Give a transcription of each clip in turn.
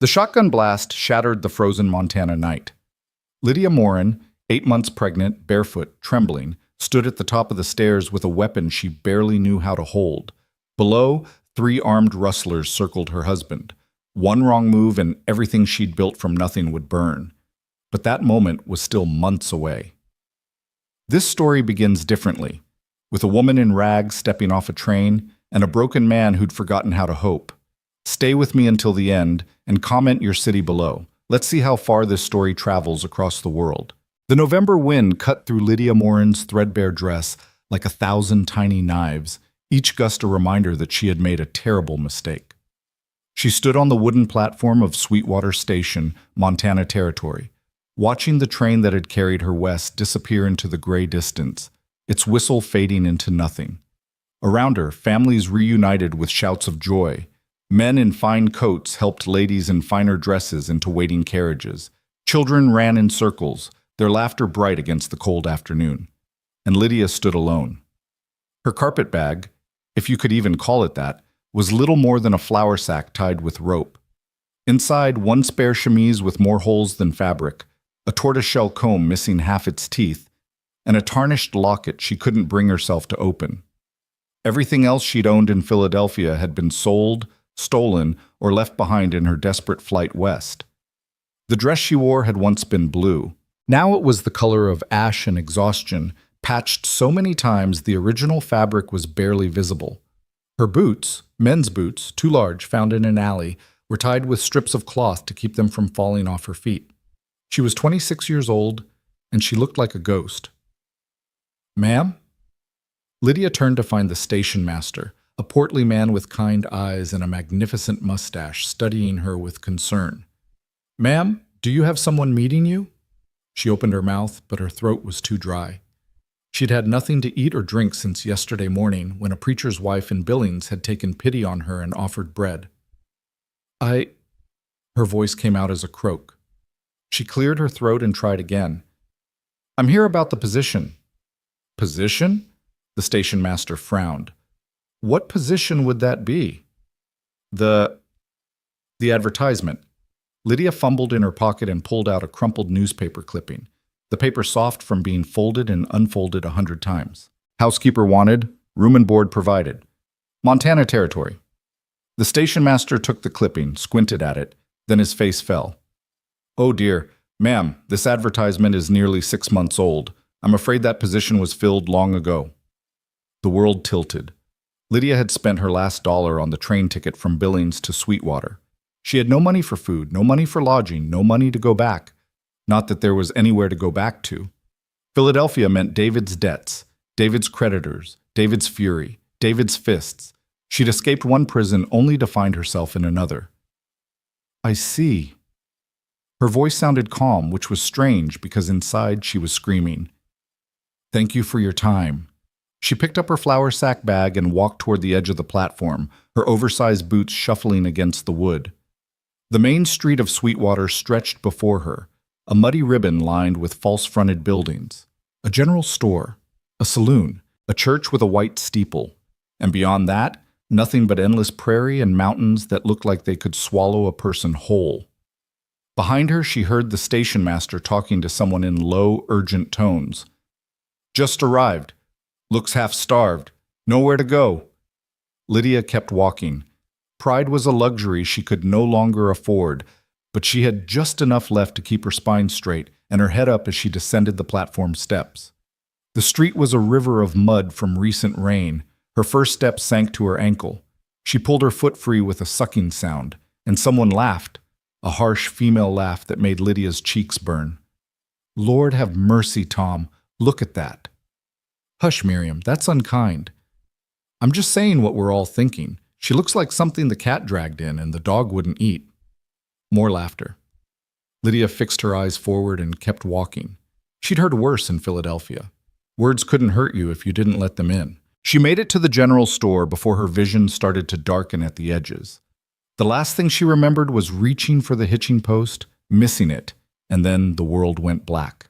The shotgun blast shattered the frozen Montana night. Lydia Morin, 8 months pregnant, barefoot, trembling, stood at the top of the stairs with a weapon she barely knew how to hold. Below, 3 armed rustlers circled her husband. One wrong move and everything she'd built from nothing would burn. But that moment was still months away. This story begins differently, with a woman in rags stepping off a train and a broken man who'd forgotten how to hope. Stay with me until the end and comment your city below. Let's see how far this story travels across the world. The November wind cut through Lydia Morin's threadbare dress like 1,000 tiny knives, each gust a reminder that she had made a terrible mistake. She stood on the wooden platform of Sweetwater Station, Montana Territory, watching the train that had carried her west disappear into the gray distance, its whistle fading into nothing. Around her, families reunited with shouts of joy. Men in fine coats helped ladies in finer dresses into waiting carriages. Children ran in circles, their laughter bright against the cold afternoon. And Lydia stood alone. Her carpet bag, if you could even call it that, was little more than a flour sack tied with rope. Inside, one spare chemise with more holes than fabric, a tortoiseshell comb missing half its teeth, and a tarnished locket she couldn't bring herself to open. Everything else she'd owned in Philadelphia had been sold, stolen, or left behind in her desperate flight west. The dress she wore had once been blue. Now it was the color of ash and exhaustion, patched so many times the original fabric was barely visible. Her boots, men's boots, too large, found in an alley, were tied with strips of cloth to keep them from falling off her feet. She was 26 years old, and she looked like a ghost. "Ma'am?" Lydia turned to find the station master, a portly man with kind eyes and a magnificent mustache, studying her with concern. "Ma'am, do you have someone meeting you?" She opened her mouth, but her throat was too dry. She'd had nothing to eat or drink since yesterday morning, when a preacher's wife in Billings had taken pity on her and offered bread. Her voice came out as a croak. She cleared her throat and tried again. "I'm here about the position." "Position?" The station master frowned. "What position would that be?" The advertisement." Lydia fumbled in her pocket and pulled out a crumpled newspaper clipping, the paper soft from being folded and unfolded 100 times. "Housekeeper wanted, room and board provided. Montana Territory." The station master took the clipping, squinted at it, then his face fell. "Oh dear, ma'am, this advertisement is nearly 6 months old. I'm afraid that position was filled long ago." The world tilted. Lydia had spent her last dollar on the train ticket from Billings to Sweetwater. She had no money for food, no money for lodging, no money to go back. Not that there was anywhere to go back to. Philadelphia meant David's debts, David's creditors, David's fury, David's fists. She'd escaped one prison only to find herself in another. "I see." Her voice sounded calm, which was strange because inside she was screaming. "Thank you for your time." She picked up her flour sack bag and walked toward the edge of the platform, her oversized boots shuffling against the wood. The main street of Sweetwater stretched before her, a muddy ribbon lined with false-fronted buildings, a general store, a saloon, a church with a white steeple, and beyond that, nothing but endless prairie and mountains that looked like they could swallow a person whole. Behind her, she heard the station master talking to someone in low, urgent tones. "Just arrived. Looks half-starved. Nowhere to go." Lydia kept walking. Pride was a luxury she could no longer afford, but she had just enough left to keep her spine straight and her head up as she descended the platform steps. The street was a river of mud from recent rain. Her first step sank to her ankle. She pulled her foot free with a sucking sound, and someone laughed, a harsh female laugh that made Lydia's cheeks burn. "Lord have mercy, Tom. Look at that." "Hush, Miriam, that's unkind." "I'm just saying what we're all thinking. She looks like something the cat dragged in and the dog wouldn't eat." More laughter. Lydia fixed her eyes forward and kept walking. She'd heard worse in Philadelphia. Words couldn't hurt you if you didn't let them in. She made it to the general store before her vision started to darken at the edges. The last thing she remembered was reaching for the hitching post, missing it, and then the world went black.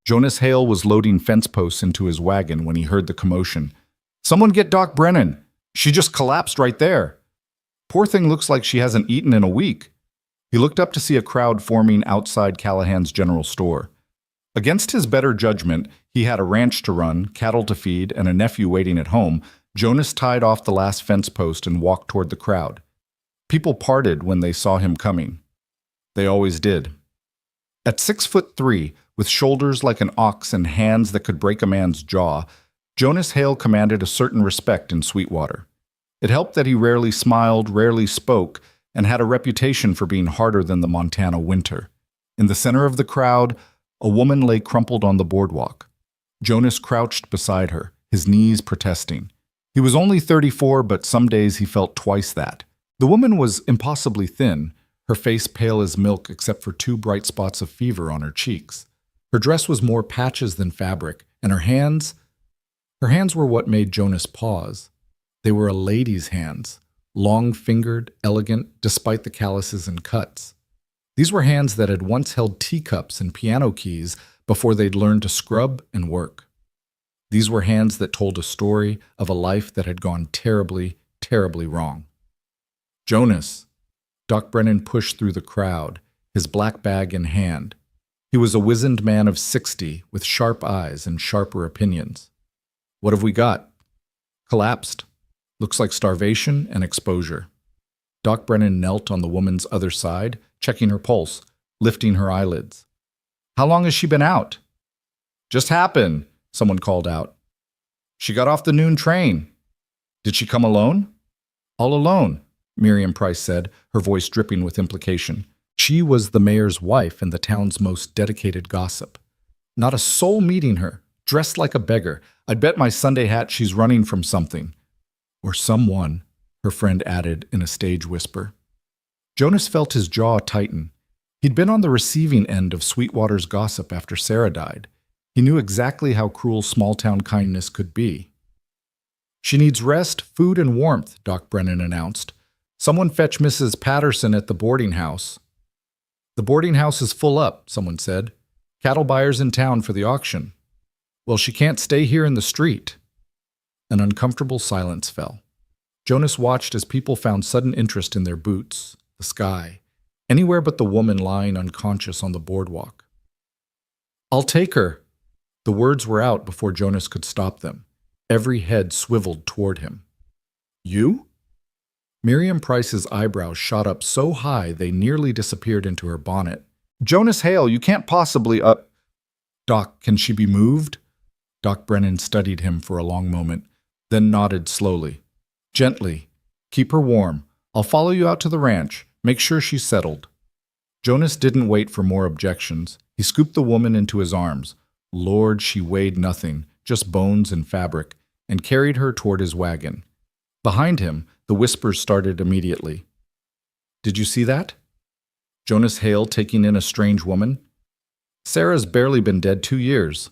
Jonas Hale was loading fence posts into his wagon when he heard the commotion. "Someone get Doc Brennan! She just collapsed right there." Poor thing looks like she hasn't eaten in a week." He looked up to see a crowd forming outside Callahan's general store. Against his better judgment, he had a ranch to run, cattle to feed, and a nephew waiting at home. Jonas tied off the last fence post and walked toward the crowd. People parted when they saw him coming. They always did. At 6'3", with shoulders like an ox and hands that could break a man's jaw, Jonas Hale commanded a certain respect in Sweetwater. It helped that he rarely smiled, rarely spoke, and had a reputation for being harder than the Montana winter. In the center of the crowd, a woman lay crumpled on the boardwalk. Jonas crouched beside her, his knees protesting. He was only 34, but some days he felt twice that. The woman was impossibly thin, her face pale as milk except for 2 bright spots of fever on her cheeks. Her dress was more patches than fabric, and her hands were what made Jonas pause. They were a lady's hands, long-fingered, elegant, despite the calluses and cuts. These were hands that had once held teacups and piano keys before they'd learned to scrub and work. These were hands that told a story of a life that had gone terribly, terribly wrong. "Jonas." Doc Brennan pushed through the crowd, his black bag in hand. He was a wizened man of 60 with sharp eyes and sharper opinions. "What have we got?" "Collapsed. Looks like starvation and exposure." Doc Brennan knelt on the woman's other side, checking her pulse, lifting her eyelids. "How long has she been out?" "Just happened," someone called out. "She got off the noon train." "Did she come alone?" "All alone," Miriam Price said, her voice dripping with implication. She was the mayor's wife and the town's most dedicated gossip. "Not a soul meeting her, dressed like a beggar. I'd bet my Sunday hat she's running from something." "Or someone," her friend added in a stage whisper. Jonas felt his jaw tighten. He'd been on the receiving end of Sweetwater's gossip after Sarah died. He knew exactly how cruel small-town kindness could be. "She needs rest, food, and warmth," Doc Brennan announced. "Someone fetch Mrs. Patterson at the boarding house." "The boarding house is full up," someone said. "Cattle buyers in town for the auction." "Well, she can't stay here in the street." An uncomfortable silence fell. Jonas watched as people found sudden interest in their boots, the sky, anywhere but the woman lying unconscious on the boardwalk. "I'll take her." The words were out before Jonas could stop them. Every head swiveled toward him. "You?" Miriam Price's eyebrows shot up so high they nearly disappeared into her bonnet. "Jonas Hale, you can't possibly, Doc, can she be moved?" Doc Brennan studied him for a long moment, then nodded slowly. "Gently. Keep her warm. I'll follow you out to the ranch. Make sure she's settled." Jonas didn't wait for more objections. He scooped the woman into his arms. Lord, she weighed nothing, just bones and fabric, and carried her toward his wagon. Behind him, the whispers started immediately. "Did you see that? Jonas Hale taking in a strange woman? Sarah's barely been dead 2 years.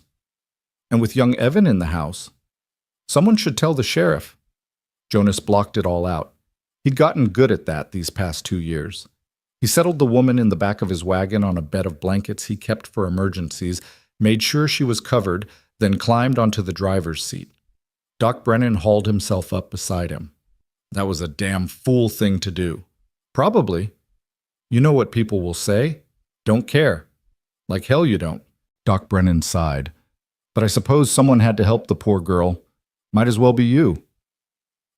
And with young Evan in the house. Someone should tell the sheriff." Jonas blocked it all out. He'd gotten good at that these past 2 years. He settled the woman in the back of his wagon on a bed of blankets he kept for emergencies, made sure she was covered, then climbed onto the driver's seat. Doc Brennan hauled himself up beside him. "That was a damn fool thing to do." "Probably. You know what people will say? Don't care." "Like hell you don't." Doc Brennan sighed. "But I suppose someone had to help the poor girl. Might as well be you."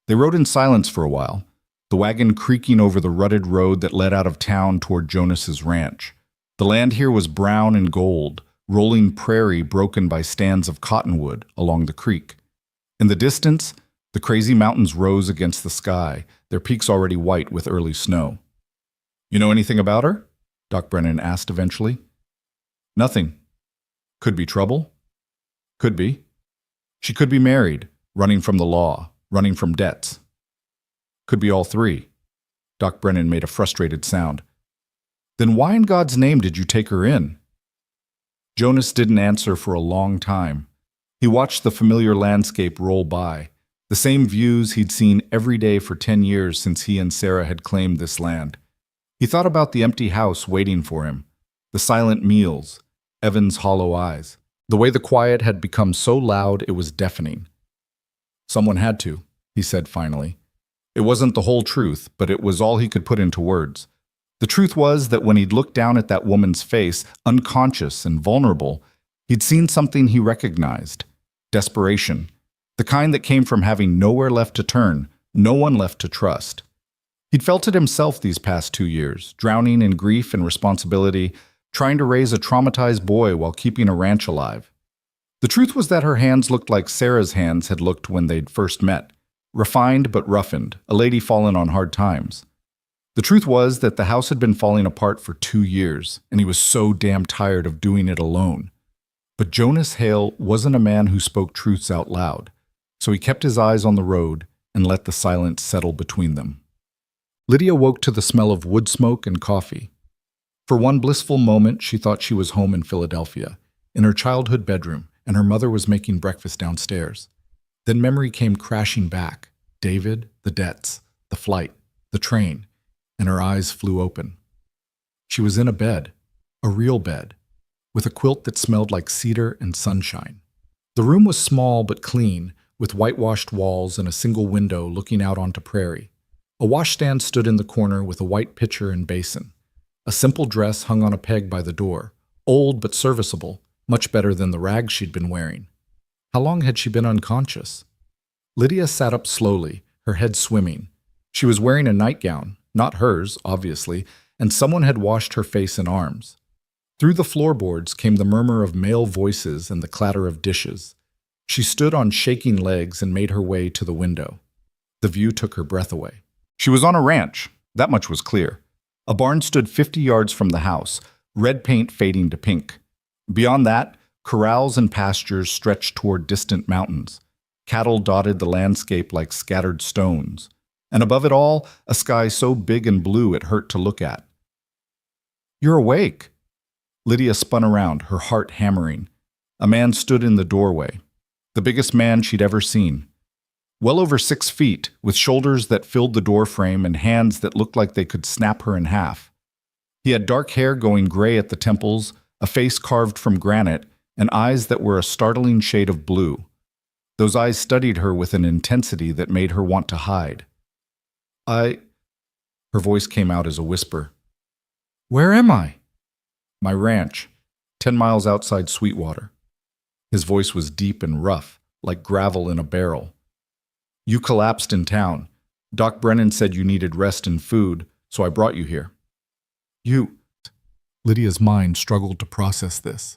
They rode in silence for a while, the wagon creaking over the rutted road that led out of town toward Jonas's ranch. The land here was brown and gold, rolling prairie broken by stands of cottonwood along the creek. In the distance, the crazy mountains rose against the sky, their peaks already white with early snow. "You know anything about her?" Doc Brennan asked eventually. "Nothing. Could be trouble?" "Could be. She could be married, running from the law, running from debts." "Could be all 3. Doc Brennan made a frustrated sound. "Then why in God's name did you take her in?" Jonas didn't answer for a long time. He watched the familiar landscape roll by, the same views he'd seen every day for 10 years since he and Sarah had claimed this land. He thought about the empty house waiting for him, the silent meals, Evan's hollow eyes, the way the quiet had become so loud it was deafening. "Someone had to," he said finally. It wasn't the whole truth, but it was all he could put into words. The truth was that when he'd looked down at that woman's face, unconscious and vulnerable, he'd seen something he recognized: desperation, the kind that came from having nowhere left to turn, no one left to trust. He'd felt it himself these past 2 years, drowning in grief and responsibility, trying to raise a traumatized boy while keeping a ranch alive. The truth was that her hands looked like Sarah's hands had looked when they'd first met, refined but roughened, a lady fallen on hard times. The truth was that the house had been falling apart for 2 years, and he was so damn tired of doing it alone. But Jonas Hale wasn't a man who spoke truths out loud, so he kept his eyes on the road and let the silence settle between them. Lydia woke to the smell of wood smoke and coffee. For one blissful moment, she thought she was home in Philadelphia, in her childhood bedroom, and her mother was making breakfast downstairs. Then memory came crashing back. David, the debts, the flight, the train, and her eyes flew open. She was in a bed, a real bed, with a quilt that smelled like cedar and sunshine. The room was small but clean, with whitewashed walls and a single window looking out onto prairie. A washstand stood in the corner with a white pitcher and basin. A simple dress hung on a peg by the door, old but serviceable, much better than the rags she'd been wearing. How long had she been unconscious? Lydia sat up slowly, her head swimming. She was wearing a nightgown, not hers, obviously, and someone had washed her face and arms. Through the floorboards came the murmur of male voices and the clatter of dishes. She stood on shaking legs and made her way to the window. The view took her breath away. She was on a ranch, that much was clear. A barn stood 50 yards from the house, red paint fading to pink. Beyond that, corrals and pastures stretched toward distant mountains. Cattle dotted the landscape like scattered stones. And above it all, a sky so big and blue it hurt to look at. "You're awake." Lydia spun around, her heart hammering. A man stood in the doorway, the biggest man she'd ever seen. Well over 6 feet, with shoulders that filled the doorframe and hands that looked like they could snap her in half. He had dark hair going gray at the temples, a face carved from granite, and eyes that were a startling shade of blue. Those eyes studied her with an intensity that made her want to hide. Her voice came out as a whisper. "Where am I?" "My ranch, 10 miles outside Sweetwater." His voice was deep and rough, like gravel in a barrel. "You collapsed in town. Doc Brennan said you needed rest and food, so I brought you here." "You..." Lydia's mind struggled to process this.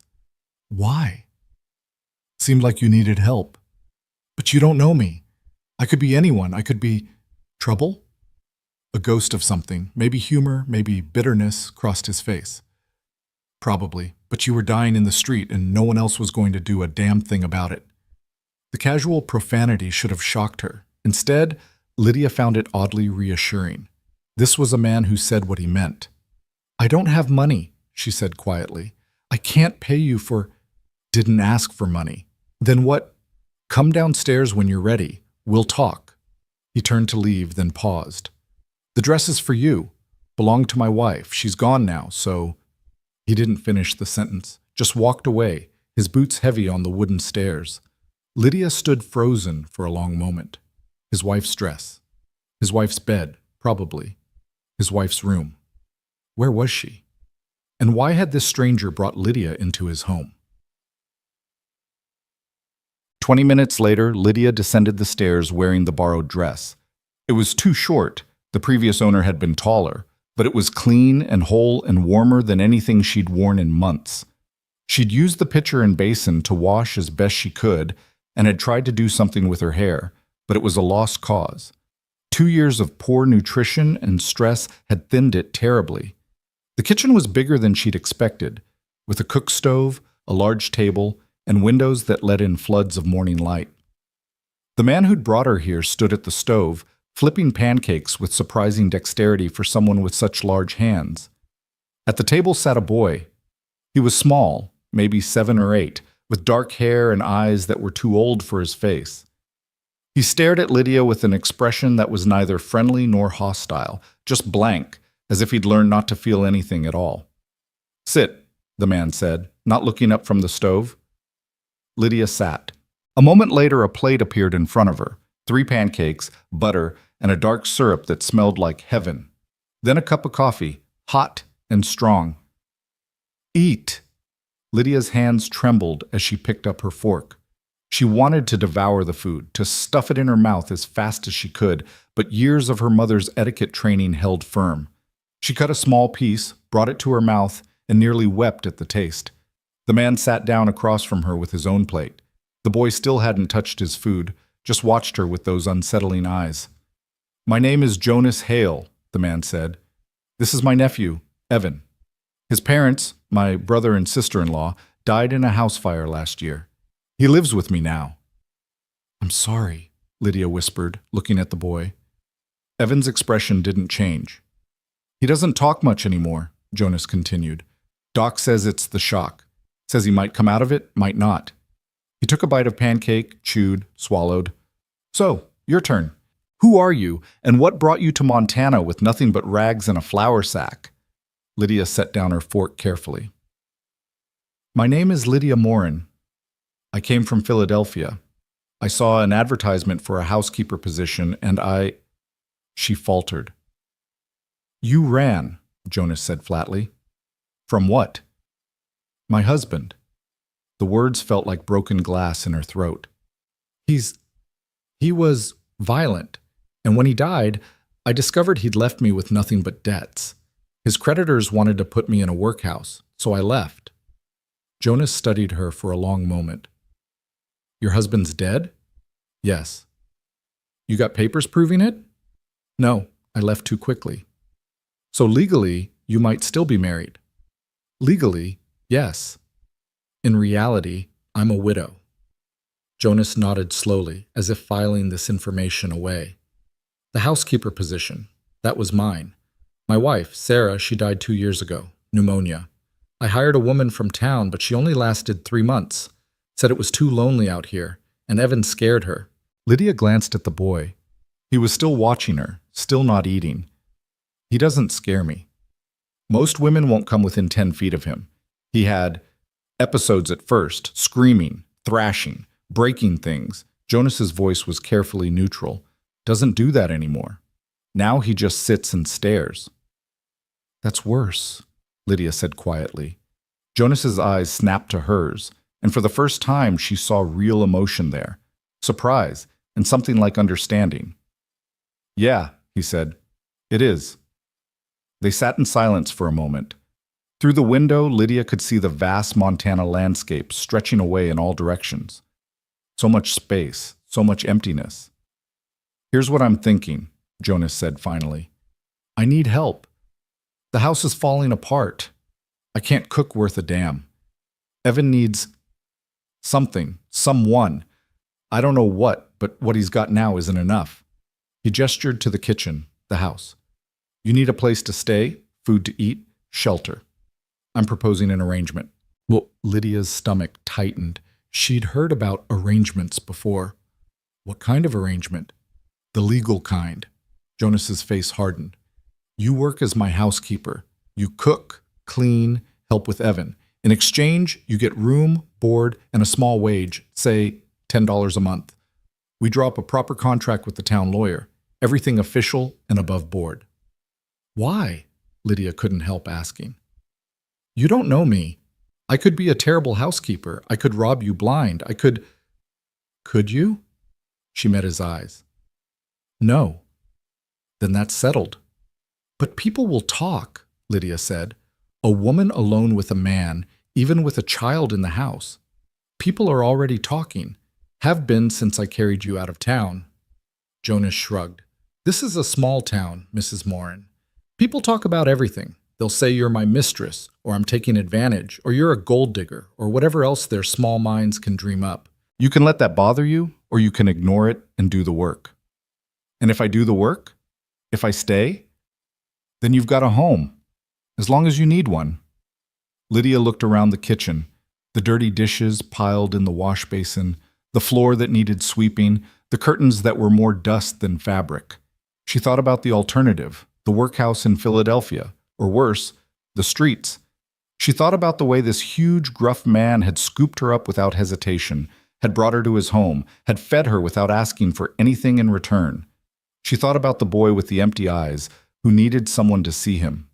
"Why?" "Seemed like you needed help. But you don't know me. I could be anyone. I could be... trouble?" A ghost of something, maybe humor, maybe bitterness, crossed his face. "Probably, but you were dying in the street and no one else was going to do a damn thing about it." The casual profanity should have shocked her. Instead, Lydia found it oddly reassuring. This was a man who said what he meant. "I don't have money," she said quietly. "I can't pay you for..." "Didn't ask for money." "Then what?" "Come downstairs when you're ready. We'll talk." He turned to leave, then paused. "The dress is for you. Belonged to my wife. She's gone now, so..." He didn't finish the sentence, just walked away, his boots heavy on the wooden stairs. Lydia stood frozen for a long moment. His wife's dress. His wife's bed, probably. His wife's room. Where was she? And why had this stranger brought Lydia into his home? 20 minutes later, Lydia descended the stairs wearing the borrowed dress. It was too short. The previous owner had been taller, but it was clean and whole and warmer than anything she'd worn in months. She'd used the pitcher and basin to wash as best she could and had tried to do something with her hair, but it was a lost cause. 2 years of poor nutrition and stress had thinned it terribly. The kitchen was bigger than she'd expected, with a cook stove, a large table, and windows that let in floods of morning light. The man who'd brought her here stood at the stove, flipping pancakes with surprising dexterity for someone with such large hands. At the table sat a boy. He was small, maybe 7 or 8, with dark hair and eyes that were too old for his face. He stared at Lydia with an expression that was neither friendly nor hostile, just blank, as if he'd learned not to feel anything at all. "Sit," the man said, not looking up from the stove. Lydia sat. A moment later, a plate appeared in front of her, 3 pancakes, butter, and a dark syrup that smelled like heaven. Then a cup of coffee, hot and strong. Eat! Lydia's hands trembled as she picked up her fork. She wanted to devour the food, to stuff it in her mouth as fast as she could, but years of her mother's etiquette training held firm. She cut a small piece, brought it to her mouth, and nearly wept at the taste. The man sat down across from her with his own plate. The boy still hadn't touched his food, just watched her with those unsettling eyes. "My name is Jonas Hale," the man said. "This is my nephew, Evan. His parents, my brother and sister-in-law, died in a house fire last year. He lives with me now." "I'm sorry," Lydia whispered, looking at the boy. Evan's expression didn't change. "He doesn't talk much anymore," Jonas continued. "Doc says it's the shock. Says he might come out of it, might not." He took a bite of pancake, chewed, swallowed. "So, your turn. Who are you, and what brought you to Montana with nothing but rags and a flour sack?" Lydia set down her fork carefully. "My name is Lydia Morin. I came from Philadelphia. I saw an advertisement for a housekeeper position, and She faltered. "You ran," Jonas said flatly. "From what?" "My husband." The words felt like broken glass in her throat. He was violent, and when he died, I discovered he'd left me with nothing but debts. His creditors wanted to put me in a workhouse, so I left." Jonas studied her for a long moment. "Your husband's dead?" "Yes." "You got papers proving it?" "No, I left too quickly." "So legally, you might still be married?" "Legally, yes. In reality, I'm a widow." Jonas nodded slowly, as if filing this information away. "The housekeeper position, that was mine. My wife, Sarah, she died 2 years ago, pneumonia. I hired a woman from town, but she only lasted 3 months. Said it was too lonely out here, and Evan scared her." Lydia glanced at the boy. He was still watching her, still not eating. "He doesn't scare me. Most women won't come within 10 feet of him. He had episodes at first, screaming, thrashing, breaking things." Jonas's voice was carefully neutral. "Doesn't do that anymore. Now he just sits and stares." "That's worse," Lydia said quietly. Jonas's eyes snapped to hers, and for the first time she saw real emotion there, surprise, and something like understanding. "Yeah," he said, "it is." They sat in silence for a moment. Through the window, Lydia could see the vast Montana landscape stretching away in all directions. So much space, so much emptiness. "Here's what I'm thinking," Jonas said finally. "I need help. The house is falling apart. I can't cook worth a damn. Evan needs something, someone. I don't know what, but what he's got now isn't enough." He gestured to the kitchen, the house. "You need a place to stay, food to eat, shelter. I'm proposing an arrangement." Well, Lydia's stomach tightened. She'd heard about arrangements before. "What kind of arrangement?" "The legal kind." Jonas's face hardened. "You work as my housekeeper. You cook, clean, help with Evan. In exchange, you get room, board, and a small wage, say $10 a month. We draw up a proper contract with the town lawyer. Everything official and above board." "Why?" Lydia couldn't help asking. "You don't know me. I could be a terrible housekeeper. I could rob you blind. I could—" "Could you?" She met his eyes. "No." "Then that's settled." "But people will talk," Lydia said. "A woman alone with a man, even with a child in the house. People are already talking. Have been since I carried you out of town." Jonas shrugged. "This is a small town, Mrs. Morin. People talk about everything. They'll say you're my mistress, or I'm taking advantage, or you're a gold digger, or whatever else their small minds can dream up. You can let that bother you, or you can ignore it and do the work. And if I do the work, if I stay, then you've got a home, as long as you need one." Lydia looked around the kitchen, the dirty dishes piled in the wash basin, the floor that needed sweeping, the curtains that were more dust than fabric. She thought about the alternative, the workhouse in Philadelphia, or worse, the streets. She thought about the way this huge, gruff man had scooped her up without hesitation, had brought her to his home, had fed her without asking for anything in return. She thought about the boy with the empty eyes who needed someone to see him.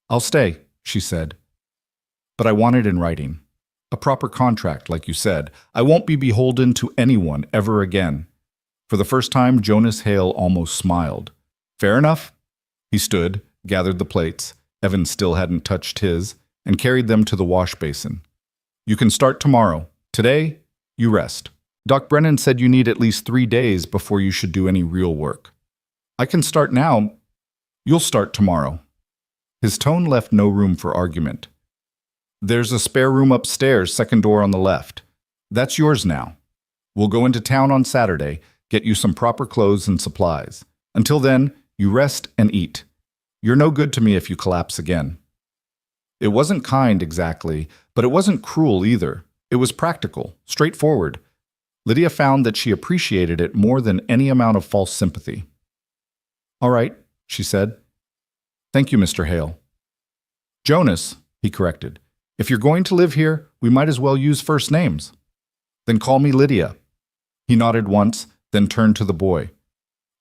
"I'll stay," she said. "But I want it in writing. A proper contract, like you said. I won't be beholden to anyone ever again." For the first time, Jonas Hale almost smiled. "Fair enough." He stood, gathered the plates, Evan still hadn't touched his, and carried them to the wash basin. "You can start tomorrow. Today, you rest. Doc Brennan said you need at least 3 days before you should do any real work." "I can start now." "You'll start tomorrow." His tone left no room for argument. "There's a spare room upstairs, second door on the left. That's yours now. We'll go into town on Saturday, get you some proper clothes and supplies. Until then, you rest and eat. You're no good to me if you collapse again." It wasn't kind exactly, but it wasn't cruel either. It was practical, straightforward. Lydia found that she appreciated it more than any amount of false sympathy. "All right," she said. "Thank you, Mr. Hale." "Jonas," he corrected. "If you're going to live here, we might as well use first names." "Then call me Lydia." He nodded once, then turned to the boy.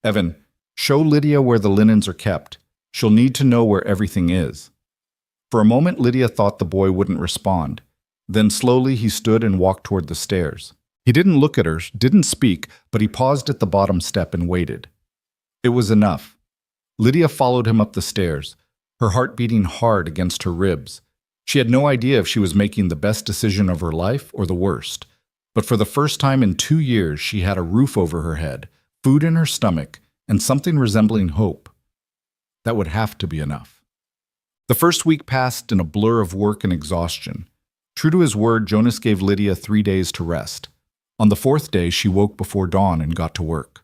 "Evan, show Lydia where the linens are kept. She'll need to know where everything is." For a moment, Lydia thought the boy wouldn't respond. Then slowly he stood and walked toward the stairs. He didn't look at her, didn't speak, but he paused at the bottom step and waited. It was enough. Lydia followed him up the stairs, her heart beating hard against her ribs. She had no idea if she was making the best decision of her life or the worst. But for the first time in 2 years, she had a roof over her head, food in her stomach, and something resembling hope. That would have to be enough. The first week passed in a blur of work and exhaustion. True to his word, Jonas gave Lydia 3 days to rest. On the 4th day, she woke before dawn and got to work.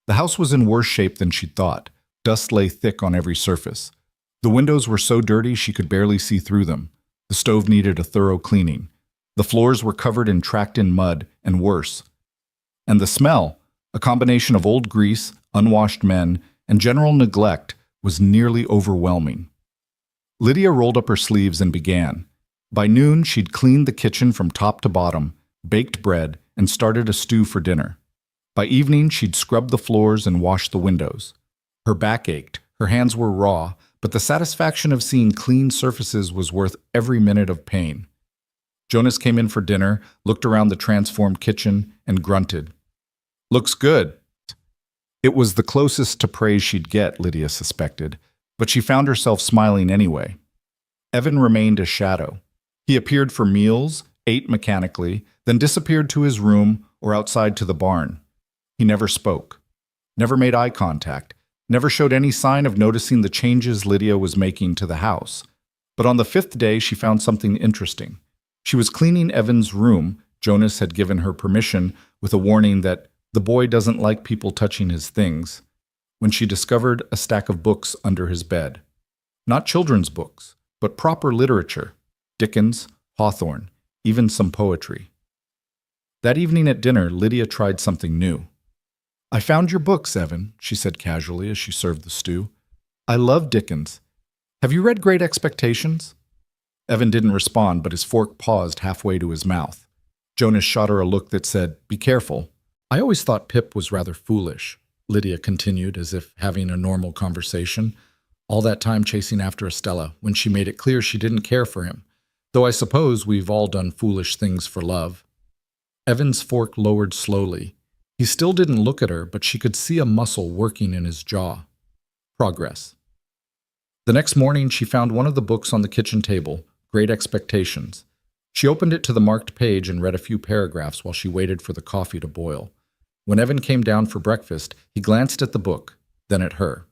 The house was in worse shape than she'd thought. Dust lay thick on every surface. The windows were so dirty she could barely see through them. The stove needed a thorough cleaning. The floors were covered in tracked-in mud, and worse. And the smell, a combination of old grease, unwashed men, and general neglect, was nearly overwhelming. Lydia rolled up her sleeves and began. By noon, she'd cleaned the kitchen from top to bottom, baked bread, and started a stew for dinner. By evening, she'd scrubbed the floors and washed the windows. Her back ached, her hands were raw, but the satisfaction of seeing clean surfaces was worth every minute of pain. Jonas came in for dinner, looked around the transformed kitchen, and grunted. "Looks good." It was the closest to praise she'd get, Lydia suspected, but she found herself smiling anyway. Evan remained a shadow. He appeared for meals, ate mechanically, then disappeared to his room or outside to the barn. He never spoke, never made eye contact, never showed any sign of noticing the changes Lydia was making to the house. But on the 5th day, she found something interesting. She was cleaning Evan's room. Jonas had given her permission with a warning that the boy doesn't like people touching his things, when she discovered a stack of books under his bed. Not children's books, but proper literature. Dickens, Hawthorne, even some poetry. That evening at dinner, Lydia tried something new. "I found your books, Evan," she said casually as she served the stew. "I love Dickens. Have you read Great Expectations?" Evan didn't respond, but his fork paused halfway to his mouth. Jonas shot her a look that said, "Be careful." "I always thought Pip was rather foolish," Lydia continued as if having a normal conversation. "All that time chasing after Estella, when she made it clear she didn't care for him. Though I suppose we've all done foolish things for love." Evan's fork lowered slowly. He still didn't look at her, but she could see a muscle working in his jaw. Progress. The next morning, she found one of the books on the kitchen table, Great Expectations. She opened it to the marked page and read a few paragraphs while she waited for the coffee to boil. When Evan came down for breakfast, he glanced at the book, then at her.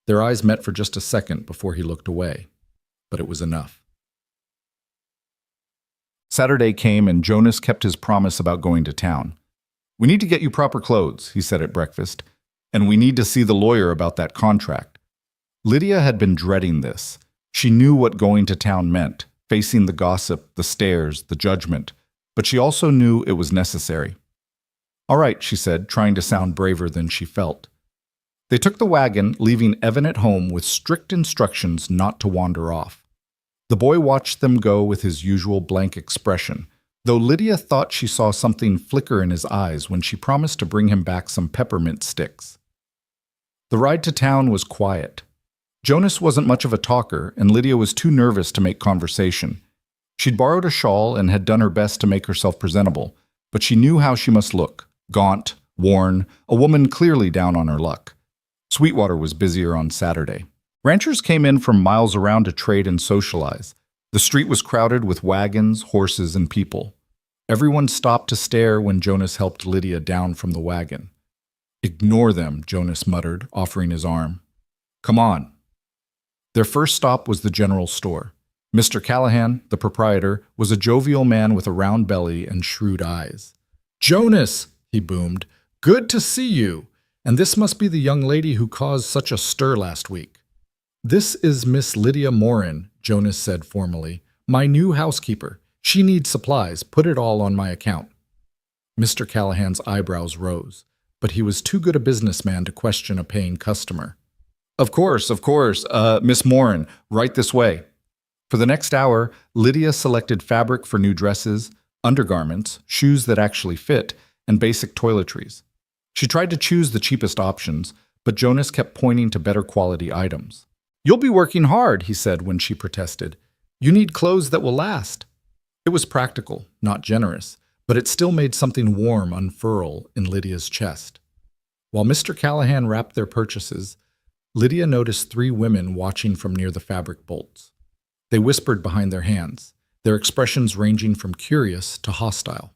Their eyes met for just a second before he looked away, but it was enough. Saturday came and Jonas kept his promise about going to town. "We need to get you proper clothes," he said at breakfast, "and we need to see the lawyer about that contract." Lydia had been dreading this. She knew what going to town meant, facing the gossip, the stares, the judgment, but she also knew it was necessary. "All right," she said, trying to sound braver than she felt. They took the wagon, leaving Evan at home with strict instructions not to wander off. The boy watched them go with his usual blank expression, though Lydia thought she saw something flicker in his eyes when she promised to bring him back some peppermint sticks. The ride to town was quiet. Jonas wasn't much of a talker, and Lydia was too nervous to make conversation. She'd borrowed a shawl and had done her best to make herself presentable, but she knew how she must look: gaunt, worn, a woman clearly down on her luck. Sweetwater was busier on Saturday. Ranchers came in from miles around to trade and socialize. The street was crowded with wagons, horses, and people. Everyone stopped to stare when Jonas helped Lydia down from the wagon. "Ignore them," Jonas muttered, offering his arm. "Come on." Their first stop was the general store. Mr. Callahan, the proprietor, was a jovial man with a round belly and shrewd eyes. "Jonas," he boomed, "good to see you. And this must be the young lady who caused such a stir last week." "This is Miss Lydia Morin," Jonas said formally. "My new housekeeper. She needs supplies. Put it all on my account." Mr. Callahan's eyebrows rose, but he was too good a businessman to question a paying customer. Of course, Miss Morin, right this way." For the next hour, Lydia selected fabric for new dresses, undergarments, shoes that actually fit, and basic toiletries. She tried to choose the cheapest options, but Jonas kept pointing to better quality items. "You'll be working hard," he said when she protested. "You need clothes that will last." It was practical, not generous, but it still made something warm unfurl in Lydia's chest. While Mr. Callahan wrapped their purchases, Lydia noticed 3 women watching from near the fabric bolts. They whispered behind their hands, their expressions ranging from curious to hostile.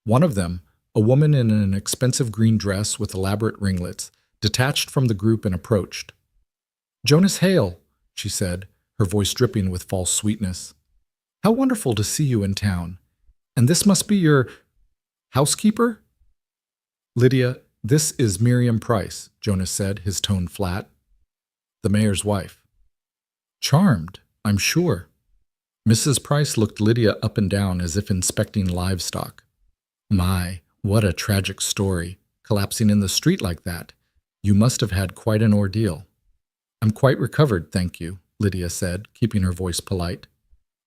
One of them, a woman in an expensive green dress with elaborate ringlets, detached from the group and approached. "Jonas Hale," she said, her voice dripping with false sweetness. "How wonderful to see you in town. And this must be your housekeeper?" "Lydia, this is Miriam Price," Jonas said, his tone flat. "The mayor's wife." "Charmed, I'm sure." Mrs. Price looked Lydia up and down as if inspecting livestock. "My, what a tragic story, collapsing in the street like that. You must have had quite an ordeal." "I'm quite recovered, thank you," Lydia said, keeping her voice polite.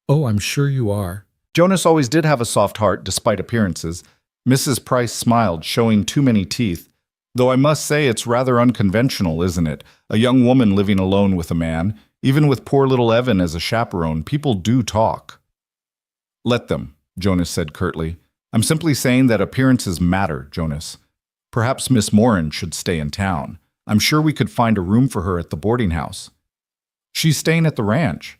"Oh, I'm sure you are." Jonas always did have a soft heart, despite appearances. Mrs. Price smiled, showing too many teeth. "Though I must say it's rather unconventional, isn't it? A young woman living alone with a man. Even with poor little Evan as a chaperone, people do talk." "Let them," Jonas said curtly. "I'm simply saying that appearances matter, Jonas. Perhaps Miss Morin should stay in town. I'm sure we could find a room for her at the boarding house." "She's staying at the ranch."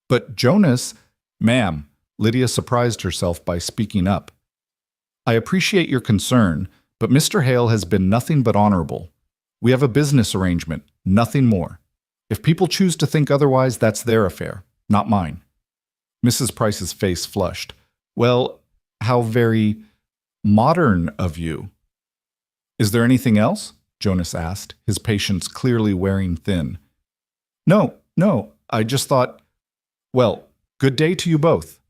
"But Jonas—" "Ma'am," Lydia surprised herself by speaking up. "I appreciate your concern, but Mr. Hale has been nothing but honorable. We have a business arrangement, nothing more. If people choose to think otherwise, that's their affair, not mine." Mrs. Price's face flushed. "Well, how very modern of you." "Is there anything else?" Jonas asked, his patience clearly wearing thin. No, I just thought, well, good day to you both."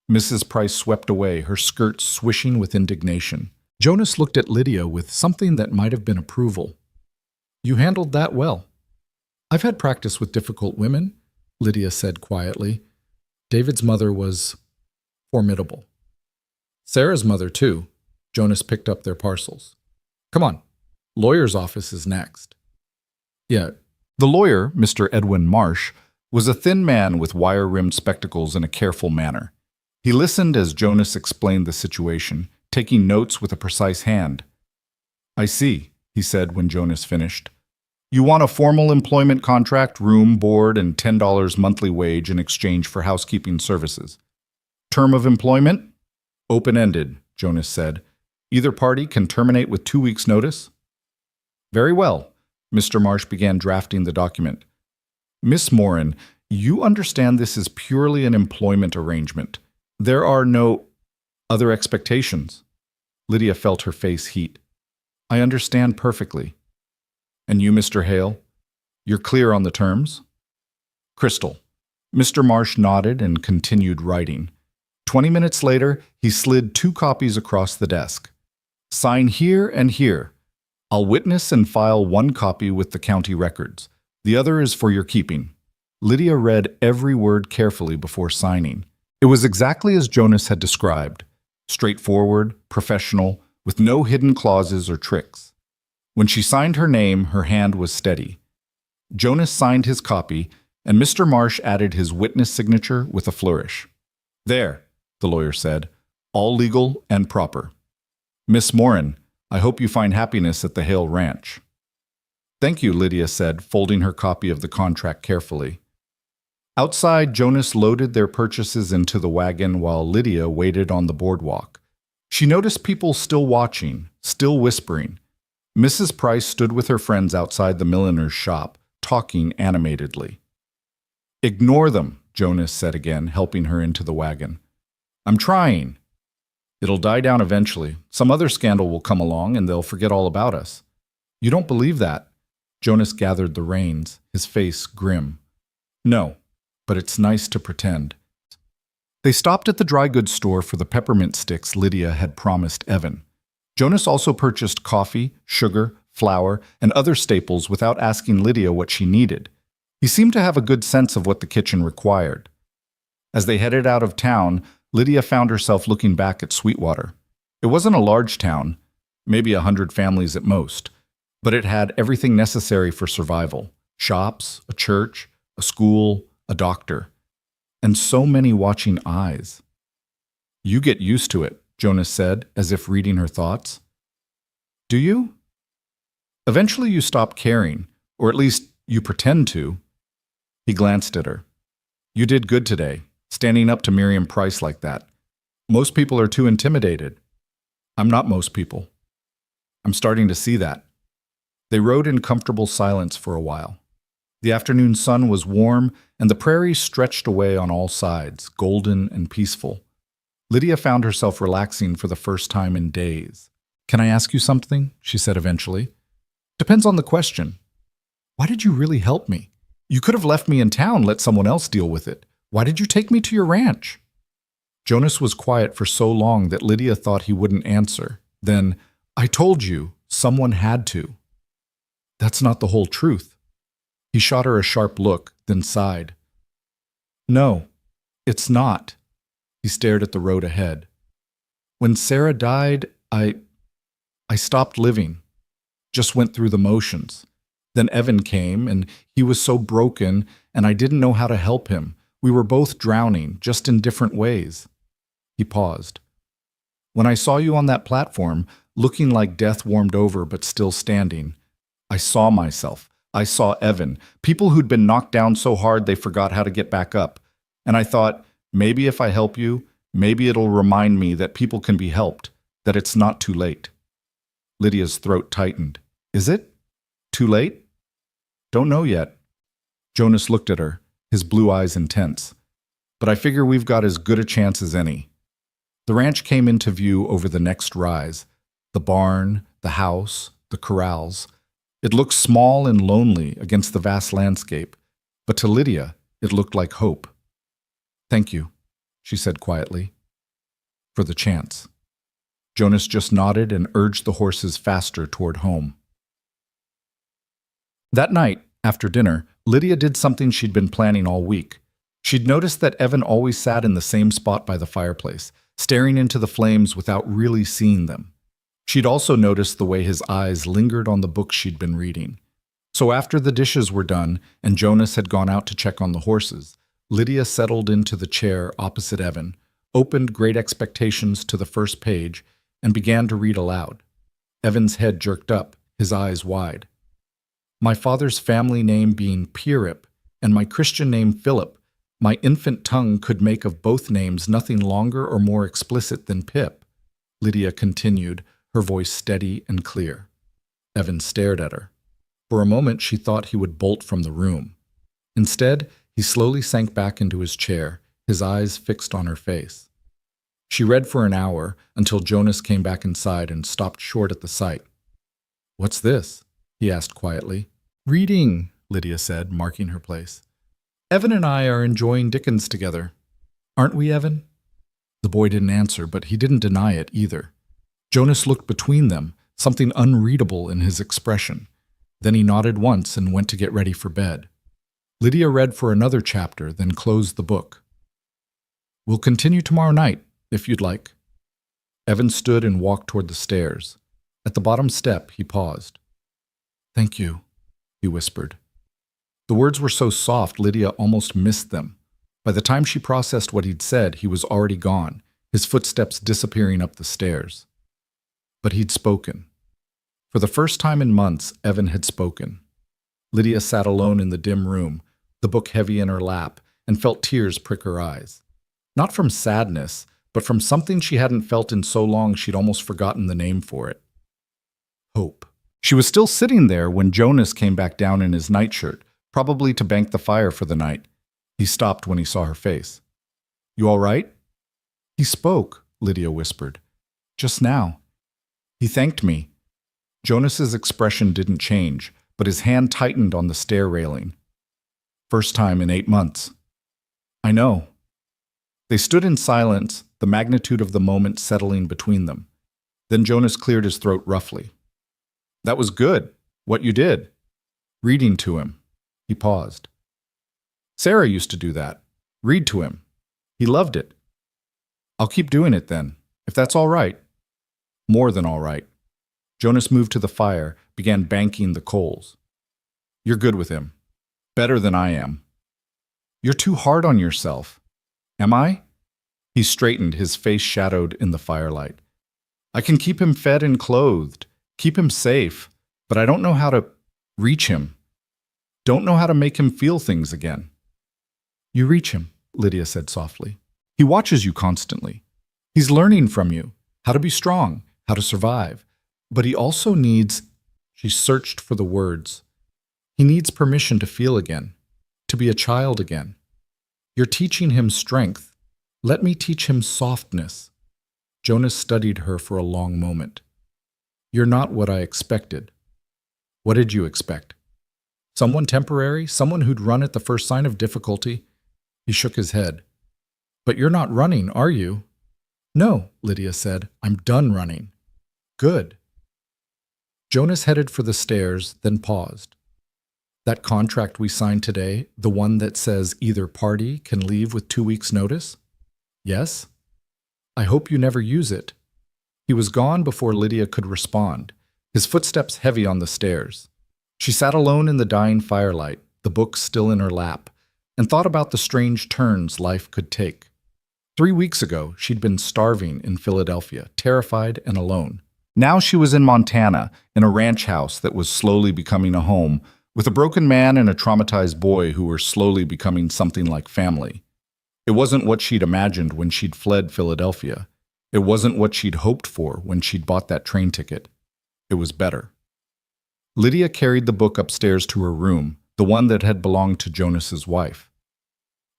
Mrs. Price swept away, her skirt swishing with indignation. Jonas looked at Lydia with something that might have been approval. "You handled that well." "I've had practice with difficult women," Lydia said quietly. "David's mother was formidable. Sarah's mother, too." Jonas picked up their parcels. "Come on. Lawyer's office is next." "Yeah." The lawyer, Mr. Edwin Marsh, was a thin man with wire-rimmed spectacles in a careful manner. He listened as Jonas explained the situation, taking notes with a precise hand. "I see," he said when Jonas finished. "You want a formal employment contract, room, board, and $10 monthly wage in exchange for housekeeping services. Term of employment? Open-ended," Jonas said. "Either party can terminate with 2 weeks' notice." "Very well." Mr. Marsh began drafting the document. "Miss Morin, you understand this is purely an employment arrangement. There are no other expectations." Lydia felt her face heat. "I understand perfectly." "And you, Mr. Hale? You're clear on the terms?" "Crystal." Mr. Marsh nodded and continued writing. 20 minutes later, he slid 2 copies across the desk. "Sign here and here. I'll witness and file 1 copy with the county records. The other is for your keeping." Lydia read every word carefully before signing. It was exactly as Jonas had described. Straightforward, professional, with no hidden clauses or tricks. When she signed her name, her hand was steady. Jonas signed his copy, and Mr. Marsh added his witness signature with a flourish. "There," the lawyer said, "all legal and proper. Miss Morin, I hope you find happiness at the Hale Ranch." "Thank you," Lydia said, folding her copy of the contract carefully. Outside, Jonas loaded their purchases into the wagon while Lydia waited on the boardwalk. She noticed people still watching, still whispering. Mrs. Price stood with her friends outside the milliner's shop, talking animatedly. "Ignore them," Jonas said again, helping her into the wagon. "I'm trying. It'll die down eventually. Some other scandal will come along and they'll forget all about us." "You don't believe that?" Jonas gathered the reins, his face grim. "No, but it's nice to pretend." They stopped at the dry goods store for the peppermint sticks Lydia had promised Evan. Jonas also purchased coffee, sugar, flour, and other staples without asking Lydia what she needed. He seemed to have a good sense of what the kitchen required. As they headed out of town, Lydia found herself looking back at Sweetwater. It wasn't a large town, maybe 100 families at most, but it had everything necessary for survival: shops, a church, a school, a doctor, and so many watching eyes. "You get used to it," Jonas said, as if reading her thoughts. "Do you?" "Eventually you stop caring, or at least you pretend to." He glanced at her. "You did good today, standing up to Miriam Price like that. Most people are too intimidated." "I'm not most people. I'm starting to see that." They rode in comfortable silence for a while. The afternoon sun was warm, and the prairies stretched away on all sides, golden and peaceful. Lydia found herself relaxing for the first time in days. "Can I ask you something?" she said eventually. "Depends on the question. Why did you really help me? You could have left me in town, let someone else deal with it. Why did you take me to your ranch?" Jonas was quiet for so long that Lydia thought he wouldn't answer. Then, "I told you, someone had to." "That's not the whole truth." He shot her a sharp look, then sighed. "No, it's not." He stared at the road ahead. "When Sarah died, I stopped living. Just went through the motions. Then Evan came, and he was so broken, and I didn't know how to help him. We were both drowning, just in different ways." He paused. "When I saw you on that platform, looking like death warmed over but still standing, I saw myself. I saw Evan, people who'd been knocked down so hard they forgot how to get back up. And I thought, maybe if I help you, maybe it'll remind me that people can be helped, that it's not too late." Lydia's throat tightened. "Is it? Too late?" "Don't know yet." Jonas looked at her, his blue eyes intense. "But I figure we've got as good a chance as any." The ranch came into view over the next rise. The barn, the house, the corrals. It looked small and lonely against the vast landscape, but to Lydia, it looked like hope. "Thank you," she said quietly, "for the chance." Jonas just nodded and urged the horses faster toward home. That night, after dinner, Lydia did something she'd been planning all week. She'd noticed that Evan always sat in the same spot by the fireplace, staring into the flames without really seeing them. She'd also noticed the way his eyes lingered on the book she'd been reading. So after the dishes were done and Jonas had gone out to check on the horses, Lydia settled into the chair opposite Evan, opened Great Expectations to the first page, and began to read aloud. Evan's head jerked up, his eyes wide. "My father's family name being Pierip, and my Christian name Philip, my infant tongue could make of both names nothing longer or more explicit than Pip," Lydia continued, her voice steady and clear. Evan stared at her. For a moment she thought he would bolt from the room. Instead, he slowly sank back into his chair, his eyes fixed on her face. She read for an hour until Jonas came back inside and stopped short at the sight. "What's this?" he asked quietly. "Reading," Lydia said, marking her place. "Evan and I are enjoying Dickens together. Aren't we, Evan?" The boy didn't answer, but he didn't deny it either. Jonas looked between them, something unreadable in his expression. Then he nodded once and went to get ready for bed. Lydia read for another chapter, then closed the book. "We'll continue tomorrow night, if you'd like." Evan stood and walked toward the stairs. At the bottom step, he paused. Thank you, he whispered. The words were so soft Lydia almost missed them. By the time she processed what he'd said, he was already gone, his footsteps disappearing up the stairs. But he'd spoken. For the first time in months, Evan had spoken. Lydia sat alone in the dim room, the book heavy in her lap, and felt tears prick her eyes. Not from sadness, but from something she hadn't felt in so long she'd almost forgotten the name for it. Hope. She was still sitting there when Jonas came back down in his nightshirt, probably to bank the fire for the night. He stopped when he saw her face. You all right? He spoke, Lydia whispered. Just now. He thanked me. Jonas's expression didn't change, but his hand tightened on the stair railing. First time in 8 months. I know. They stood in silence, the magnitude of the moment settling between them. Then Jonas cleared his throat roughly. That was good. What you did. Reading to him. He paused. Sarah used to do that. Read to him. He loved it. I'll keep doing it then, if that's all right. More than all right. Jonas moved to the fire, began banking the coals. You're good with him. Better than I am. You're too hard on yourself. Am I? He straightened, his face shadowed in the firelight. I can keep him fed and clothed, keep him safe, but I don't know how to reach him. Don't know how to make him feel things again. You reach him, Lydia said softly. He watches you constantly. He's learning from you, how to be strong, how to survive. But he also needs, she searched for the words, he needs permission to feel again, to be a child again. You're teaching him strength. Let me teach him softness. Jonas studied her for a long moment. You're not what I expected. What did you expect? Someone temporary? Someone who'd run at the first sign of difficulty? He shook his head. But you're not running, are you? No, Lydia said. I'm done running. Good. Jonas headed for the stairs, then paused. That contract we signed today, the one that says either party can leave with 2 weeks' notice? Yes? I hope you never use it. He was gone before Lydia could respond, his footsteps heavy on the stairs. She sat alone in the dying firelight, the book still in her lap, and thought about the strange turns life could take. 3 weeks ago, she'd been starving in Philadelphia, terrified and alone. Now she was in Montana, in a ranch house that was slowly becoming a home, with a broken man and a traumatized boy who were slowly becoming something like family. It wasn't what she'd imagined when she'd fled Philadelphia. It wasn't what she'd hoped for when she'd bought that train ticket. It was better. Lydia carried the book upstairs to her room, the one that had belonged to Jonas's wife.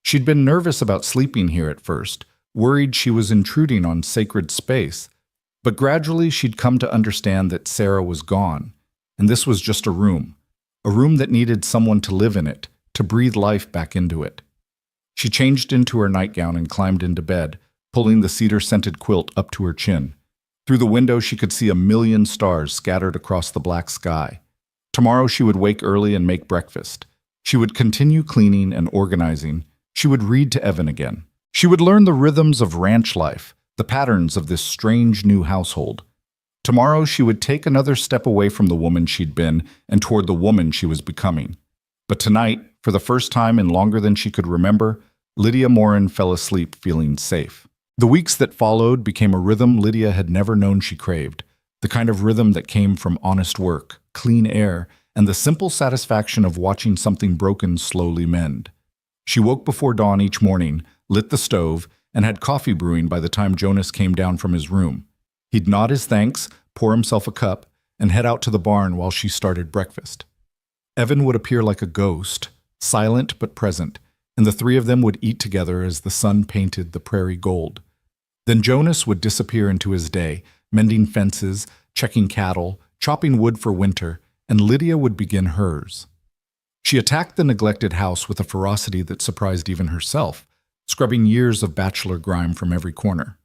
She'd been nervous about sleeping here at first, worried she was intruding on sacred space, but gradually she'd come to understand that Sarah was gone, and this was just a room that needed someone to live in it, to breathe life back into it. She changed into her nightgown and climbed into bed, pulling the cedar-scented quilt up to her chin. Through the window she could see 1,000,000 stars scattered across the black sky. Tomorrow she would wake early and make breakfast. She would continue cleaning and organizing. She would read to Evan again. She would learn the rhythms of ranch life, the patterns of this strange new household. Tomorrow she would take another step away from the woman she'd been and toward the woman she was becoming. But tonight, for the first time in longer than she could remember, Lydia Morin fell asleep feeling safe. The weeks that followed became a rhythm Lydia had never known she craved, the kind of rhythm that came from honest work, clean air, and the simple satisfaction of watching something broken slowly mend. She woke before dawn each morning, lit the stove, and had coffee brewing by the time Jonas came down from his room. He'd nod his thanks, pour himself a cup, and head out to the barn while she started breakfast. Evan would appear like a ghost, silent but present, and the three of them would eat together as the sun painted the prairie gold. Then Jonas would disappear into his day, mending fences, checking cattle, chopping wood for winter, and Lydia would begin hers. She attacked the neglected house with a ferocity that surprised even herself, scrubbing years of bachelor grime from every corner.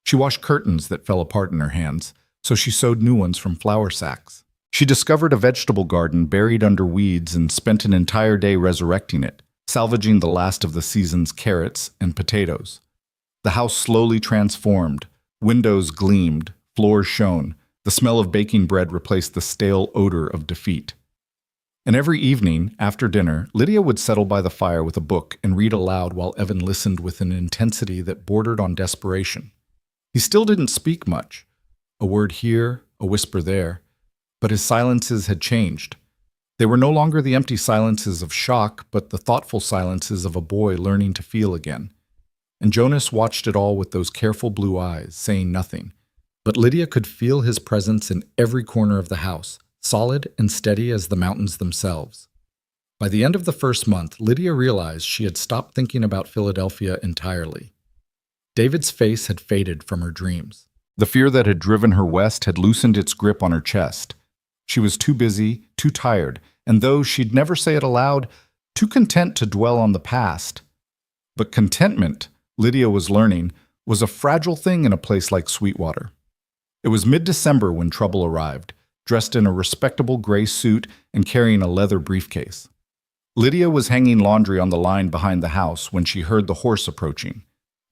She washed curtains that fell apart in her hands, so she sewed new ones from flour sacks. She discovered a vegetable garden buried under weeds and spent an entire day resurrecting it, salvaging the last of the season's carrots and potatoes. The house slowly transformed. Windows gleamed, floors shone. The smell of baking bread replaced the stale odor of defeat. And every evening, after dinner, Lydia would settle by the fire with a book and read aloud while Evan listened with an intensity that bordered on desperation. He still didn't speak much, a word here, a whisper there, but his silences had changed. They were no longer the empty silences of shock, but the thoughtful silences of a boy learning to feel again. And Jonas watched it all with those careful blue eyes, saying nothing. But Lydia could feel his presence in every corner of the house, solid and steady as the mountains themselves. By the end of the first month, Lydia realized she had stopped thinking about Philadelphia entirely. David's face had faded from her dreams. The fear that had driven her west had loosened its grip on her chest. She was too busy, too tired, and though she'd never say it aloud, too content to dwell on the past. But contentment, Lydia was learning, was a fragile thing in a place like Sweetwater. It was mid-December when trouble arrived, dressed in a respectable gray suit and carrying a leather briefcase. Lydia was hanging laundry on the line behind the house when she heard the horse approaching.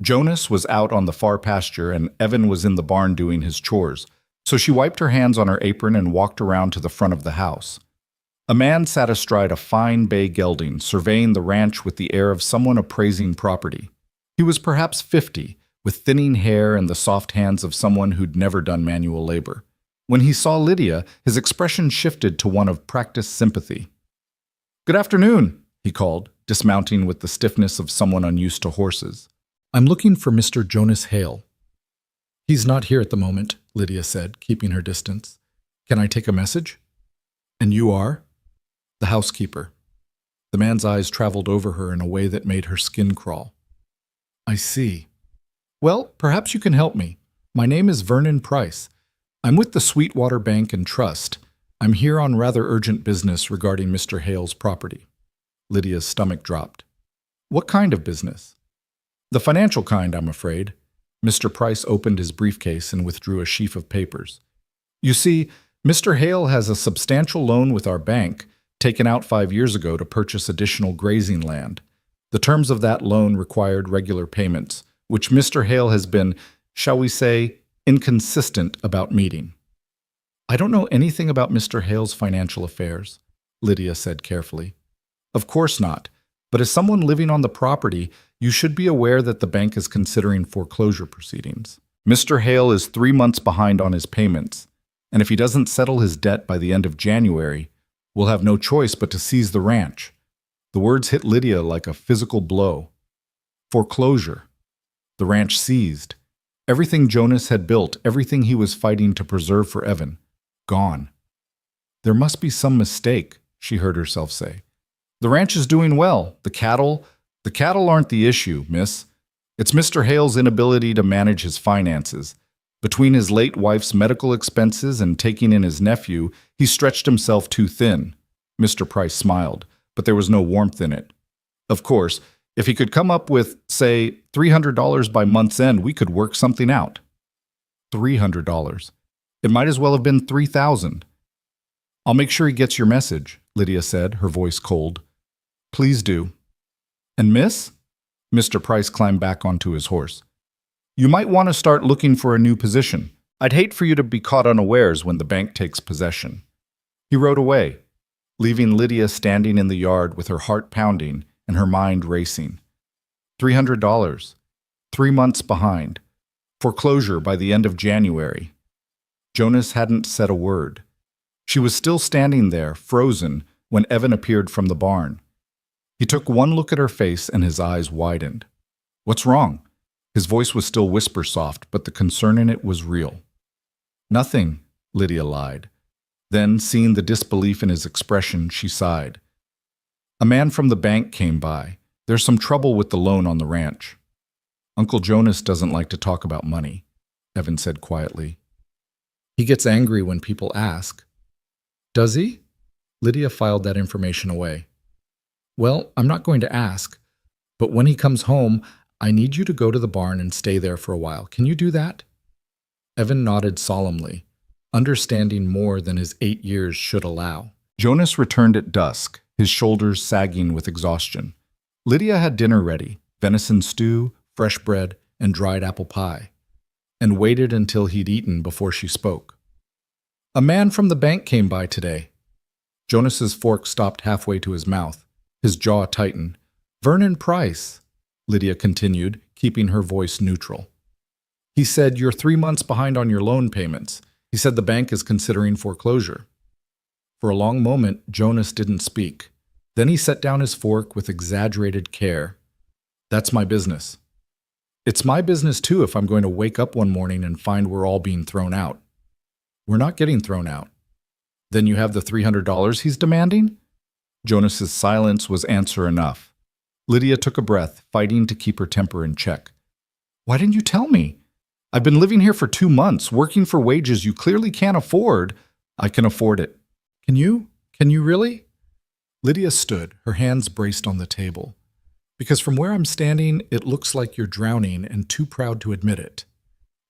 Jonas was out on the far pasture and Evan was in the barn doing his chores, so she wiped her hands on her apron and walked around to the front of the house. A man sat astride a fine bay gelding, surveying the ranch with the air of someone appraising property. He was perhaps 50, with thinning hair and the soft hands of someone who'd never done manual labor. When he saw Lydia, his expression shifted to one of practiced sympathy. "Good afternoon," he called, dismounting with the stiffness of someone unused to horses. "I'm looking for Mr. Jonas Hale." "He's not here at the moment," Lydia said, keeping her distance. "Can I take a message?" "And you are?" "The housekeeper." The man's eyes traveled over her in a way that made her skin crawl. "I see. Well, perhaps you can help me. My name is Vernon Price. I'm with the Sweetwater Bank and Trust. I'm here on rather urgent business regarding Mr. Hale's property." Lydia's stomach dropped. "What kind of business?" "The financial kind, I'm afraid." Mr. Price opened his briefcase and withdrew a sheaf of papers. "You see, Mr. Hale has a substantial loan with our bank, taken out 5 years ago to purchase additional grazing land. The terms of that loan required regular payments, which Mr. Hale has been, shall we say, inconsistent about meeting." "I don't know anything about Mr. Hale's financial affairs," Lydia said carefully. "Of course not, but as someone living on the property, you should be aware that the bank is considering foreclosure proceedings. Mr. Hale is 3 months behind on his payments, and if he doesn't settle his debt by the end of January, we'll have no choice but to seize the ranch." The words hit Lydia like a physical blow. Foreclosure. The ranch seized. Everything Jonas had built, everything he was fighting to preserve for Evan, gone. "There must be some mistake," she heard herself say. "The ranch is doing well. The cattle aren't the issue, miss. It's Mr. Hale's inability to manage his finances. Between his late wife's medical expenses and taking in his nephew, he stretched himself too thin." Mr. Price smiled, but there was no warmth in it. "Of course, if he could come up with, say, $300 by month's end, we could work something out." $300. It might as well have been 3,000. "I'll make sure he gets your message," Lydia said, her voice cold. "Please do." "And miss?" Mr. Price climbed back onto his horse. "You might want to start looking for a new position. I'd hate for you to be caught unawares when the bank takes possession." He rode away, leaving Lydia standing in the yard with her heart pounding and her mind racing. $300. 3 months behind. Foreclosure by the end of January. Jonas hadn't said a word. She was still standing there, frozen, when Evan appeared from the barn. He took one look at her face and his eyes widened. "What's wrong?" His voice was still whisper-soft, but the concern in it was real. "Nothing," Lydia lied. Then, seeing the disbelief in his expression, she sighed. "A man from the bank came by. There's some trouble with the loan on the ranch." "Uncle Jonas doesn't like to talk about money," Evan said quietly. "He gets angry when people ask." "Does he?" Lydia filed that information away. "Well, I'm not going to ask, but when he comes home, I need you to go to the barn and stay there for a while. Can you do that?" Evan nodded solemnly, understanding more than his 8 years should allow. Jonas returned at dusk, his shoulders sagging with exhaustion. Lydia had dinner ready, venison stew, fresh bread, and dried apple pie, and waited until he'd eaten before she spoke. "A man from the bank came by today." Jonas's fork stopped halfway to his mouth. His jaw tightened. Vernon Price, Lydia continued, keeping her voice neutral. He said you're 3 months behind on your loan payments. He said the bank is considering foreclosure. For a long moment, Jonas didn't speak. Then he set down his fork with exaggerated care. That's my business. It's my business too if I'm going to wake up one morning and find we're all being thrown out. We're not getting thrown out. Then you have the $300 he's demanding? Jonas's silence was answer enough. Lydia took a breath, fighting to keep her temper in check. Why didn't you tell me? I've been living here for 2 months, working for wages you clearly can't afford. I can afford it. Can you? Can you really? Lydia stood, her hands braced on the table. Because from where I'm standing, it looks like you're drowning and too proud to admit it.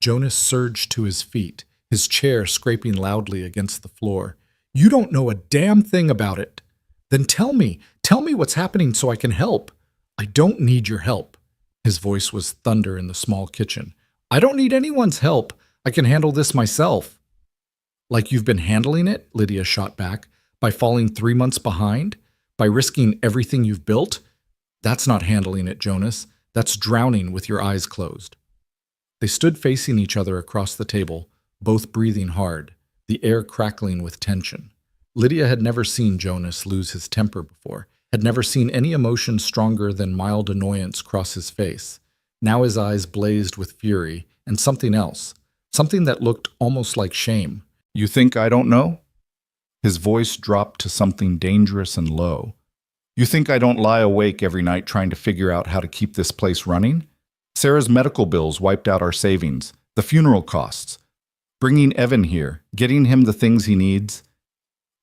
Jonas surged to his feet, his chair scraping loudly against the floor. You don't know a damn thing about it. Then tell me what's happening so I can help. I don't need your help. His voice was thunder in the small kitchen. I don't need anyone's help. I can handle this myself. Like you've been handling it, Lydia shot back, by falling 3 months behind, by risking everything you've built. That's not handling it, Jonas. That's drowning with your eyes closed. They stood facing each other across the table, both breathing hard, the air crackling with tension. Lydia had never seen Jonas lose his temper before, had never seen any emotion stronger than mild annoyance cross his face. Now his eyes blazed with fury and something else, something that looked almost like shame. You think I don't know? His voice dropped to something dangerous and low. You think I don't lie awake every night trying to figure out how to keep this place running? Sarah's medical bills wiped out our savings, the funeral costs, bringing Evan here, getting him the things he needs.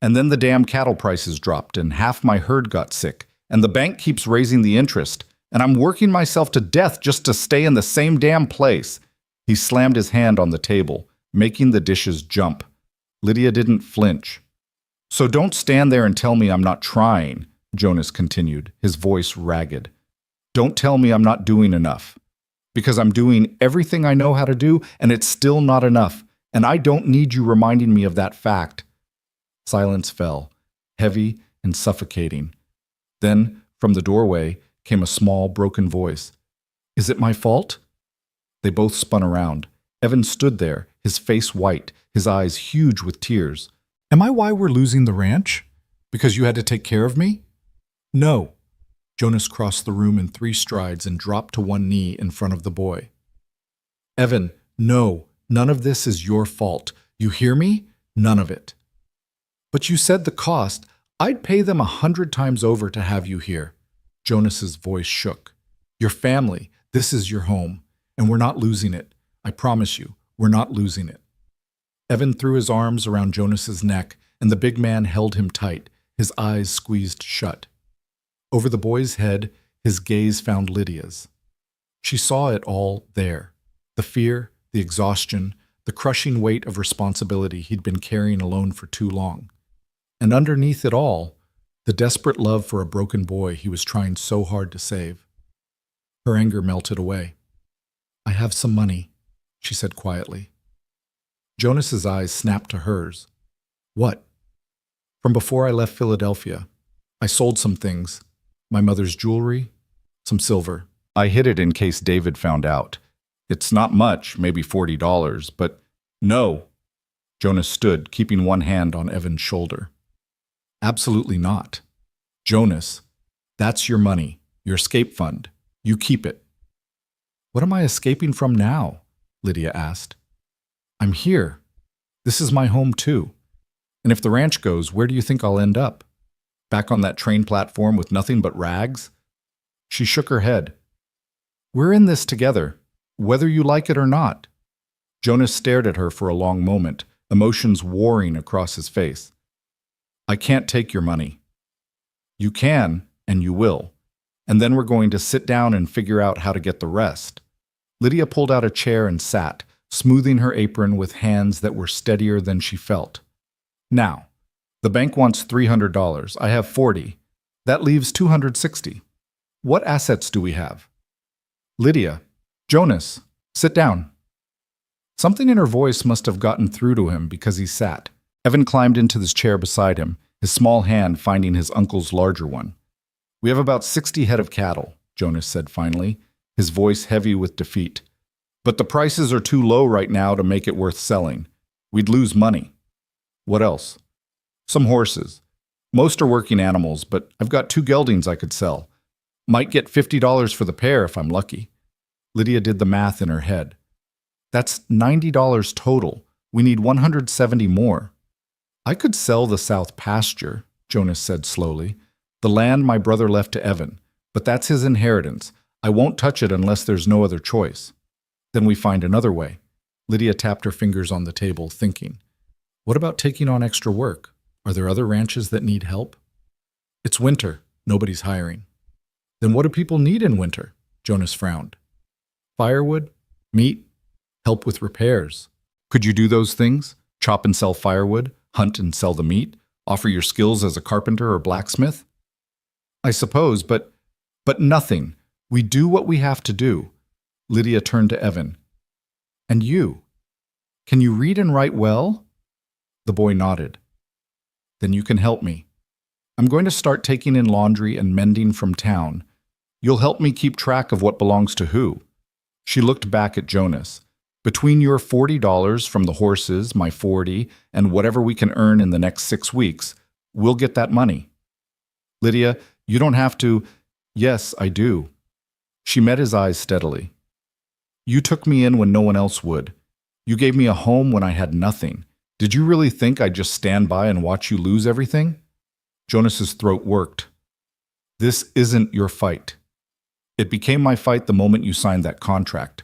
And then the damn cattle prices dropped and half my herd got sick, and the bank keeps raising the interest, and I'm working myself to death just to stay in the same damn place. He slammed his hand on the table, making the dishes jump. Lydia didn't flinch. So don't stand there and tell me I'm not trying, Jonas continued, his voice ragged. Don't tell me I'm not doing enough. Because I'm doing everything I know how to do, and it's still not enough, and I don't need you reminding me of that fact. Silence fell, heavy and suffocating. Then, from the doorway, came a small, broken voice. Is it my fault? They both spun around. Evan stood there, his face white, his eyes huge with tears. Am I why we're losing the ranch? Because you had to take care of me? No. Jonas crossed the room in 3 strides and dropped to one knee in front of the boy. Evan, no, none of this is your fault. You hear me? None of it. But you said the cost. I'd pay them 100 times over to have you here. Jonas's voice shook. Your family, this is your home, and we're not losing it. I promise you, we're not losing it. Evan threw his arms around Jonas's neck, and the big man held him tight, his eyes squeezed shut. Over the boy's head, his gaze found Lydia's. She saw it all there, the fear, the exhaustion, the crushing weight of responsibility he'd been carrying alone for too long. And underneath it all, the desperate love for a broken boy he was trying so hard to save. Her anger melted away. I have some money, she said quietly. Jonas's eyes snapped to hers. What? From before I left Philadelphia, I sold some things. My mother's jewelry, some silver. I hid it in case David found out. It's not much, maybe $40, but no. Jonas stood, keeping one hand on Evan's shoulder. Absolutely not. Jonas, that's your money, your escape fund. You keep it. What am I escaping from now? Lydia asked. I'm here. This is my home too. And if the ranch goes, where do you think I'll end up? Back on that train platform with nothing but rags? She shook her head. We're in this together, whether you like it or not. Jonas stared at her for a long moment, emotions warring across his face. I can't take your money. You can, and you will. And then we're going to sit down and figure out how to get the rest. Lydia pulled out a chair and sat, smoothing her apron with hands that were steadier than she felt. Now, the bank wants $300. I have 40. That leaves 260. What assets do we have? Lydia, Jonas, sit down. Something in her voice must have gotten through to him because he sat. Evan climbed into his chair beside him, his small hand finding his uncle's larger one. "We have about 60 head of cattle," Jonas said finally, his voice heavy with defeat. "But the prices are too low right now to make it worth selling. We'd lose money." "What else?" "Some horses. Most are working animals, but I've got 2 geldings I could sell. Might get $50 for the pair if I'm lucky." Lydia did the math in her head. "That's $90 total. We need 170 more." "I could sell the south pasture," Jonas said slowly. "The land my brother left to Evan. But that's his inheritance. I won't touch it unless there's no other choice." "Then we find another way." Lydia tapped her fingers on the table, thinking. "What about taking on extra work? Are there other ranches that need help?" "It's winter. Nobody's hiring." "Then what do people need in winter?" Jonas frowned. "Firewood, meat, help with repairs." "Could you do those things? Chop and sell firewood, hunt and sell the meat, offer your skills as a carpenter or blacksmith?" "I suppose, but nothing. We do what we have to do." Lydia turned to Evan. "And you? Can you read and write well?" The boy nodded. "Then you can help me. I'm going to start taking in laundry and mending from town. You'll help me keep track of what belongs to who." She looked back at Jonas. "Between your $40 from the horses, my 40, and whatever we can earn in the next 6 weeks, we'll get that money." "Lydia, you don't have to—" "Yes, I do." She met his eyes steadily. "You took me in when no one else would. You gave me a home when I had nothing. Did you really think I'd just stand by and watch you lose everything?" Jonas's throat worked. "This isn't your fight. It became my fight the moment you signed that contract.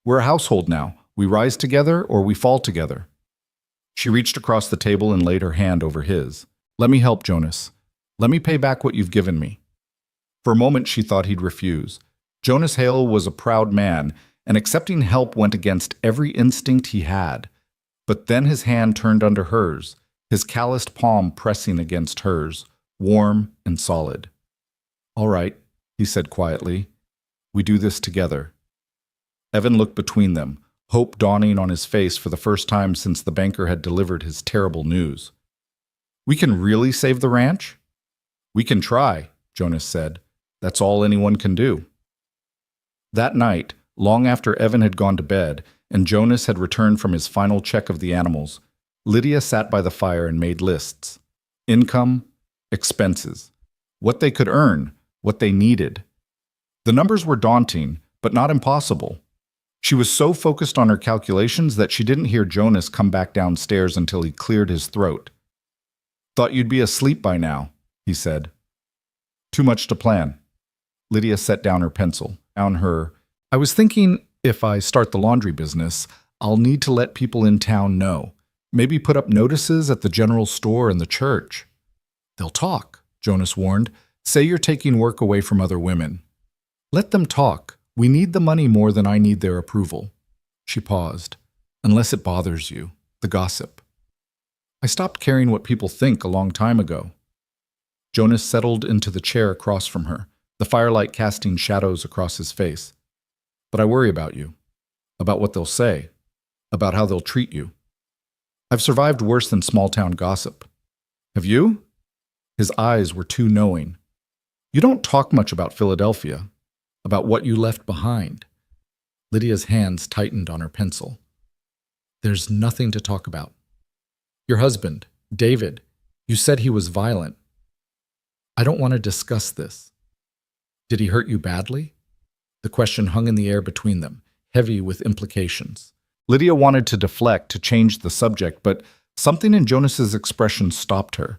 We're a household now. We rise together or we fall together." She reached across the table and laid her hand over his. "Let me help, Jonas. Let me pay back what you've given me." For a moment she thought he'd refuse. Jonas Hale was a proud man, and accepting help went against every instinct he had. But then his hand turned under hers, his calloused palm pressing against hers, warm and solid. "All right," he said quietly. "We do this together." Evan looked between them, hope dawning on his face for the first time since the banker had delivered his terrible news. "We can really save the ranch?" "We can try," Jonas said. "That's all anyone can do." That night, long after Evan had gone to bed and Jonas had returned from his final check of the animals, Lydia sat by the fire and made lists. Income, expenses, what they could earn, what they needed. The numbers were daunting, but not impossible. She was so focused on her calculations that she didn't hear Jonas come back downstairs until he cleared his throat. "Thought you'd be asleep by now," he said. "Too much to plan." Lydia set down her pencil. "I was thinking if I start the laundry business, I'll need to let people in town know. Maybe put up notices at the general store and the church." "They'll talk," Jonas warned. "Say you're taking work away from other women." "Let them talk. We need the money more than I need their approval." She paused. "Unless it bothers you, the gossip." "I stopped caring what people think a long time ago." Jonas settled into the chair across from her, the firelight casting shadows across his face. "But I worry about you, about what they'll say, about how they'll treat you. I've survived worse than small-town gossip. Have you?" His eyes were too knowing. "You don't talk much about Philadelphia, about what you left behind." Lydia's hands tightened on her pencil. "There's nothing to talk about. Your husband, David, you said he was violent. I don't want to discuss this. Did he hurt you badly?" The question hung in the air between them, heavy with implications. Lydia wanted to deflect, to change the subject, but something in Jonas's expression stopped her.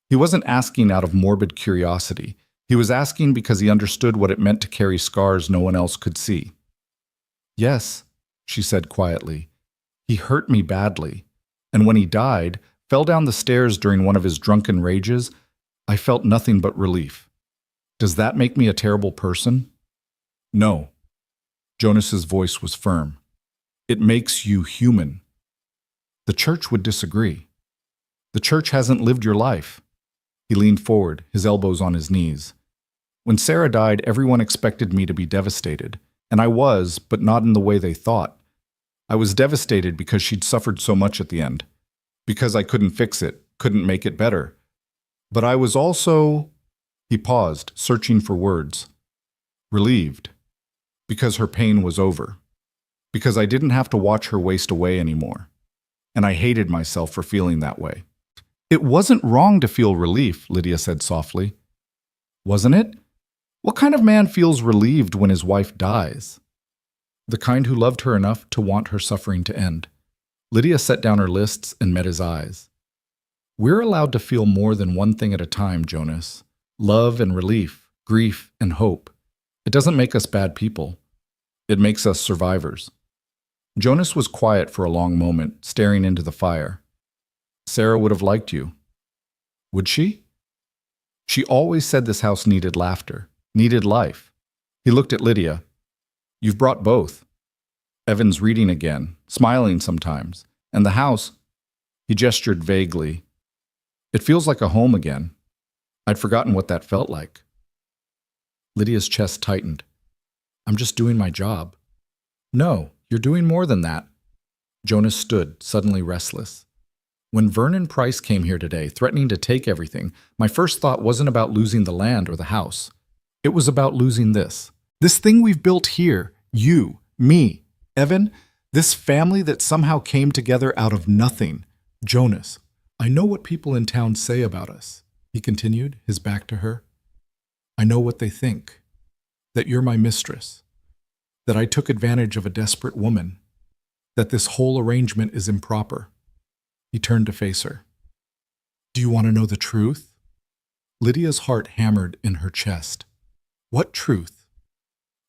He wasn't asking out of morbid curiosity. He was asking because he understood what it meant to carry scars no one else could see. "Yes," she said quietly. "He hurt me badly. And when he died, fell down the stairs during one of his drunken rages, I felt nothing but relief. Does that make me a terrible person?" "No." Jonas's voice was firm. "It makes you human." "The church would disagree. The church hasn't lived your life." He leaned forward, his elbows on his knees. "When Sarah died, everyone expected me to be devastated, and I was, but not in the way they thought. I was devastated because she'd suffered so much at the end, because I couldn't fix it, couldn't make it better. But I was also, he paused, searching for words, relieved, because her pain was over, because I didn't have to watch her waste away anymore. And I hated myself for feeling that way. It wasn't wrong to feel relief, Lydia said softly. Wasn't it? What kind of man feels relieved when his wife dies? The kind who loved her enough to want her suffering to end. Lydia set down her lists and met his eyes. We're allowed to feel more than one thing at a time, Jonas. Love and relief, grief and hope. It doesn't make us bad people. It makes us survivors. Jonas was quiet for a long moment, staring into the fire. Sarah would have liked you. Would she? She always said this house needed laughter, needed life. He looked at Lydia. You've brought both. Evan's reading again, smiling sometimes. And the house, he gestured vaguely. It feels like a home again. I'd forgotten what that felt like. Lydia's chest tightened. I'm just doing my job. No, you're doing more than that. Jonas stood, suddenly restless. When Vernon Price came here today, threatening to take everything, my first thought wasn't about losing the land or the house. It was about losing this. This thing we've built here, you, me, Evan, this family that somehow came together out of nothing. Jonas, I know what people in town say about us, he continued, his back to her. I know what they think. That you're my mistress. That I took advantage of a desperate woman. That this whole arrangement is improper. He turned to face her. Do you want to know the truth? Lydia's heart hammered in her chest. What truth?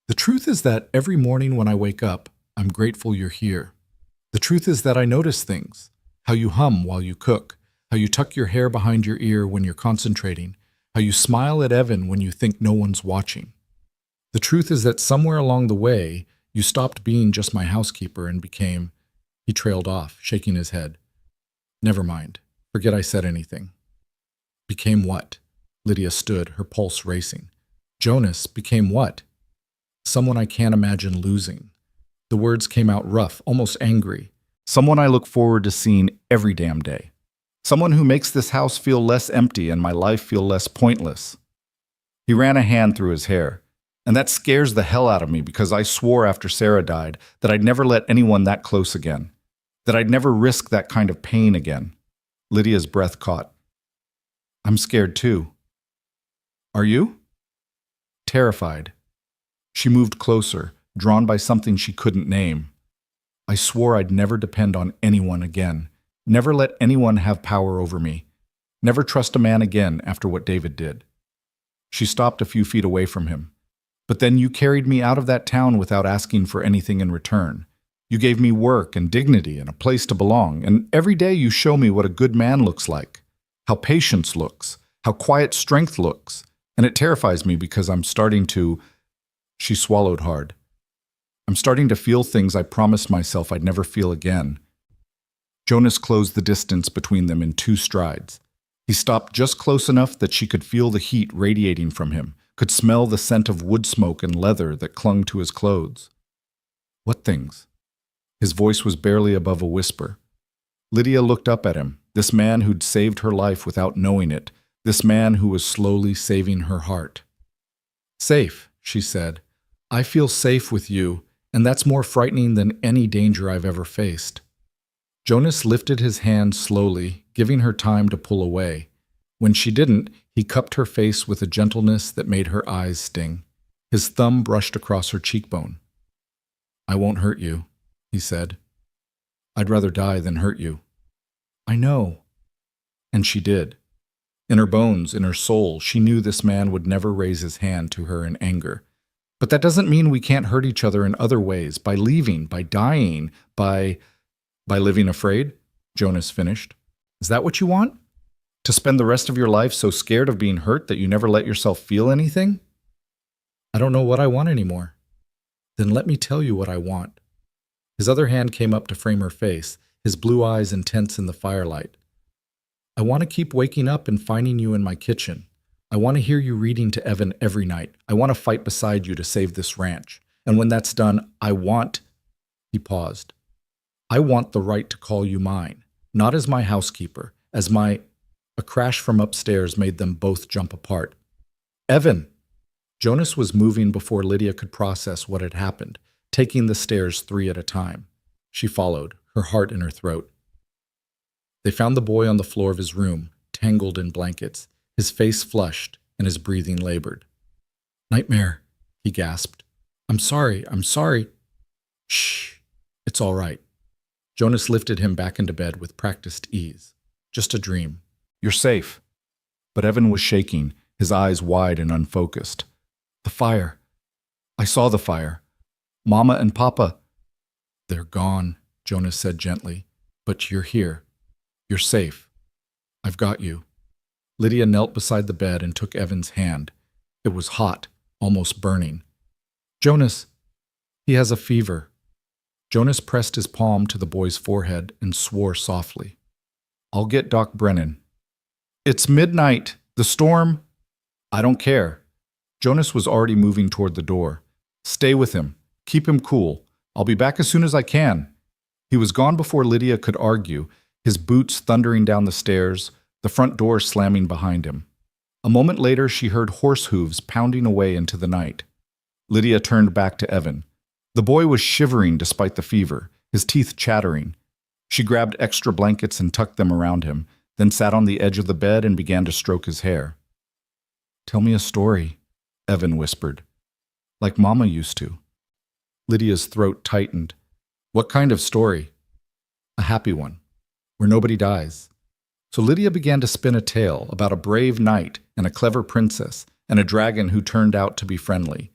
The truth is that every morning when I wake up, I'm grateful you're here. The truth is that I notice things. How you hum while you cook. How you tuck your hair behind your ear when you're concentrating. How you smile at Evan when you think no one's watching. The truth is that somewhere along the way, you stopped being just my housekeeper and became... He trailed off, shaking his head. Never mind. Forget I said anything. Became what? Lydia stood, her pulse racing. Jonas became what? Someone I can't imagine losing. The words came out rough, almost angry. Someone I look forward to seeing every damn day. Someone who makes this house feel less empty and my life feel less pointless. He ran a hand through his hair. And that scares the hell out of me because I swore after Sarah died that I'd never let anyone that close again. That I'd never risk that kind of pain again. Lydia's breath caught. I'm scared too. Are you? Terrified. She moved closer, drawn by something she couldn't name. I swore I'd never depend on anyone again. Never let anyone have power over me. Never trust a man again after what David did. She stopped a few feet away from him. But then you carried me out of that town without asking for anything in return. You gave me work and dignity and a place to belong, and every day you show me what a good man looks like, how patience looks, how quiet strength looks, and it terrifies me because I'm starting to... She swallowed hard. I'm starting to feel things I promised myself I'd never feel again. Jonas closed the distance between them in 2 strides. He stopped just close enough that she could feel the heat radiating from him, could smell the scent of wood smoke and leather that clung to his clothes. What things? His voice was barely above a whisper. Lydia looked up at him, this man who'd saved her life without knowing it, this man who was slowly saving her heart. Safe, she said. I feel safe with you, and that's more frightening than any danger I've ever faced. Jonas lifted his hand slowly, giving her time to pull away. When she didn't, he cupped her face with a gentleness that made her eyes sting. His thumb brushed across her cheekbone. I won't hurt you, he said. I'd rather die than hurt you. I know. And she did. In her bones, in her soul, she knew this man would never raise his hand to her in anger. But that doesn't mean we can't hurt each other in other ways, by leaving, by dying, by living afraid, Jonas finished. Is that what you want? To spend the rest of your life so scared of being hurt that you never let yourself feel anything? I don't know what I want anymore. Then let me tell you what I want. His other hand came up to frame her face, his blue eyes intense in the firelight. I want to keep waking up and finding you in my kitchen. I want to hear you reading to Evan every night. I want to fight beside you to save this ranch. And when that's done, I want... He paused. I want the right to call you mine, not as my housekeeper, as my... A crash from upstairs made them both jump apart. "Evan!" Jonas was moving before Lydia could process what had happened, taking the stairs 3 at a time. She followed, her heart in her throat. They found the boy on the floor of his room, tangled in blankets, his face flushed and his breathing labored. "Nightmare," he gasped. I'm sorry. Shh, it's all right." Jonas lifted him back into bed with practiced ease. "Just a dream. You're safe." But Evan was shaking, his eyes wide and unfocused. "The fire. I saw the fire. Mama and Papa." "They're gone," Jonas said gently. "But you're here. You're safe. I've got you." Lydia knelt beside the bed and took Evan's hand. It was hot, almost burning. "Jonas, he has a fever." Jonas pressed his palm to the boy's forehead and swore softly. "I'll get Doc Brennan." "It's midnight. The storm—" "I don't care." Jonas was already moving toward the door. "Stay with him. Keep him cool. I'll be back as soon as I can." He was gone before Lydia could argue, his boots thundering down the stairs, the front door slamming behind him. A moment later, she heard horse hooves pounding away into the night. Lydia turned back to Evan. The boy was shivering despite the fever, his teeth chattering. She grabbed extra blankets and tucked them around him, then sat on the edge of the bed and began to stroke his hair. "Tell me a story," Evan whispered. "Like Mama used to." Lydia's throat tightened. "What kind of story?" "A happy one, where nobody dies." So Lydia began to spin a tale about a brave knight and a clever princess and a dragon who turned out to be friendly.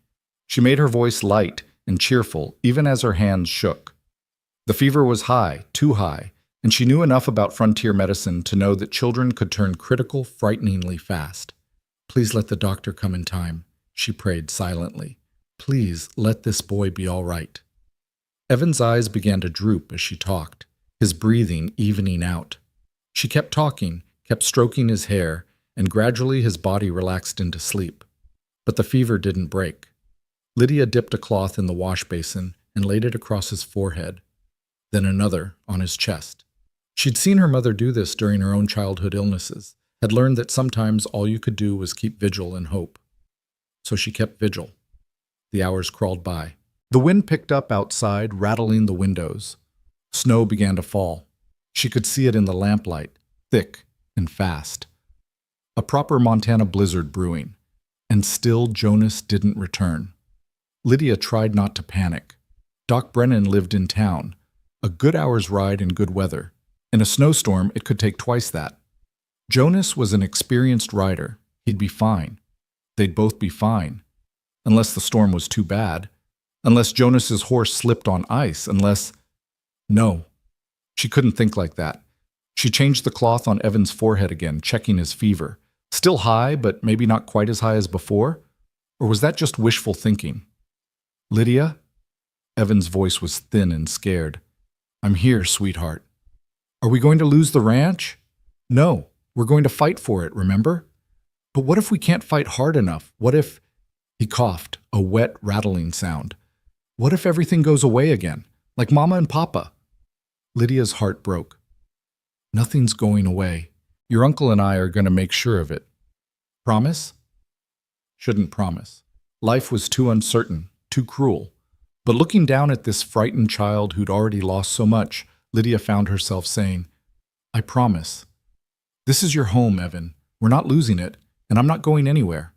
She made her voice light and cheerful even as her hands shook. The fever was high, too high, and she knew enough about frontier medicine to know that children could turn critical frighteningly fast. "Please let the doctor come in time," she prayed silently. "Please let this boy be all right." Evan's eyes began to droop as she talked, his breathing evening out. She kept talking, kept stroking his hair, and gradually his body relaxed into sleep. But the fever didn't break. Lydia dipped a cloth in the wash basin and laid it across his forehead, then another on his chest. She'd seen her mother do this during her own childhood illnesses, had learned that sometimes all you could do was keep vigil and hope. So she kept vigil. The hours crawled by. The wind picked up outside, rattling the windows. Snow began to fall. She could see it in the lamplight, thick and fast. A proper Montana blizzard brewing. And still Jonas didn't return. Lydia tried not to panic. Doc Brennan lived in town. A good hour's ride in good weather. In a snowstorm, it could take twice that. Jonas was an experienced rider. He'd be fine. They'd both be fine. Unless the storm was too bad. Unless Jonas's horse slipped on ice. Unless— No. She couldn't think like that. She changed the cloth on Evan's forehead again, checking his fever. Still high, but maybe not quite as high as before? Or was that just wishful thinking? "Lydia?" Evan's voice was thin and scared. "I'm here, sweetheart." "Are we going to lose the ranch?" "No, we're going to fight for it, remember?" "But what if we can't fight hard enough? What if—" He coughed, a wet, rattling sound. "What if everything goes away again, like Mama and Papa?" Lydia's heart broke. "Nothing's going away. Your uncle and I are going to make sure of it." "Promise?" Shouldn't promise. Life was too uncertain, too cruel. But looking down at this frightened child who'd already lost so much, Lydia found herself saying, "I promise. This is your home, Evan. We're not losing it, and I'm not going anywhere."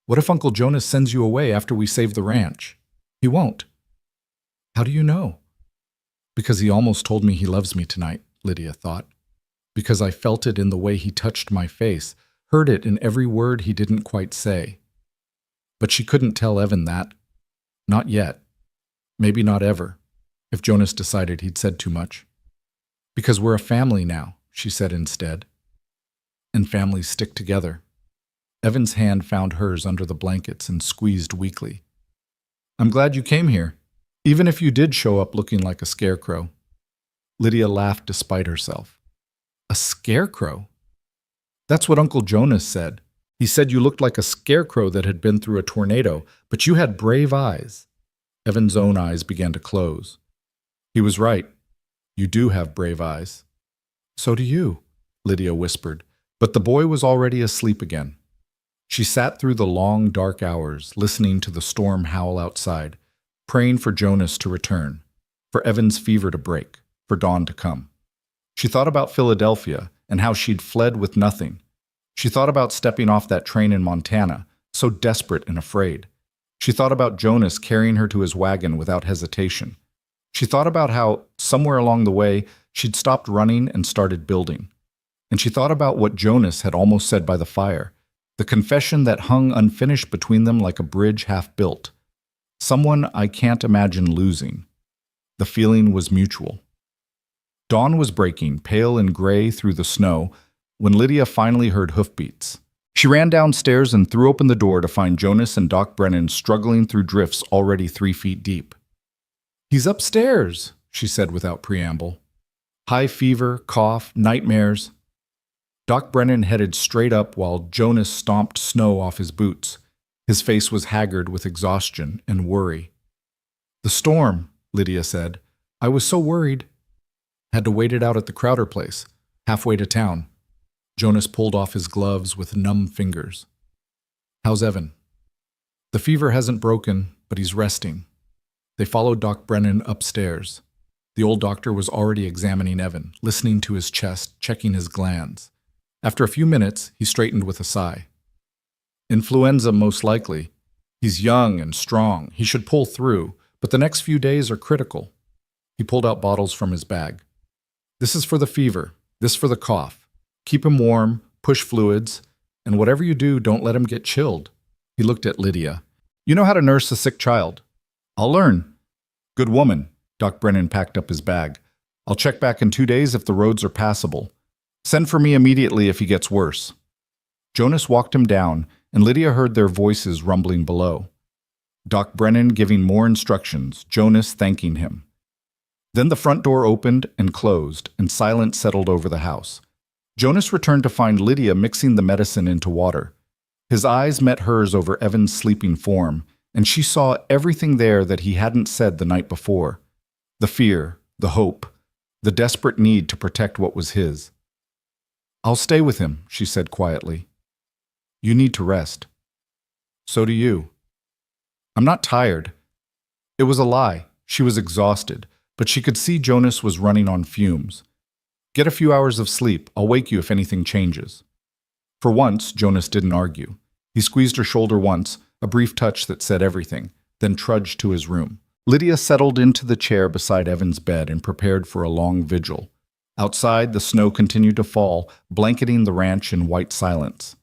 "What if Uncle Jonas sends you away after we save the ranch?" "He won't." "How do you know?" "Because he almost told me he loves me tonight," Lydia thought. "Because I felt it in the way he touched my face, heard it in every word he didn't quite say." But she couldn't tell Evan that. Not yet. Maybe not ever, if Jonas decided he'd said too much. "Because we're a family now," she said instead. And families stick together. Evan's hand found hers under the blankets and squeezed weakly. "I'm glad you came here, even if you did show up looking like a scarecrow." Lydia laughed despite herself. "A scarecrow?" "That's what Uncle Jonas said. He said you looked like a scarecrow that had been through a tornado, but you had brave eyes." Evan's own eyes began to close. He was right. You do have brave eyes. "So do you," Lydia whispered, But the boy was already asleep again. She sat through the long, dark hours, listening to the storm howl outside, praying for Jonas to return, for Evan's fever to break, for dawn to come. She thought about Philadelphia and how she'd fled with nothing. She thought about stepping off that train in Montana, so desperate and afraid. She thought about Jonas carrying her to his wagon without hesitation. She thought about how, somewhere along the way, she'd stopped running and started building. And she thought about what Jonas had almost said by the fire, the confession that hung unfinished between them like a bridge half built. Someone I can't imagine losing. The feeling was mutual. Dawn was breaking, pale and gray through the snow, when Lydia finally heard hoofbeats. She ran downstairs and threw open the door to find Jonas and Doc Brennan struggling through drifts already 3 feet deep. "He's upstairs," she said without preamble. High fever, cough, nightmares. Doc Brennan headed straight up while Jonas stomped snow off his boots. His face was haggard with exhaustion and worry. "The storm," Lydia said. "I was so worried. Had to wait it out at the Crowder place, halfway to town." Jonas pulled off his gloves with numb fingers. "How's Evan?" "The fever hasn't broken, but he's resting." They followed Doc Brennan upstairs. The old doctor was already examining Evan, listening to his chest, checking his glands. After a few minutes, he straightened with a sigh. "Influenza, most likely. He's young and strong. He should pull through, but the next few days are critical." He pulled out bottles from his bag. "This is for the fever, this for the cough. Keep him warm, push fluids, and whatever you do, don't let him get chilled." He looked at Lydia. "You know how to nurse a sick child." "I'll learn." "Good woman." Doc Brennan packed up his bag. "I'll check back in 2 days if the roads are passable. Send for me immediately if he gets worse." Jonas walked him down, and Lydia heard their voices rumbling below. Doc Brennan giving more instructions, Jonas thanking him. Then the front door opened and closed, and silence settled over the house. Jonas returned to find Lydia mixing the medicine into water. His eyes met hers over Evan's sleeping form, and she saw everything there that he hadn't said the night before. The fear, the hope, the desperate need to protect what was his. "I'll stay with him," she said quietly. "You need to rest." "So do you." "I'm not tired." It was a lie. She was exhausted, but she could see Jonas was running on fumes. "Get a few hours of sleep. I'll wake you if anything changes." For once, Jonas didn't argue. He squeezed her shoulder once, a brief touch that said everything, then trudged to his room. Lydia settled into the chair beside Evan's bed and prepared for a long vigil. Outside, the snow continued to fall, blanketing the ranch in white silence.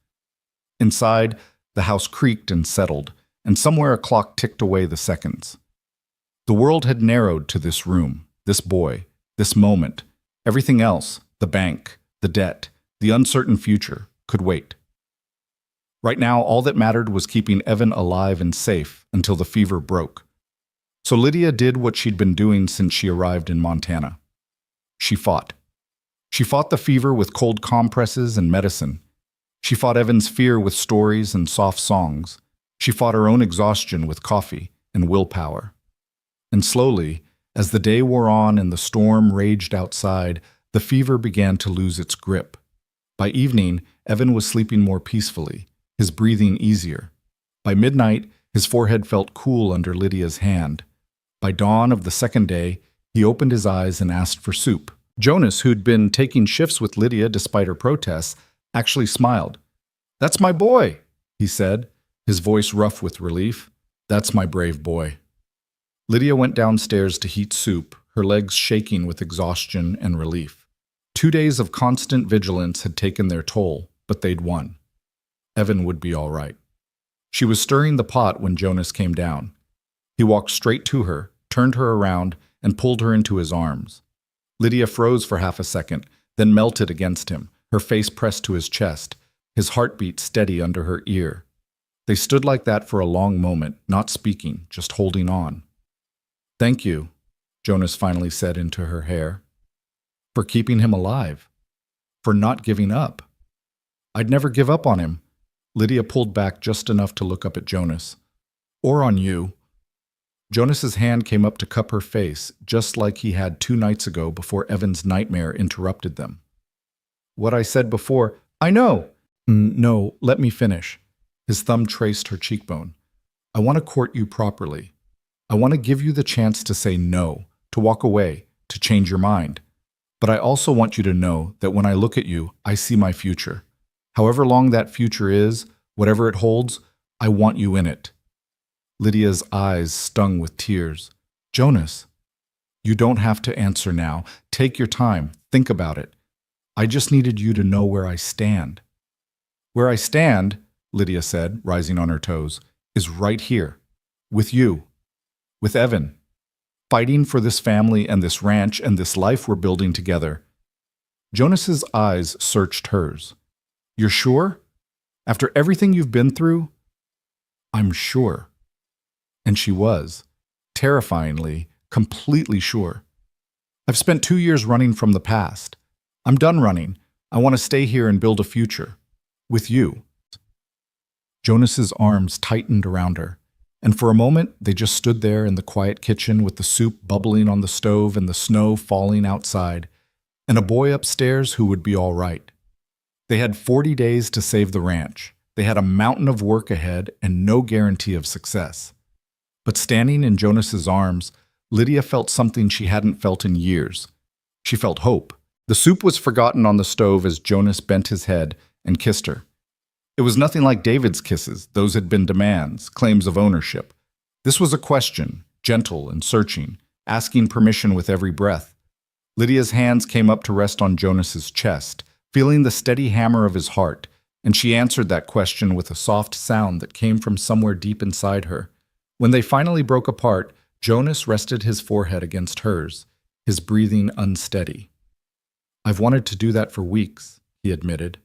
Inside, the house creaked and settled, and somewhere a clock ticked away the seconds. The world had narrowed to this room, this boy, this moment. Everything else, the bank, the debt, the uncertain future, could wait. Right now, all that mattered was keeping Evan alive and safe until the fever broke. So Lydia did what she'd been doing since she arrived in Montana. She fought. She fought the fever with cold compresses and medicine. She fought Evan's fear with stories and soft songs. She fought her own exhaustion with coffee and willpower. And slowly, as the day wore on and the storm raged outside, the fever began to lose its grip. By evening, Evan was sleeping more peacefully, his breathing easier. By midnight, his forehead felt cool under Lydia's hand. By dawn of the second day, he opened his eyes and asked for soup. Jonas, who'd been taking shifts with Lydia despite her protests, actually smiled. "That's my boy," he said, his voice rough with relief. "That's my brave boy." Lydia went downstairs to heat soup, her legs shaking with exhaustion and relief. 2 days of constant vigilance had taken their toll, but they'd won. Evan would be all right. She was stirring the pot when Jonas came down. He walked straight to her, turned her around, and pulled her into his arms. Lydia froze for half a second, then melted against him, her face pressed to his chest, his heartbeat steady under her ear. They stood like that for a long moment, not speaking, just holding on. "Thank you," Jonas finally said into her hair. "For keeping him alive. For not giving up." "I'd never give up on him." Lydia pulled back just enough to look up at Jonas. "Or on you." Jonas's hand came up to cup her face, just like he had 2 nights ago before Evan's nightmare interrupted them. "What I said before, I know. No, let me finish. His thumb traced her cheekbone. I want to court you properly. I want to give you the chance to say no, to walk away, to change your mind. But I also want you to know that when I look at you, I see my future. However long that future is, whatever it holds, I want you in it. Lydia's eyes stung with tears. Jonas, you don't have to answer now. Take your time. Think about it. I just needed you to know where I stand. Where I stand, Lydia said, rising on her toes, is right here. With you. With Evan. Fighting for this family and this ranch and this life we're building together. Jonas's eyes searched hers. You're sure? After everything you've been through? I'm sure. And she was. Terrifyingly, completely sure. I've spent 2 years running from the past. I'm done running. I want to stay here and build a future. With you. Jonas's arms tightened around her, and for a moment they just stood there in the quiet kitchen with the soup bubbling on the stove and the snow falling outside, and a boy upstairs who would be all right. They had 40 days to save the ranch. They had a mountain of work ahead and no guarantee of success. But standing in Jonas's arms, Lydia felt something she hadn't felt in years. She felt hope. The soup was forgotten on the stove as Jonas bent his head and kissed her. It was nothing like David's kisses. Those had been demands, claims of ownership. This was a question, gentle and searching, asking permission with every breath. Lydia's hands came up to rest on Jonas's chest, feeling the steady hammer of his heart, and she answered that question with a soft sound that came from somewhere deep inside her. When they finally broke apart, Jonas rested his forehead against hers, his breathing unsteady. I've wanted to do that for weeks, he admitted.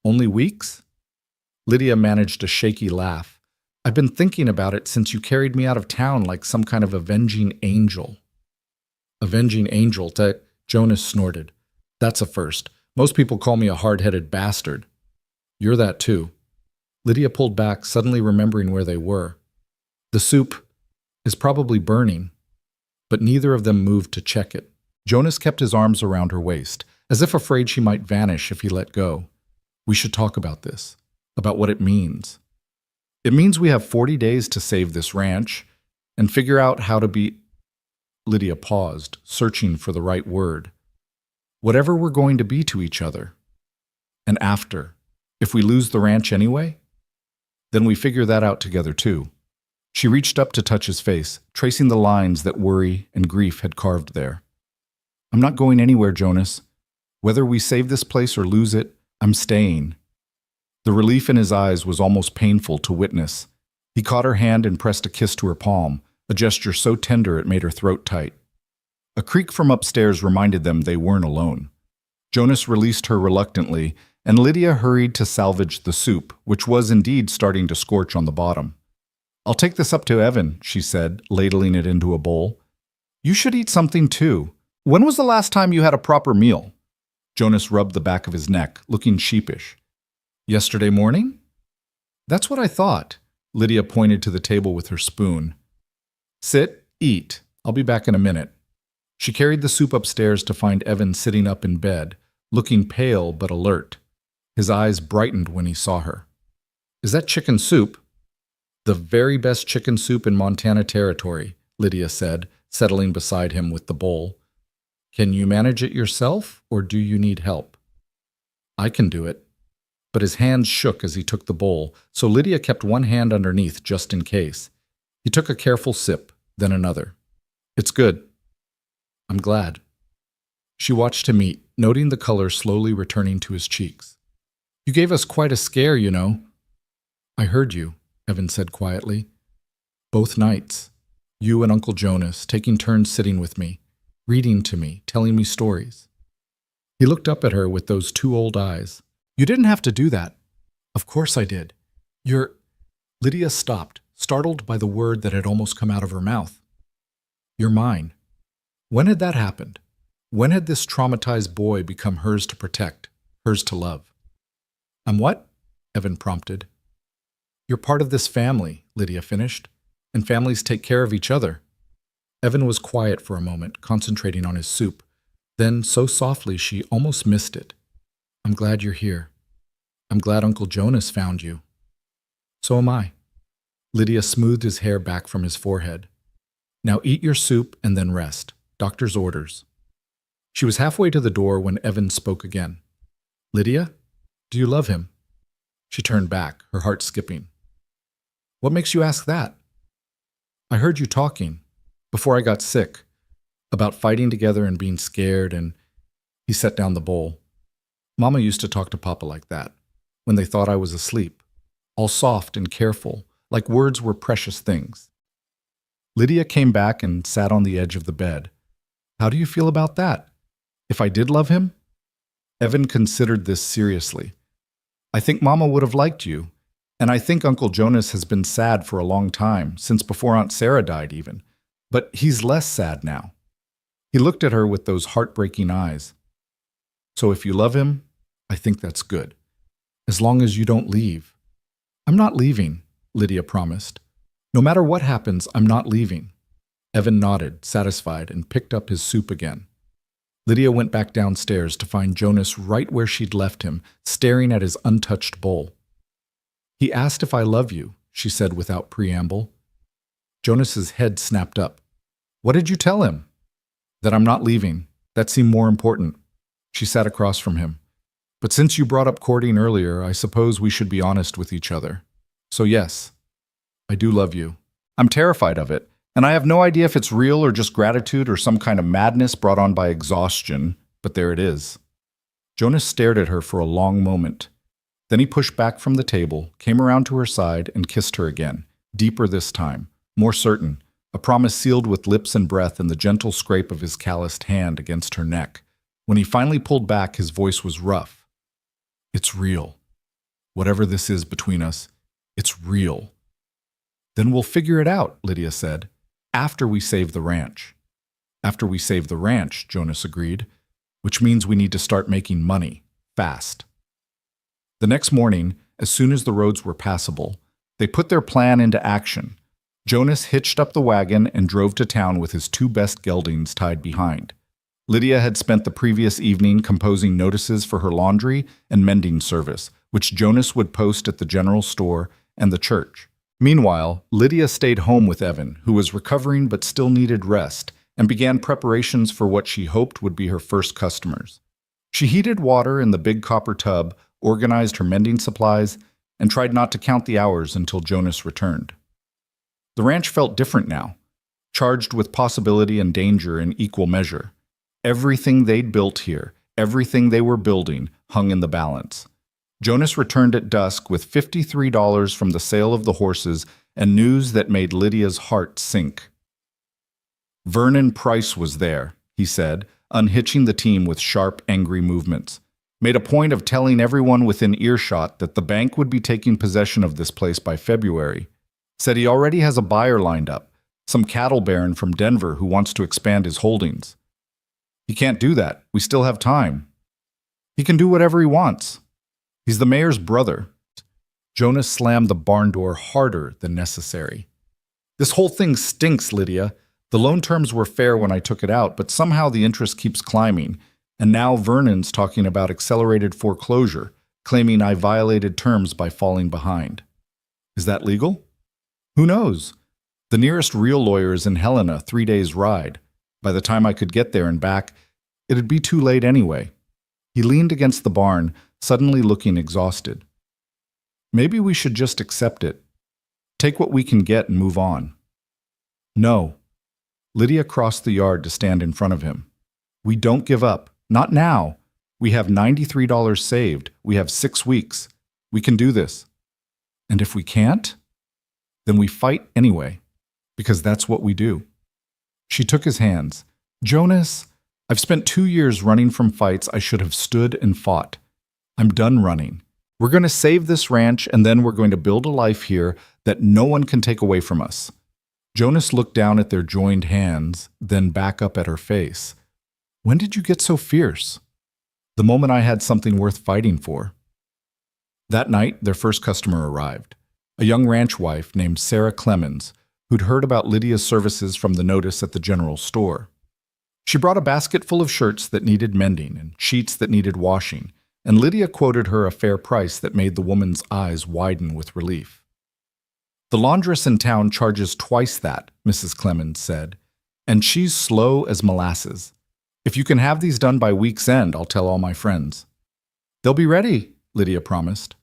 Only weeks? Lydia managed a shaky laugh. I've been thinking about it since you carried me out of town like some kind of avenging angel. Avenging angel, Jonas snorted. That's a first. Most people call me a hard-headed bastard. You're that too. Lydia pulled back, suddenly remembering where they were. The soup is probably burning, but neither of them moved to check it. Jonas kept his arms around her waist, as if afraid she might vanish if he let go. We should talk about this, about what it means. It means we have 40 days to save this ranch and figure out how to be... Lydia paused, searching for the right word. Whatever we're going to be to each other. And after, if we lose the ranch anyway, then we figure that out together too. She reached up to touch his face, tracing the lines that worry and grief had carved there. I'm not going anywhere, Jonas. Whether we save this place or lose it, I'm staying. The relief in his eyes was almost painful to witness. He caught her hand and pressed a kiss to her palm, a gesture so tender it made her throat tight. A creak from upstairs reminded them they weren't alone. Jonas released her reluctantly, and Lydia hurried to salvage the soup, which was indeed starting to scorch on the bottom. I'll take this up to Evan, she said, ladling it into a bowl. You should eat something too. When was the last time you had a proper meal? Jonas rubbed the back of his neck, looking sheepish. Yesterday morning? That's what I thought. Lydia pointed to the table with her spoon. Sit, eat. I'll be back in a minute. She carried the soup upstairs to find Evan sitting up in bed, looking pale but alert. His eyes brightened when he saw her. Is that chicken soup? The very best chicken soup in Montana Territory, Lydia said, settling beside him with the bowl. Can you manage it yourself, or do you need help? I can do it. But his hands shook as he took the bowl, so Lydia kept one hand underneath just in case. He took a careful sip, then another. It's good. I'm glad. She watched him eat, noting the color slowly returning to his cheeks. You gave us quite a scare, you know. I heard you, Evan said quietly. Both nights. You and Uncle Jonas, taking turns sitting with me, reading to me, telling me stories. He looked up at her with those two old eyes. You didn't have to do that. Of course I did. You're... Lydia stopped, startled by the word that had almost come out of her mouth. You're mine. When had that happened? When had this traumatized boy become hers to protect, hers to love? I'm what? Evan prompted. You're part of this family, Lydia finished, and families take care of each other. Evan was quiet for a moment, concentrating on his soup. Then, so softly she almost missed it. I'm glad you're here. I'm glad Uncle Jonas found you. So am I. Lydia smoothed his hair back from his forehead. Now eat your soup and then rest. Doctor's orders. She was halfway to the door when Evan spoke again. Lydia, do you love him? She turned back, her heart skipping. What makes you ask that? I heard you talking, before I got sick, about fighting together and being scared, and he set down the bowl. Mama used to talk to Papa like that, when they thought I was asleep, all soft and careful, like words were precious things. Lydia came back and sat on the edge of the bed. How do you feel about that? If I did love him? Evan considered this seriously. I think Mama would have liked you, and I think Uncle Jonas has been sad for a long time, since before Aunt Sarah died even. But he's less sad now. He looked at her with those heartbreaking eyes. So if you love him, I think that's good. As long as you don't leave. I'm not leaving, Lydia promised. No matter what happens, I'm not leaving. Evan nodded, satisfied, and picked up his soup again. Lydia went back downstairs to find Jonas right where she'd left him, staring at his untouched bowl. He asked if I love you, she said without preamble. Jonas's head snapped up. What did you tell him? That I'm not leaving. That seemed more important. She sat across from him. But since you brought up courting earlier, I suppose we should be honest with each other. So yes, I do love you. I'm terrified of it, and I have no idea if it's real or just gratitude or some kind of madness brought on by exhaustion, but there it is. Jonas stared at her for a long moment. Then he pushed back from the table, came around to her side, and kissed her again, deeper this time, more certain, a promise sealed with lips and breath and the gentle scrape of his calloused hand against her neck. When he finally pulled back, his voice was rough. It's real. Whatever this is between us, it's real. Then we'll figure it out, Lydia said, after we save the ranch. After we save the ranch, Jonas agreed, which means we need to start making money, fast. The next morning, as soon as the roads were passable, they put their plan into action. Jonas hitched up the wagon and drove to town with his two best geldings tied behind. Lydia had spent the previous evening composing notices for her laundry and mending service, which Jonas would post at the general store and the church. Meanwhile, Lydia stayed home with Evan, who was recovering but still needed rest, and began preparations for what she hoped would be her first customers. She heated water in the big copper tub, organized her mending supplies, and tried not to count the hours until Jonas returned. The ranch felt different now, charged with possibility and danger in equal measure. Everything they'd built here, everything they were building, hung in the balance. Jonas returned at dusk with $53 from the sale of the horses and news that made Lydia's heart sink. Vernon Price was there, he said, unhitching the team with sharp, angry movements. Made a point of telling everyone within earshot that the bank would be taking possession of this place by February. Said he already has a buyer lined up, some cattle baron from Denver who wants to expand his holdings. He can't do that. We still have time. He can do whatever he wants. He's the mayor's brother. Jonas slammed the barn door harder than necessary. This whole thing stinks, Lydia. The loan terms were fair when I took it out, but somehow the interest keeps climbing. And now Vernon's talking about accelerated foreclosure, claiming I violated terms by falling behind. Is that legal? Who knows? The nearest real lawyer is in Helena, 3 days' ride. By the time I could get there and back, it'd be too late anyway. He leaned against the barn, suddenly looking exhausted. Maybe we should just accept it. Take what we can get and move on. No. Lydia crossed the yard to stand in front of him. We don't give up. Not now. We have $93 saved. We have 6 weeks. We can do this. And if we can't, then we fight anyway, because that's what we do. She took his hands. Jonas, I've spent 2 years running from fights I should have stood and fought. I'm done running. We're going to save this ranch, and then we're going to build a life here that no one can take away from us. Jonas looked down at their joined hands, then back up at her face. When did you get so fierce? The moment I had something worth fighting for. That night, their first customer arrived, a young ranch wife named Sarah Clemens, who'd heard about Lydia's services from the notice at the general store. She brought a basket full of shirts that needed mending and sheets that needed washing, and Lydia quoted her a fair price that made the woman's eyes widen with relief. "The laundress in town charges twice that," Mrs. Clemens said, "and she's slow as molasses. If you can have these done by week's end, I'll tell all my friends." "They'll be ready," Lydia promised.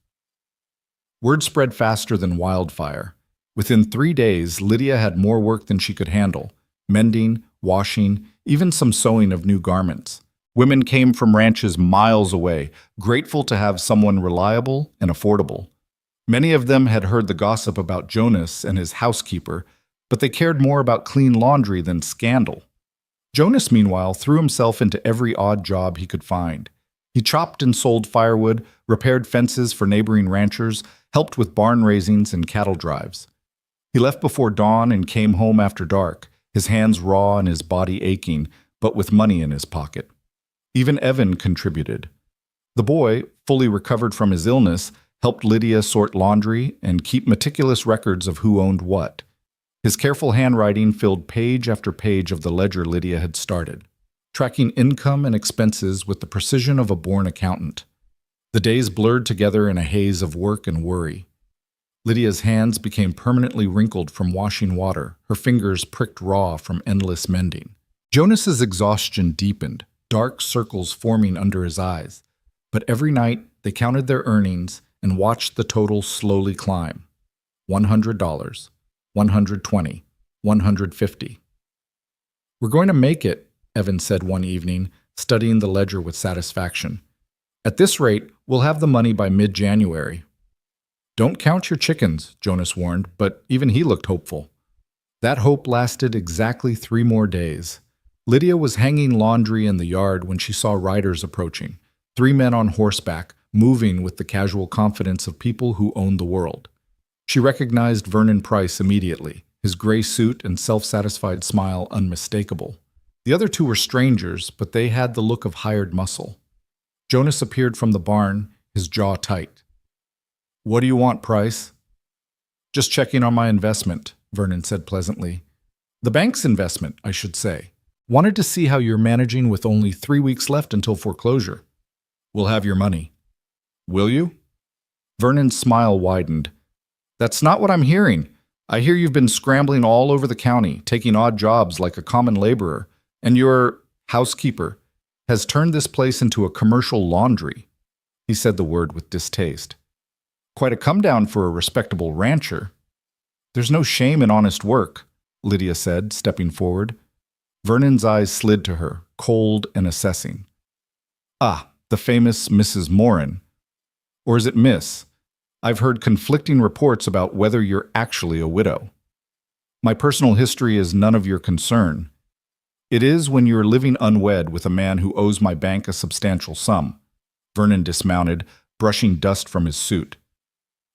Word spread faster than wildfire. Within 3 days, Lydia had more work than she could handle: mending, washing, even some sewing of new garments. Women came from ranches miles away, grateful to have someone reliable and affordable. Many of them had heard the gossip about Jonas and his housekeeper, but they cared more about clean laundry than scandal. Jonas, meanwhile, threw himself into every odd job he could find. He chopped and sold firewood, repaired fences for neighboring ranchers, helped with barn raisings and cattle drives. He left before dawn and came home after dark, his hands raw and his body aching, but with money in his pocket. Even Evan contributed. The boy, fully recovered from his illness, helped Lydia sort laundry and keep meticulous records of who owned what. His careful handwriting filled page after page of the ledger Lydia had started, tracking income and expenses with the precision of a born accountant. The days blurred together in a haze of work and worry. Lydia's hands became permanently wrinkled from washing water, her fingers pricked raw from endless mending. Jonas's exhaustion deepened, dark circles forming under his eyes. But every night they counted their earnings and watched the total slowly climb. $100, $120, $150. "We're going to make it," Evan said one evening, studying the ledger with satisfaction. "At this rate, we'll have the money by mid-January." "Don't count your chickens," Jonas warned, but even he looked hopeful. That hope lasted exactly 3 more days. Lydia was hanging laundry in the yard when she saw riders approaching, 3 men on horseback, moving with the casual confidence of people who own the world. She recognized Vernon Price immediately, his gray suit and self-satisfied smile unmistakable. The other 2 were strangers, but they had the look of hired muscle. Jonas appeared from the barn, his jaw tight. "What do you want, Price?" "Just checking on my investment," Vernon said pleasantly. "The bank's investment, I should say. Wanted to see how you're managing with only 3 weeks left until foreclosure." "We'll have your money." "Will you?" Vernon's smile widened. "That's not what I'm hearing. I hear you've been scrambling all over the county, taking odd jobs like a common laborer, and your housekeeper has turned this place into a commercial laundry." He said the word with distaste. "Quite a come-down for a respectable rancher." "There's no shame in honest work," Lydia said, stepping forward. Vernon's eyes slid to her, cold and assessing. "Ah, the famous Mrs. Morin. Or is it Miss? I've heard conflicting reports about whether you're actually a widow. My personal history is none of your concern. It is when you're living unwed with a man who owes my bank a substantial sum." Vernon dismounted, brushing dust from his suit.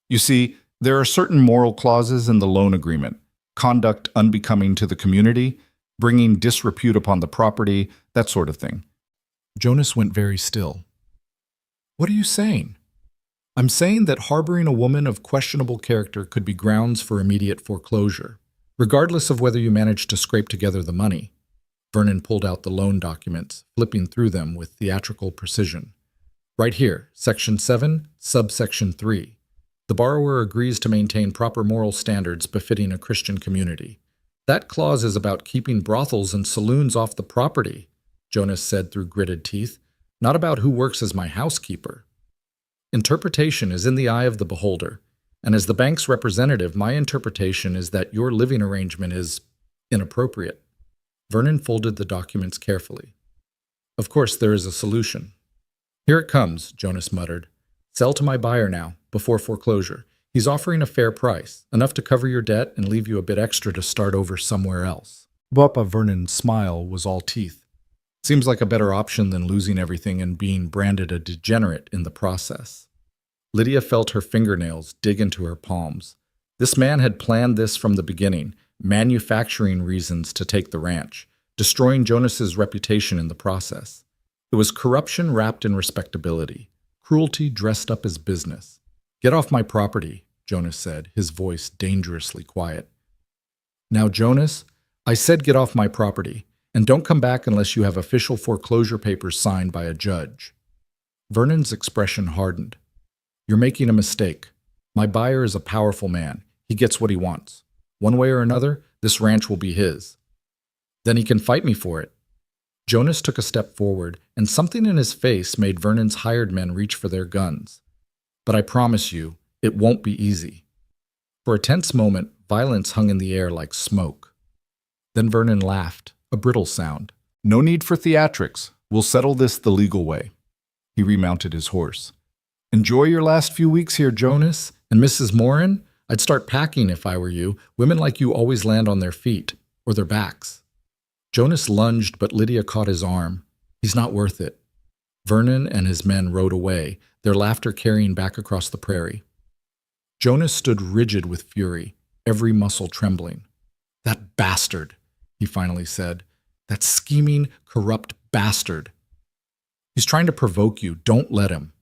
"You see, there are certain moral clauses in the loan agreement. Conduct unbecoming to the community, bringing disrepute upon the property, that sort of thing." Jonas went very still. "What are you saying?" "I'm saying that harboring a woman of questionable character could be grounds for immediate foreclosure, regardless of whether you manage to scrape together the money." Vernon pulled out the loan documents, flipping through them with theatrical precision. "Right here, Section 7, Subsection 3. The borrower agrees to maintain proper moral standards befitting a Christian community. That clause is about keeping brothels and saloons off the property," Jonas said through gritted teeth, "not about who works as my housekeeper. Interpretation is in the eye of the beholder, and as the bank's representative, my interpretation is that your living arrangement is inappropriate." Vernon folded the documents carefully. "Of course there is a solution." "Here it comes," Jonas muttered. "Sell to my buyer now, before foreclosure. He's offering a fair price, enough to cover your debt and leave you a bit extra to start over somewhere else." Papa Vernon's smile was all teeth. "Seems like a better option than losing everything and being branded a degenerate in the process." Lydia felt her fingernails dig into her palms. This man had planned this from the beginning, manufacturing reasons to take the ranch, destroying Jonas's reputation in the process. It was corruption wrapped in respectability, cruelty dressed up as business. "Get off my property," Jonas said, his voice dangerously quiet. "Now, Jonas, I said get off my property, and don't come back unless you have official foreclosure papers signed by a judge." Vernon's expression hardened. You're making a mistake. My buyer is a powerful man. He gets what he wants. One way or another, this ranch will be his. Then he can fight me for it. Jonas took a step forward, and something in his face made Vernon's hired men reach for their guns. But I promise you, it won't be easy. For a tense moment, violence hung in the air like smoke. Then Vernon laughed, a brittle sound. No need for theatrics. We'll settle this the legal way. He remounted his horse. Enjoy your last few weeks here, Jonas. And Mrs. Morin, I'd start packing if I were you. Women like you always land on their feet, or their backs. Jonas lunged, but Lydia caught his arm. He's not worth it. Vernon and his men rode away, their laughter carrying back across the prairie. Jonas stood rigid with fury, every muscle trembling. That bastard, he finally said. That scheming, corrupt bastard. He's trying to provoke you. Don't let him.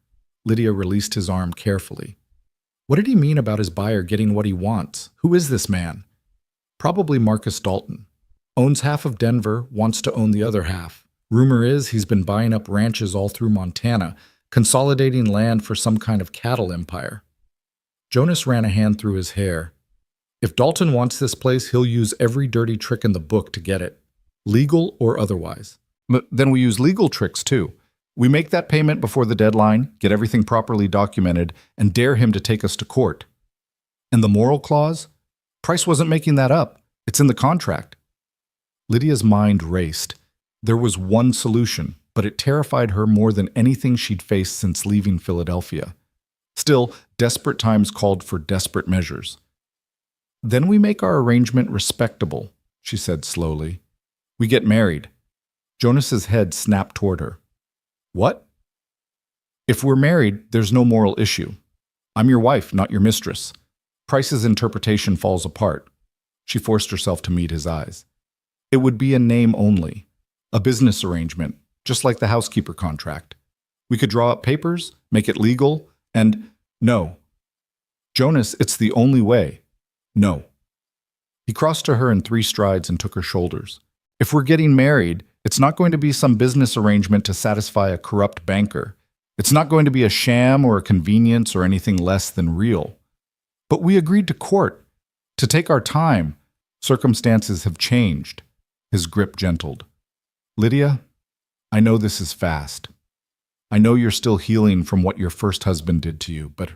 Lydia released his arm carefully. What did he mean about his buyer getting what he wants? Who is this man? Probably Marcus Dalton. Owns half of Denver, wants to own the other half. Rumor is he's been buying up ranches all through Montana, consolidating land for some kind of cattle empire. Jonas ran a hand through his hair. If Dalton wants this place, he'll use every dirty trick in the book to get it, legal or otherwise. But then we use legal tricks too. We make that payment before the deadline, get everything properly documented, and dare him to take us to court. And the moral clause? Price wasn't making that up. It's in the contract. Lydia's mind raced. There was one solution, but it terrified her more than anything she'd faced since leaving Philadelphia. Still, desperate times called for desperate measures. Then we make our arrangement respectable, she said slowly. We get married. Jonas's head snapped toward her. What? If we're married, there's no moral issue. I'm your wife, not your mistress. Price's interpretation falls apart. She forced herself to meet his eyes. It would be a name only, a business arrangement, just like the housekeeper contract. We could draw up papers, make it legal, and no. Jonas, it's the only way. No. He crossed to her in 3 strides and took her shoulders. If we're getting married, it's not going to be some business arrangement to satisfy a corrupt banker. It's not going to be a sham or a convenience or anything less than real. But we agreed to court, to take our time. Circumstances have changed. His grip gentled. Lydia, I know this is fast. I know you're still healing from what your first husband did to you, but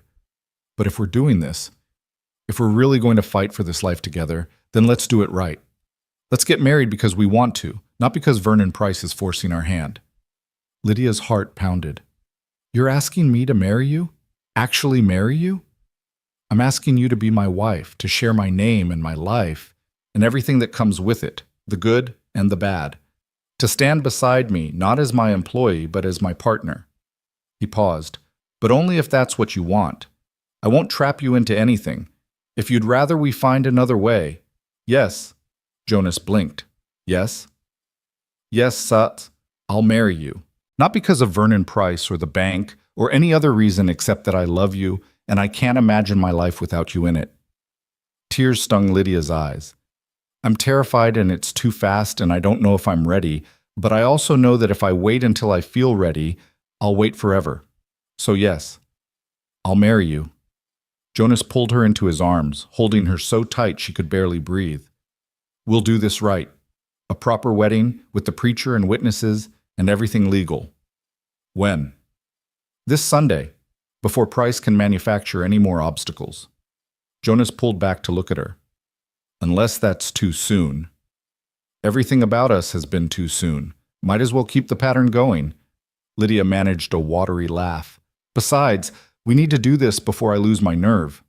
if we're doing this, if we're really going to fight for this life together, then let's do it right. Let's get married because we want to, not because Vernon Price is forcing our hand. Lydia's heart pounded. You're asking me to marry you? Actually marry you? I'm asking you to be my wife, to share my name and my life, and everything that comes with it, the good and the bad. To stand beside me, not as my employee, but as my partner. He paused. But only if that's what you want. I won't trap you into anything. If you'd rather we find another way. Yes. Jonas blinked. Yes? Yes, Sut, I'll marry you. Not because of Vernon Price or the bank or any other reason except that I love you and I can't imagine my life without you in it. Tears stung Lydia's eyes. I'm terrified and it's too fast and I don't know if I'm ready, but I also know that if I wait until I feel ready, I'll wait forever. So yes, I'll marry you. Jonas pulled her into his arms, holding her so tight she could barely breathe. We'll do this right. A proper wedding with the preacher and witnesses and everything legal. When? This Sunday, before Price can manufacture any more obstacles. Jonas pulled back to look at her. Unless that's too soon. Everything about us has been too soon. Might as well keep the pattern going. Lydia managed a watery laugh. Besides, we need to do this before I lose my nerve.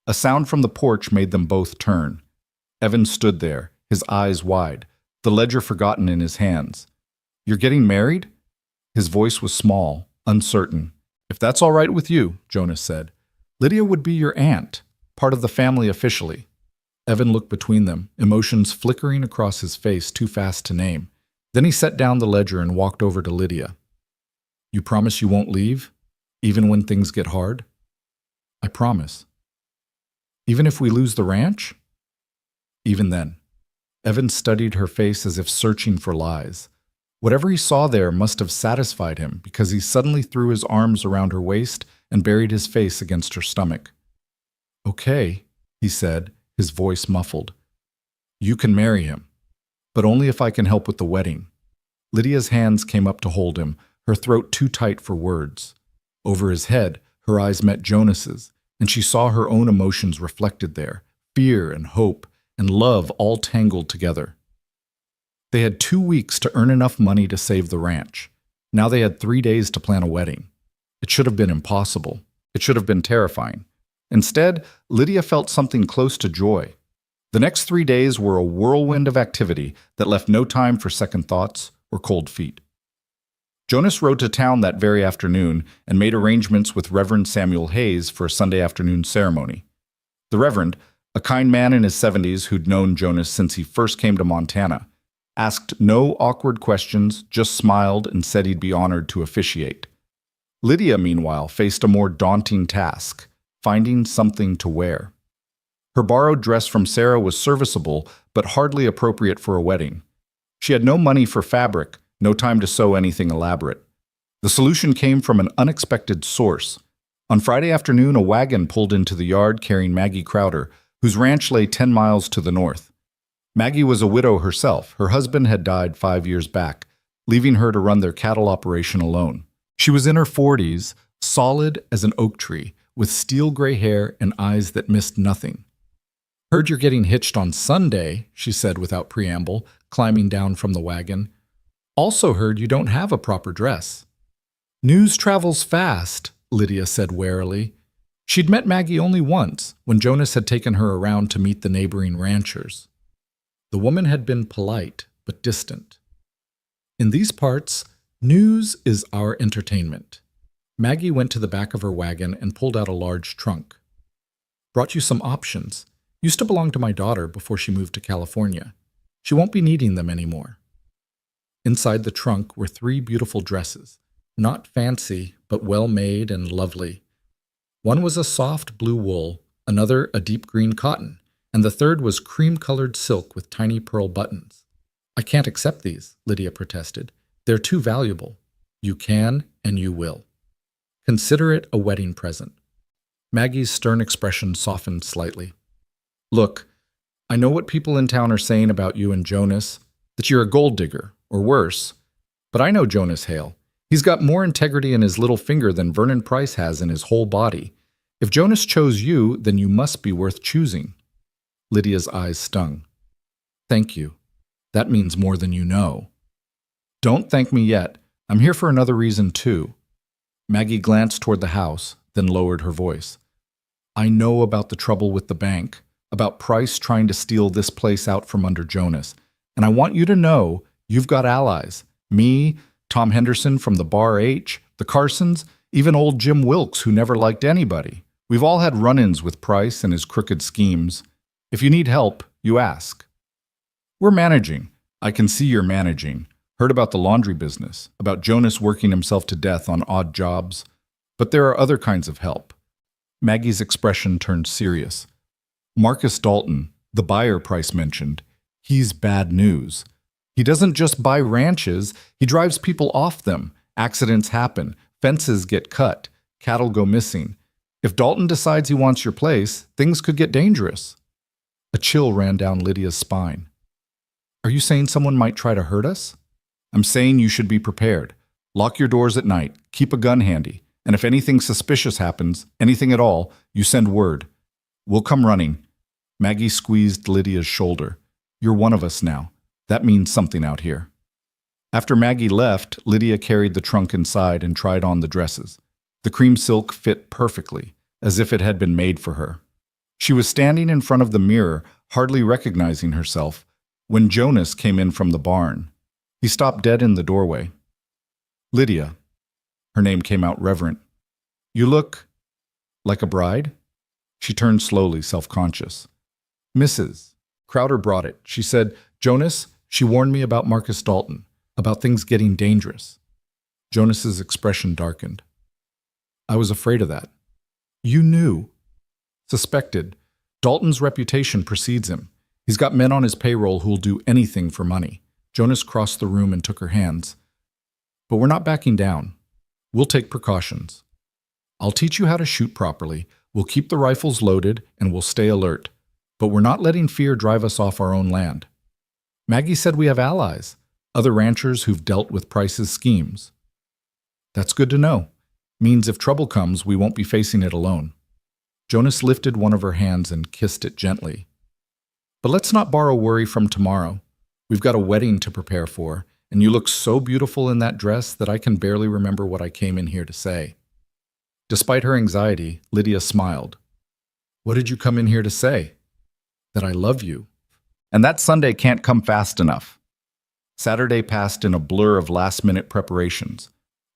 A sound from the porch made them both turn. Evan stood there, his eyes wide, the ledger forgotten in his hands. You're getting married? His voice was small, uncertain. If that's all right with you, Jonas said. Lydia would be your aunt, part of the family officially. Evan looked between them, emotions flickering across his face too fast to name. Then he set down the ledger and walked over to Lydia. You promise you won't leave, even when things get hard? I promise. Even if we lose the ranch? Even then. Evan studied her face as if searching for lies. Whatever he saw there must have satisfied him because he suddenly threw his arms around her waist and buried his face against her stomach. "Okay," he said, his voice muffled. "You can marry him, but only if I can help with the wedding." Lydia's hands came up to hold him, her throat too tight for words. Over his head, her eyes met Jonas's, and she saw her own emotions reflected there, fear and hope and love all tangled together. They had 2 weeks to earn enough money to save the ranch. Now they had 3 days to plan a wedding. It should have been impossible. It should have been terrifying. Instead, Lydia felt something close to joy. The next 3 days were a whirlwind of activity that left no time for second thoughts or cold feet. Jonas rode to town that very afternoon and made arrangements with Reverend Samuel Hayes for a Sunday afternoon ceremony. The Reverend, a kind man in his 70s who'd known Jonas since he first came to Montana, asked no awkward questions, just smiled and said he'd be honored to officiate. Lydia, meanwhile, faced a more daunting task, finding something to wear. Her borrowed dress from Sarah was serviceable, but hardly appropriate for a wedding. She had no money for fabric, no time to sew anything elaborate. The solution came from an unexpected source. On Friday afternoon, a wagon pulled into the yard carrying Maggie Crowder, whose ranch lay 10 miles to the north. Maggie was a widow herself. Her husband had died 5 years back, leaving her to run their cattle operation alone. She was in her 40s, solid as an oak tree, with steel gray hair and eyes that missed nothing. "Heard you're getting hitched on Sunday," she said without preamble, climbing down from the wagon. "Also heard you don't have a proper dress." "News travels fast," Lydia said warily. She'd met Maggie only once, when Jonas had taken her around to meet the neighboring ranchers. The woman had been polite, but distant. "In these parts, news is our entertainment." Maggie went to the back of her wagon and pulled out a large trunk. "Brought you some options. Used to belong to my daughter before she moved to California. She won't be needing them anymore." Inside the trunk were 3 beautiful dresses, not fancy, but well-made and lovely. One was a soft blue wool, another a deep green cotton, and the third was cream-colored silk with tiny pearl buttons. "I can't accept these," Lydia protested. "They're too valuable." "You can, and you will. Consider it a wedding present." Maggie's stern expression softened slightly. "Look, I know what people in town are saying about you and Jonas, that you're a gold digger, or worse. But I know Jonas Hale. He's got more integrity in his little finger than Vernon Price has in his whole body. If Jonas chose you, then you must be worth choosing." Lydia's eyes stung. "Thank you. That means more than you know." "Don't thank me yet. I'm here for another reason, too." Maggie glanced toward the house, then lowered her voice. "I know about the trouble with the bank, about Price trying to steal this place out from under Jonas, and I want you to know you've got allies. Me, Tom Henderson from the Bar H, the Carsons, even old Jim Wilkes, who never liked anybody. We've all had run-ins with Price and his crooked schemes. If you need help, you ask." "We're managing. I can see you're managing. Heard about the laundry business, about Jonas working himself to death on odd jobs. But there are other kinds of help." Maggie's expression turned serious. "Marcus Dalton, the buyer Price mentioned, he's bad news. He doesn't just buy ranches, he drives people off them. Accidents happen, fences get cut, cattle go missing. If Dalton decides he wants your place, things could get dangerous." A chill ran down Lydia's spine. "Are you saying someone might try to hurt us?" "I'm saying you should be prepared. Lock your doors at night, keep a gun handy, and if anything suspicious happens, anything at all, you send word. We'll come running." Maggie squeezed Lydia's shoulder. "You're one of us now. That means something out here." After Maggie left, Lydia carried the trunk inside and tried on the dresses. The cream silk fit perfectly, as if it had been made for her. She was standing in front of the mirror, hardly recognizing herself, when Jonas came in from the barn. He stopped dead in the doorway. "Lydia." Her name came out reverent. "You look like a bride?" She turned slowly, self-conscious. "Mrs. Crowder brought it. She said, 'Jonas, she warned me about Marcus Dalton, about things getting dangerous.'" Jonas's expression darkened. "I was afraid of that." "You knew?" "Suspected. Dalton's reputation precedes him. He's got men on his payroll who'll do anything for money. Jonas crossed the room and took her hands. But we're not backing down. We'll take precautions. I'll teach you how to shoot properly. We'll keep the rifles loaded and we'll stay alert. But we're not letting fear drive us off our own land. Maggie said we have allies, other ranchers who've dealt with Price's schemes. That's good to know. Means if trouble comes, we won't be facing it alone. Jonas lifted one of her hands and kissed it gently. But let's not borrow worry from tomorrow. We've got a wedding to prepare for, and you look so beautiful in that dress that I can barely remember what I came in here to say. Despite her anxiety, Lydia smiled. What did you come in here to say? That I love you. And that Sunday can't come fast enough. Saturday passed in a blur of last-minute preparations.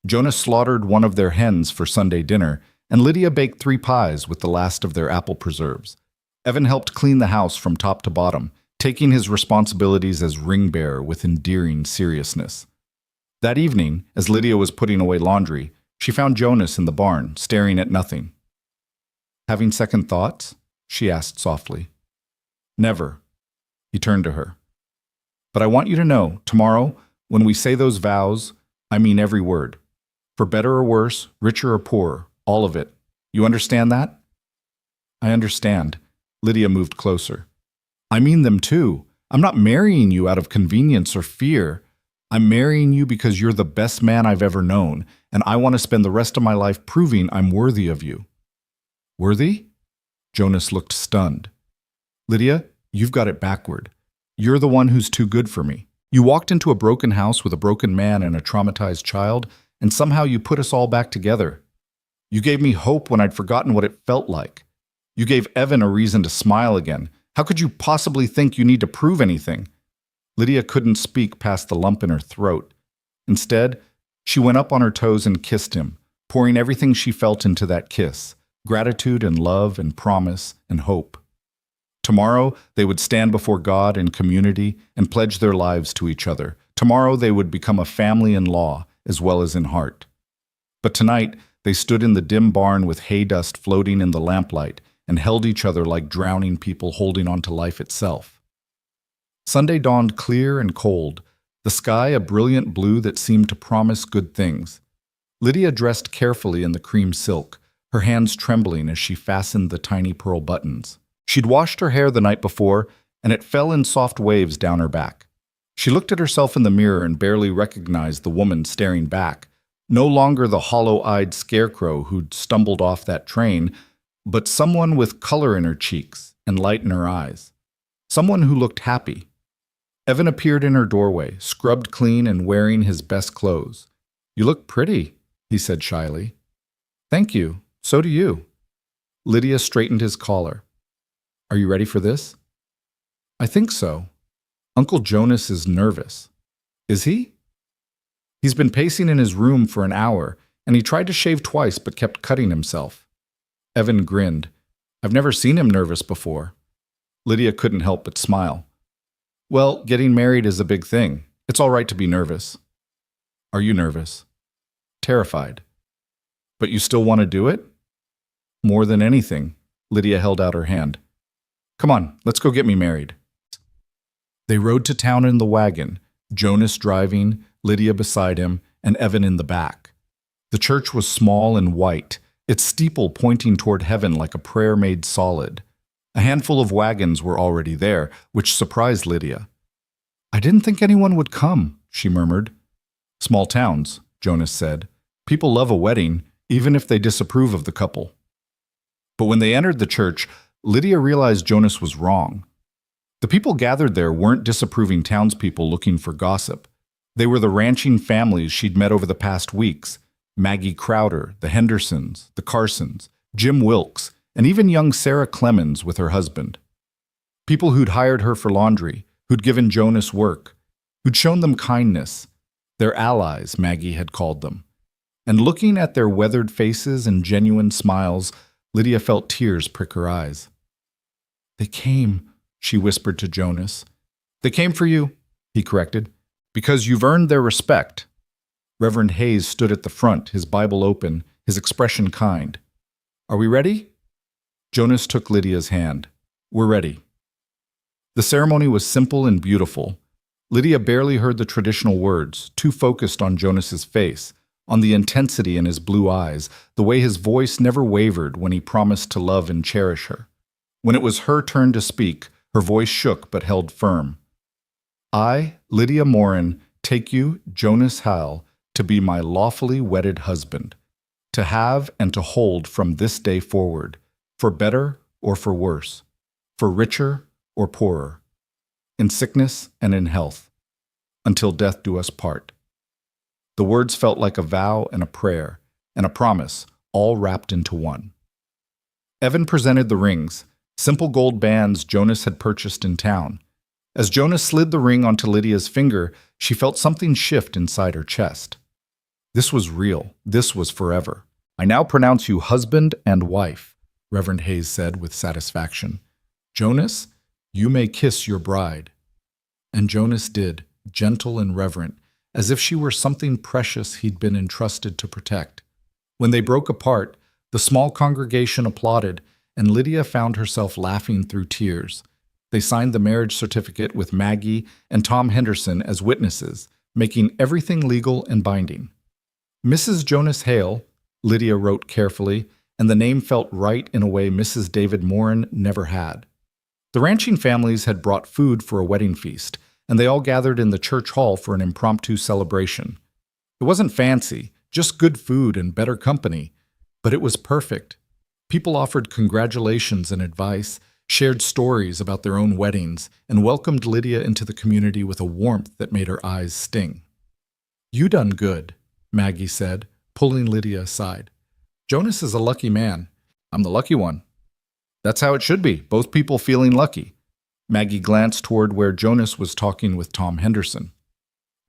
Jonas slaughtered one of their hens for Sunday dinner, and Lydia baked 3 pies with the last of their apple preserves. Evan helped clean the house from top to bottom, taking his responsibilities as ring-bearer with endearing seriousness. That evening, as Lydia was putting away laundry, she found Jonas in the barn, staring at nothing. Having second thoughts? She asked softly. Never. He turned to her. But I want you to know, tomorrow, when we say those vows, I mean every word. For better or worse, richer or poorer, all of it. You understand that? I understand. Lydia moved closer. I mean them too. I'm not marrying you out of convenience or fear. I'm marrying you because you're the best man I've ever known, and I want to spend the rest of my life proving I'm worthy of you. Worthy? Jonas looked stunned. Lydia, you've got it backward. You're the one who's too good for me. You walked into a broken house with a broken man and a traumatized child, and somehow you put us all back together. You gave me hope when I'd forgotten what it felt like. You gave Evan a reason to smile again. How could you possibly think you need to prove anything? Lydia couldn't speak past the lump in her throat. Instead, she went up on her toes and kissed him, pouring everything she felt into that kiss, gratitude and love and promise and hope. Tomorrow, they would stand before God and community and pledge their lives to each other. Tomorrow, they would become a family in law as well as in heart. But tonight, they stood in the dim barn with hay dust floating in the lamplight and held each other like drowning people holding on to life itself. Sunday dawned clear and cold, the sky a brilliant blue that seemed to promise good things. Lydia dressed carefully in the cream silk, her hands trembling as she fastened the tiny pearl buttons. She'd washed her hair the night before, and it fell in soft waves down her back. She looked at herself in the mirror and barely recognized the woman staring back, no longer the hollow-eyed scarecrow who'd stumbled off that train, but someone with color in her cheeks and light in her eyes. Someone who looked happy. Evan appeared in her doorway, scrubbed clean and wearing his best clothes. You look pretty, he said shyly. Thank you. So do you. Lydia straightened his collar. Are you ready for this? I think so. Uncle Jonas is nervous. Is he? He's been pacing in his room for an hour, and he tried to shave twice but kept cutting himself. Evan grinned. I've never seen him nervous before. Lydia couldn't help but smile. Well, getting married is a big thing. It's all right to be nervous. Are you nervous? Terrified. But you still want to do it? More than anything. Lydia held out her hand. Come on, let's go get me married. They rode to town in the wagon, Jonas driving, Lydia beside him, and Evan in the back. The church was small and white, its steeple pointing toward heaven like a prayer made solid. A handful of wagons were already there, which surprised Lydia. I didn't think anyone would come, she murmured. Small towns, Jonas said. People love a wedding, even if they disapprove of the couple. But when they entered the church, Lydia realized Jonas was wrong. The people gathered there weren't disapproving townspeople looking for gossip. They were the ranching families she'd met over the past weeks, Maggie Crowder, the Hendersons, the Carsons, Jim Wilkes, and even young Sarah Clemens with her husband. People who'd hired her for laundry, who'd given Jonas work, who'd shown them kindness, their allies, Maggie had called them. And looking at their weathered faces and genuine smiles, Lydia felt tears prick her eyes. They came, she whispered to Jonas. They came for you, he corrected, because you've earned their respect. Reverend Hayes stood at the front, his Bible open, his expression kind. Are we ready? Jonas took Lydia's hand. We're ready. The ceremony was simple and beautiful. Lydia barely heard the traditional words, too focused on Jonas's face, on the intensity in his blue eyes, the way his voice never wavered when he promised to love and cherish her. When it was her turn to speak, her voice shook but held firm. I, Lydia Morin, take you, Jonas Hal, to be my lawfully wedded husband, to have and to hold from this day forward, for better or for worse, for richer or poorer, in sickness and in health, until death do us part. The words felt like a vow and a prayer, and a promise, all wrapped into one. Evan presented the rings, simple gold bands Jonas had purchased in town. As Jonas slid the ring onto Lydia's finger, she felt something shift inside her chest. This was real. This was forever. I now pronounce you husband and wife, Reverend Hayes said with satisfaction. Jonas, you may kiss your bride. And Jonas did, gentle and reverent, as if she were something precious he'd been entrusted to protect. When they broke apart, the small congregation applauded, and Lydia found herself laughing through tears. They signed the marriage certificate with Maggie and Tom Henderson as witnesses, making everything legal and binding. Mrs. Jonas Hale, Lydia wrote carefully, and the name felt right in a way Mrs. David Morin never had. The ranching families had brought food for a wedding feast, and they all gathered in the church hall for an impromptu celebration. It wasn't fancy, just good food and better company, but it was perfect. People offered congratulations and advice, shared stories about their own weddings, and welcomed Lydia into the community with a warmth that made her eyes sting. You done good, Maggie said, pulling Lydia aside. Jonas is a lucky man. I'm the lucky one. That's how it should be, both people feeling lucky. Maggie glanced toward where Jonas was talking with Tom Henderson.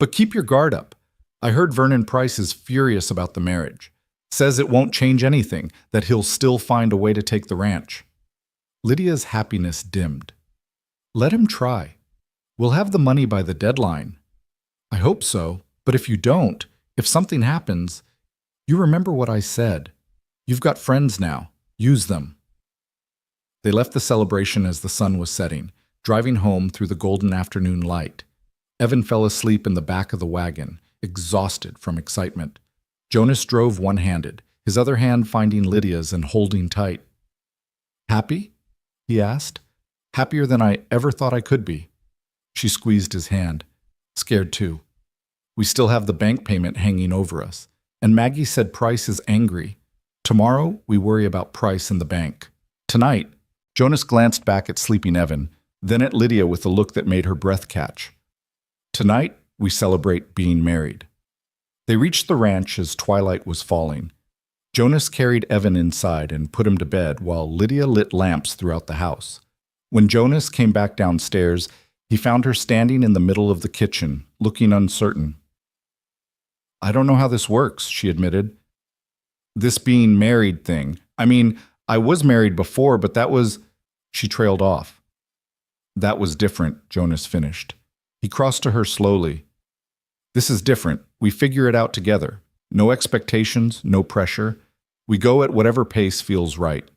But keep your guard up. I heard Vernon Price is furious about the marriage. Says it won't change anything, that he'll still find a way to take the ranch. Lydia's happiness dimmed. Let him try. We'll have the money by the deadline. I hope so, but if you don't, if something happens, you remember what I said. You've got friends now. Use them. They left the celebration as the sun was setting, driving home through the golden afternoon light. Evan fell asleep in the back of the wagon, exhausted from excitement. Jonas drove one-handed, his other hand finding Lydia's and holding tight. Happy? He asked. Happier than I ever thought I could be. She squeezed his hand. Scared too. We still have the bank payment hanging over us, and Maggie said Price is angry. Tomorrow, we worry about Price and the bank. Tonight, Jonas glanced back at sleeping Evan, then at Lydia with a look that made her breath catch. Tonight, we celebrate being married. They reached the ranch as twilight was falling. Jonas carried Evan inside and put him to bed while Lydia lit lamps throughout the house. When Jonas came back downstairs, he found her standing in the middle of the kitchen, looking uncertain. I don't know how this works, she admitted. This being married thing. I mean, I was married before, but that was... She trailed off. That was different, Jonas finished. He crossed to her slowly. This is different. We figure it out together. No expectations, no pressure. We go at whatever pace feels right.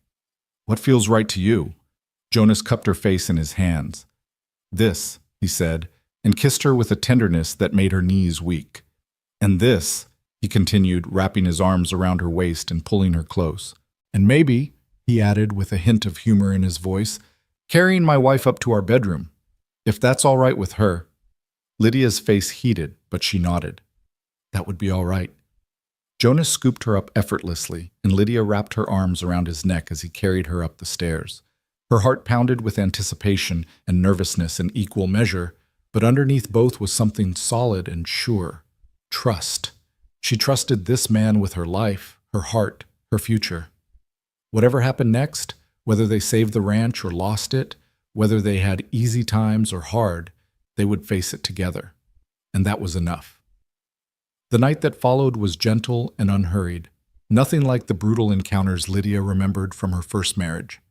What feels right to you? Jonas cupped her face in his hands. This, he said, and kissed her with a tenderness that made her knees weak. And this, he continued, wrapping his arms around her waist and pulling her close. And maybe, he added with a hint of humor in his voice, carrying my wife up to our bedroom, if that's all right with her. Lydia's face heated, but she nodded. That would be all right. Jonas scooped her up effortlessly, and Lydia wrapped her arms around his neck as he carried her up the stairs. Her heart pounded with anticipation and nervousness in equal measure, but underneath both was something solid and sure. Trust. She trusted this man with her life, her heart, her future. Whatever happened next, whether they saved the ranch or lost it, whether they had easy times or hard, they would face it together. And that was enough. The night that followed was gentle and unhurried, nothing like the brutal encounters Lydia remembered from her first marriage.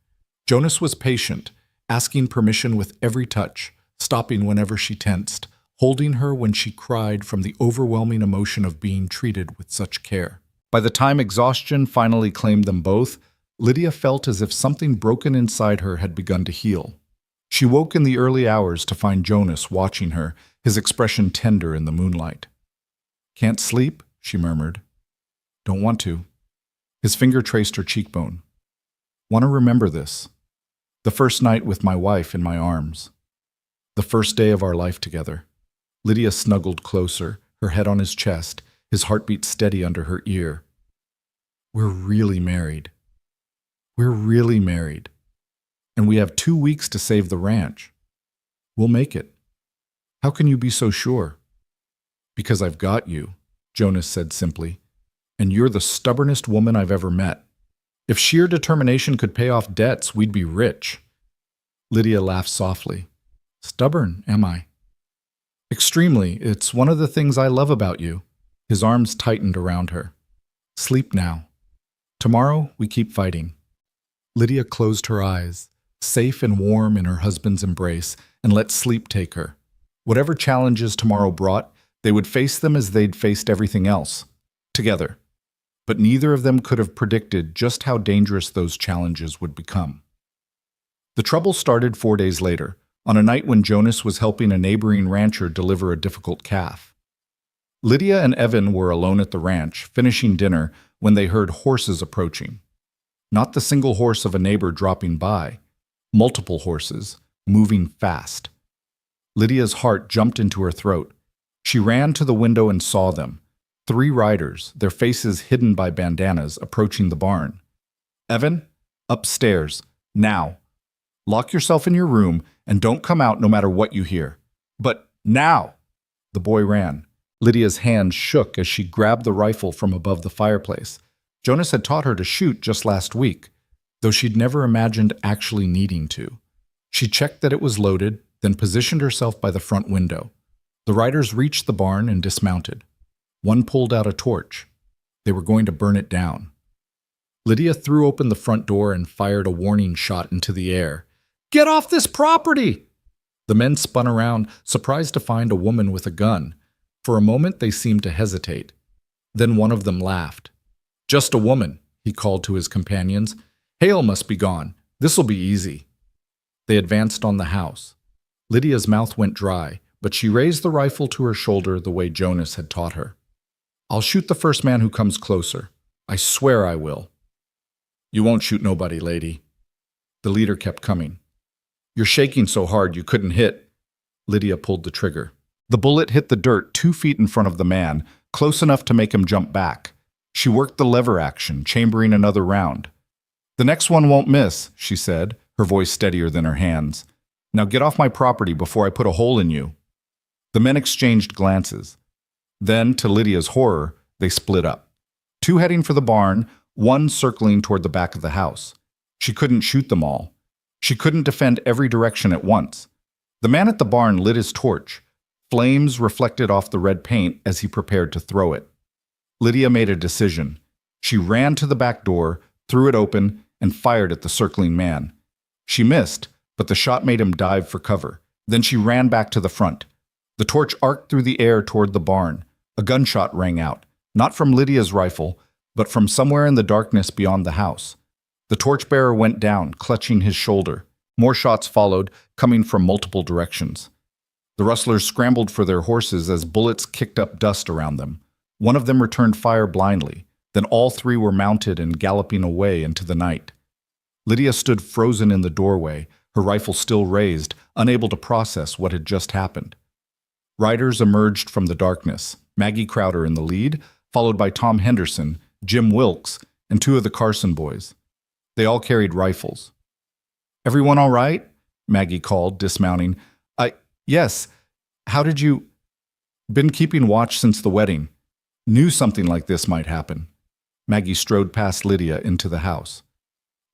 Jonas was patient, asking permission with every touch, stopping whenever she tensed, holding her when she cried from the overwhelming emotion of being treated with such care. By the time exhaustion finally claimed them both, Lydia felt as if something broken inside her had begun to heal. She woke in the early hours to find Jonas watching her, his expression tender in the moonlight. "Can't sleep?" she murmured. "Don't want to." His finger traced her cheekbone. "Want to remember this. The first night with my wife in my arms. The first day of our life together." Lydia snuggled closer, her head on his chest, his heartbeat steady under her ear. "We're really married. We're really married. And we have 2 weeks to save the ranch. We'll make it. How can you be so sure?" "Because I've got you," Jonas said simply. "And you're the stubbornest woman I've ever met. If sheer determination could pay off debts, we'd be rich." Lydia laughed softly. "Stubborn, am I?" "Extremely. It's one of the things I love about you." His arms tightened around her. "Sleep now. Tomorrow, we keep fighting." Lydia closed her eyes, safe and warm in her husband's embrace, and let sleep take her. Whatever challenges tomorrow brought, they would face them as they'd faced everything else, together. But neither of them could have predicted just how dangerous those challenges would become. The trouble started 4 days later, on a night when Jonas was helping a neighboring rancher deliver a difficult calf. Lydia and Evan were alone at the ranch, finishing dinner, when they heard horses approaching. Not the single horse of a neighbor dropping by, multiple horses, moving fast. Lydia's heart jumped into her throat. She ran to the window and saw them. 3 riders, their faces hidden by bandanas, approaching the barn. "Evan, upstairs, now. Lock yourself in your room and don't come out no matter what you hear. But now!" The boy ran. Lydia's hand shook as she grabbed the rifle from above the fireplace. Jonas had taught her to shoot just last week, though she'd never imagined actually needing to. She checked that it was loaded, then positioned herself by the front window. The riders reached the barn and dismounted. One pulled out a torch. They were going to burn it down. Lydia threw open the front door and fired a warning shot into the air. "Get off this property!" The men spun around, surprised to find a woman with a gun. For a moment they seemed to hesitate. Then one of them laughed. "Just a woman," he called to his companions. "Hale must be gone. This'll be easy." They advanced on the house. Lydia's mouth went dry, but she raised the rifle to her shoulder the way Jonas had taught her. "I'll shoot the first man who comes closer. I swear I will." "You won't shoot nobody, lady." The leader kept coming. "You're shaking so hard you couldn't hit." Lydia pulled the trigger. The bullet hit the dirt 2 feet in front of the man, close enough to make him jump back. She worked the lever action, chambering another round. "The next one won't miss," she said, her voice steadier than her hands. "Now get off my property before I put a hole in you." The men exchanged glances. Then, to Lydia's horror, they split up. 2 heading for the barn, 1 circling toward the back of the house. She couldn't shoot them all. She couldn't defend every direction at once. The man at the barn lit his torch. Flames reflected off the red paint as he prepared to throw it. Lydia made a decision. She ran to the back door, threw it open, and fired at the circling man. She missed, but the shot made him dive for cover. Then she ran back to the front. The torch arced through the air toward the barn. A gunshot rang out, not from Lydia's rifle, but from somewhere in the darkness beyond the house. The torchbearer went down, clutching his shoulder. More shots followed, coming from multiple directions. The rustlers scrambled for their horses as bullets kicked up dust around them. One of them returned fire blindly. Then all 3 were mounted and galloping away into the night. Lydia stood frozen in the doorway, her rifle still raised, unable to process what had just happened. Riders emerged from the darkness, Maggie Crowder in the lead, followed by Tom Henderson, Jim Wilkes, and 2 of the Carson boys. They all carried rifles. "Everyone all right?" Maggie called, dismounting. "Yes. How did you—" "Been keeping watch since the wedding. Knew something like this might happen." Maggie strode past Lydia into the house.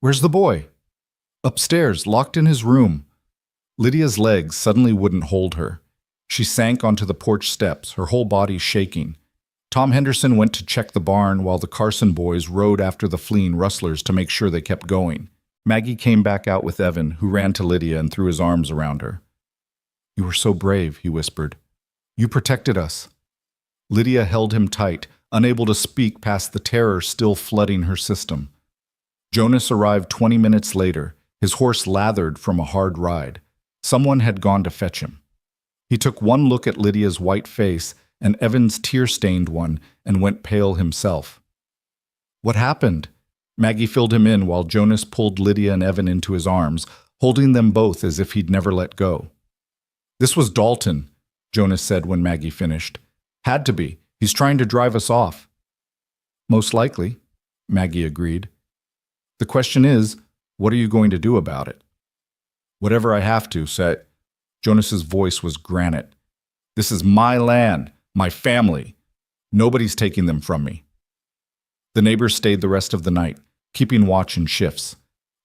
"Where's the boy?" "Upstairs, locked in his room." Lydia's legs suddenly wouldn't hold her. She sank onto the porch steps, her whole body shaking. Tom Henderson went to check the barn while the Carson boys rode after the fleeing rustlers to make sure they kept going. Maggie came back out with Evan, who ran to Lydia and threw his arms around her. "You were so brave," he whispered. "You protected us." Lydia held him tight, unable to speak past the terror still flooding her system. Jonas arrived 20 minutes later, his horse lathered from a hard ride. Someone had gone to fetch him. He took one look at Lydia's white face and Evan's tear-stained one and went pale himself. What happened? Maggie filled him in while Jonas pulled Lydia and Evan into his arms, holding them both as if he'd never let go. This was Dalton, Jonas said when Maggie finished. Had to be. He's trying to drive us off. Most likely, Maggie agreed. The question is, what are you going to do about it? Whatever I have to, said. Jonas's voice was granite. This is my land, my family. Nobody's taking them from me. The neighbors stayed the rest of the night, keeping watch in shifts.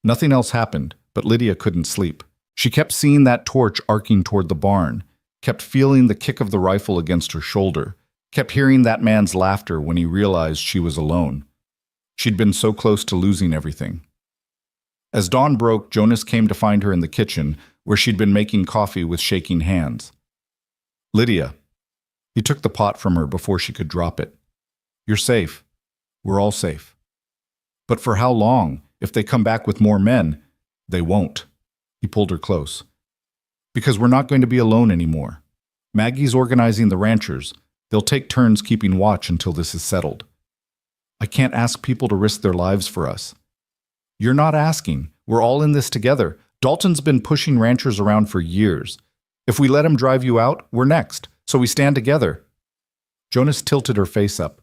Nothing else happened, but Lydia couldn't sleep. She kept seeing that torch arcing toward the barn, kept feeling the kick of the rifle against her shoulder, kept hearing that man's laughter when he realized she was alone. She'd been so close to losing everything. As dawn broke, Jonas came to find her in the kitchen, where she'd been making coffee with shaking hands. Lydia. He took the pot from her before she could drop it. You're safe. We're all safe. But for how long? If they come back with more men, they won't. He pulled her close. Because we're not going to be alone anymore. Maggie's organizing the ranchers. They'll take turns keeping watch until this is settled. I can't ask people to risk their lives for us. You're not asking. We're all in this together. Dalton's been pushing ranchers around for years. If we let him drive you out, we're next. So we stand together. Jonas tilted her face up.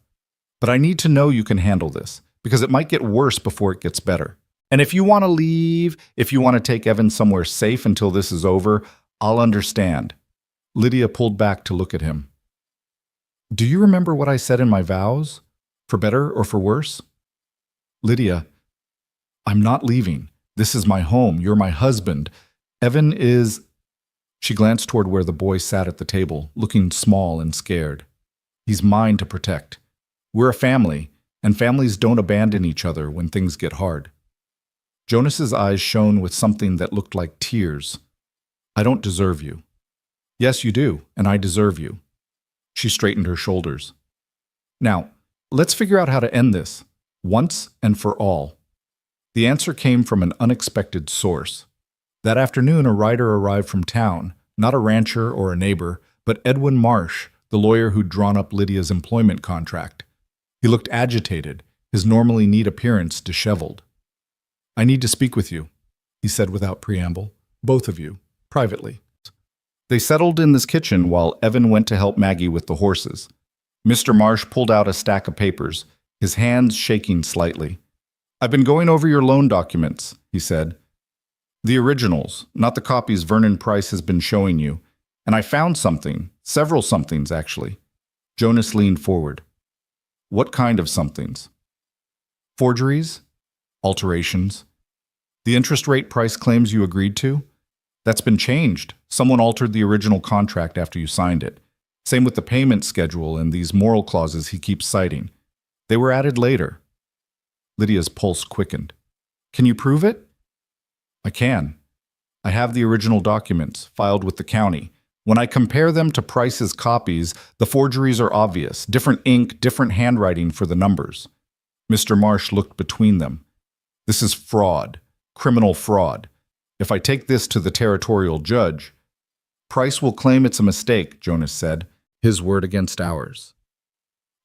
But I need to know you can handle this, because it might get worse before it gets better. And if you want to leave, if you want to take Evan somewhere safe until this is over, I'll understand. Lydia pulled back to look at him. Do you remember what I said in my vows? For better or for worse? Lydia, I'm not leaving. This is my home. You're my husband. Evan is... She glanced toward where the boy sat at the table, looking small and scared. He's mine to protect. We're a family, and families don't abandon each other when things get hard. Jonas's eyes shone with something that looked like tears. I don't deserve you. Yes, you do, and I deserve you. She straightened her shoulders. Now, let's figure out how to end this, once and for all. The answer came from an unexpected source. That afternoon, a rider arrived from town, not a rancher or a neighbor, but Edwin Marsh, the lawyer who'd drawn up Lydia's employment contract. He looked agitated, his normally neat appearance disheveled. I need to speak with you, he said without preamble. Both of you, privately. They settled in this kitchen while Evan went to help Maggie with the horses. Mr. Marsh pulled out a stack of papers, his hands shaking slightly. I've been going over your loan documents, he said. The originals, not the copies Vernon Price has been showing you. And I found something, several somethings actually. Jonas leaned forward. What kind of somethings? Forgeries? Alterations? The interest rate Price claims you agreed to? That's been changed. Someone altered the original contract after you signed it. Same with the payment schedule and these moral clauses he keeps citing. They were added later. Lydia's pulse quickened. Can you prove it? I can. I have the original documents, filed with the county. When I compare them to Price's copies, the forgeries are obvious. Different ink, different handwriting for the numbers. Mr. Marsh looked between them. This is fraud. Criminal fraud. If I take this to the territorial judge, Price will claim it's a mistake, Jonas said, his word against ours.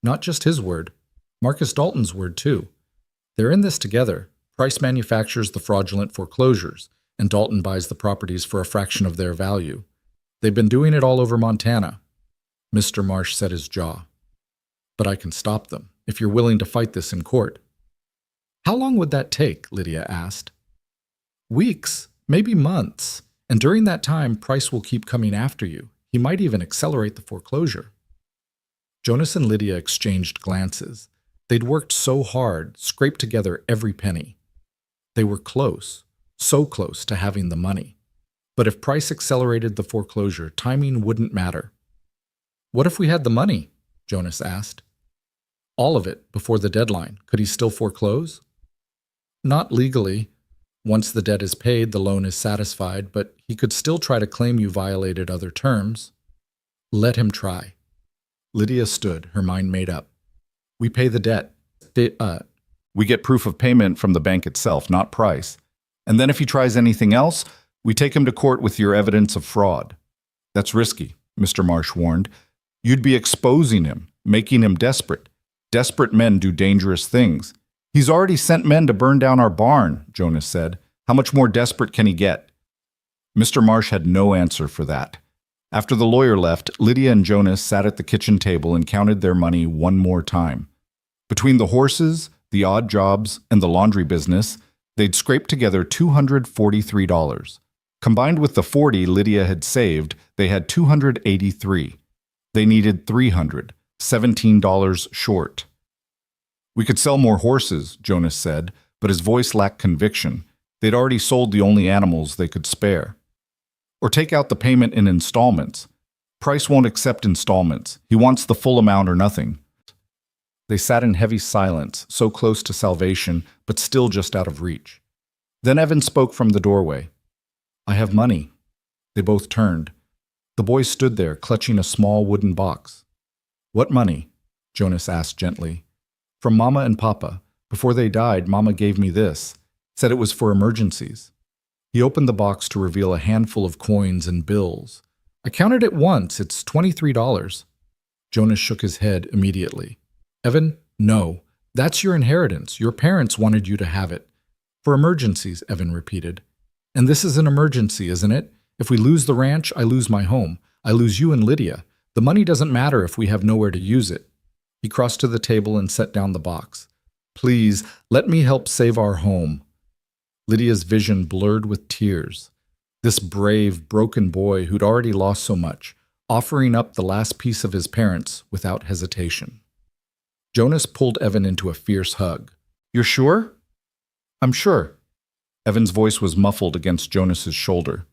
Not just his word, Marcus Dalton's word too. They're in this together. Price manufactures the fraudulent foreclosures, and Dalton buys the properties for a fraction of their value. They've been doing it all over Montana. Mr. Marsh set his jaw. But I can stop them, if you're willing to fight this in court. How long would that take? Lydia asked. Weeks, maybe months. And during that time, Price will keep coming after you. He might even accelerate the foreclosure. Jonas and Lydia exchanged glances. They'd worked so hard, scraped together every penny. They were close, so close to having the money. But if Price accelerated the foreclosure, timing wouldn't matter. What if we had the money? Jonas asked. All of it, before the deadline. Could he still foreclose? Not legally. Once the debt is paid, the loan is satisfied, but he could still try to claim you violated other terms. Let him try. Lydia stood, her mind made up. We pay the debt. We get proof of payment from the bank itself, not Price. And then if he tries anything else, we take him to court with your evidence of fraud. That's risky, Mr. Marsh warned. "You'd be exposing him, making him desperate. Desperate men do dangerous things." "He's already sent men to burn down our barn," Jonas said. "How much more desperate can he get?" Mr. Marsh had no answer for that. After the lawyer left, Lydia and Jonas sat at the kitchen table and counted their money one more time. Between the horses, the odd jobs, and the laundry business, they'd scraped together $243. Combined with the $40 Lydia had saved, they had $283. They needed $300, $17 short. "We could sell more horses," Jonas said, but his voice lacked conviction. They'd already sold the only animals they could spare. "Or take out the payment in installments. Price won't accept installments. He wants the full amount or nothing." They sat in heavy silence, so close to salvation, but still just out of reach. Then Evan spoke from the doorway. "I have money." They both turned. The boy stood there, clutching a small wooden box. "What money?" Jonas asked gently. "From Mama and Papa. Before they died, Mama gave me this. Said it was for emergencies." He opened the box to reveal a handful of coins and bills. "I counted it once. It's $23. Jonas shook his head immediately. "Evan, no. That's your inheritance. Your parents wanted you to have it." "For emergencies," Evan repeated. "And this is an emergency, isn't it? If we lose the ranch, I lose my home. I lose you and Lydia. The money doesn't matter if we have nowhere to use it." He crossed to the table and set down the box. "Please, let me help save our home." Lydia's vision blurred with tears. This brave, broken boy who'd already lost so much, offering up the last piece of his parents without hesitation. Jonas pulled Evan into a fierce hug. "You're sure?" "I'm sure." Evan's voice was muffled against Jonas's shoulder.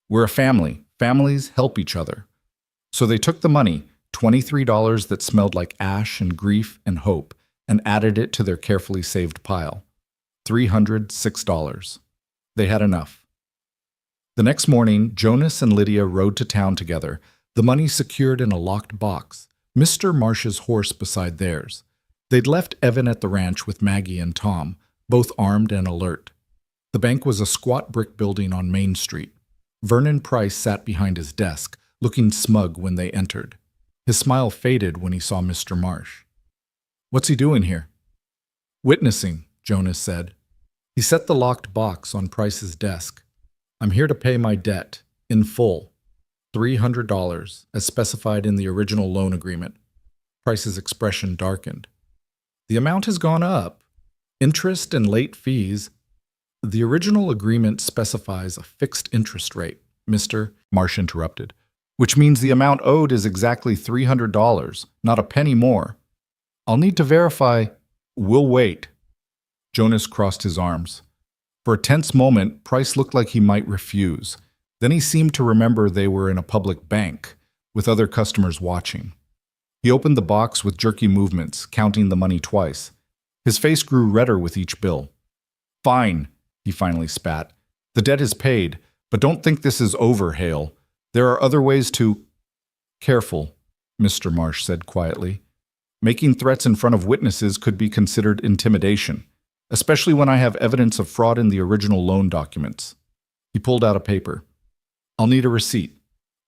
"We're a family. Families help each other." So they took the money, $23 that smelled like ash and grief and hope, and added it to their carefully saved pile. $306. They had enough. The next morning, Jonas and Lydia rode to town together, the money secured in a locked box, Mr. Marsh's horse beside theirs. They'd left Evan at the ranch with Maggie and Tom, both armed and alert. The bank was a squat brick building on Main Street. Vernon Price sat behind his desk, looking smug when they entered. His smile faded when he saw Mr. Marsh. "What's he doing here?" "Witnessing," Jonas said. He set the locked box on Price's desk. "I'm here to pay my debt, in full. $300, as specified in the original loan agreement." Price's expression darkened. "The amount has gone up. Interest and late fees." "The original agreement specifies a fixed interest rate," Mr. Marsh interrupted, "which means the amount owed is exactly $300, not a penny more. I'll need to verify." "We'll wait." Jonas crossed his arms. For a tense moment, Price looked like he might refuse. Then he seemed to remember they were in a public bank, with other customers watching. He opened the box with jerky movements, counting the money twice. His face grew redder with each bill. "Fine," he finally spat. "The debt is paid, but don't think this is over, Hale. There are other ways to—" "Careful," Mr. Marsh said quietly. "Making threats in front of witnesses could be considered intimidation, especially when I have evidence of fraud in the original loan documents." He pulled out a paper. "I'll need a receipt.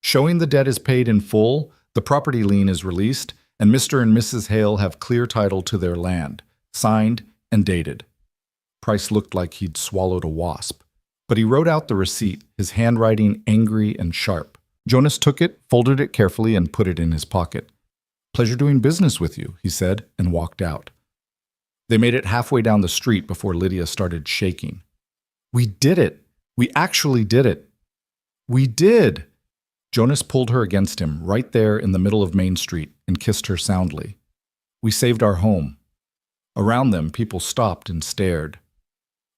Showing the debt is paid in full, the property lien is released, and Mr. and Mrs. Hale have clear title to their land, signed and dated." Price looked like he'd swallowed a wasp, but he wrote out the receipt, his handwriting angry and sharp. Jonas took it, folded it carefully, and put it in his pocket. "Pleasure doing business with you," he said, and walked out. They made it halfway down the street before Lydia started shaking. "We did it! We actually did it! We did!" Jonas pulled her against him, right there in the middle of Main Street, and kissed her soundly. "We saved our home." Around them, people stopped and stared.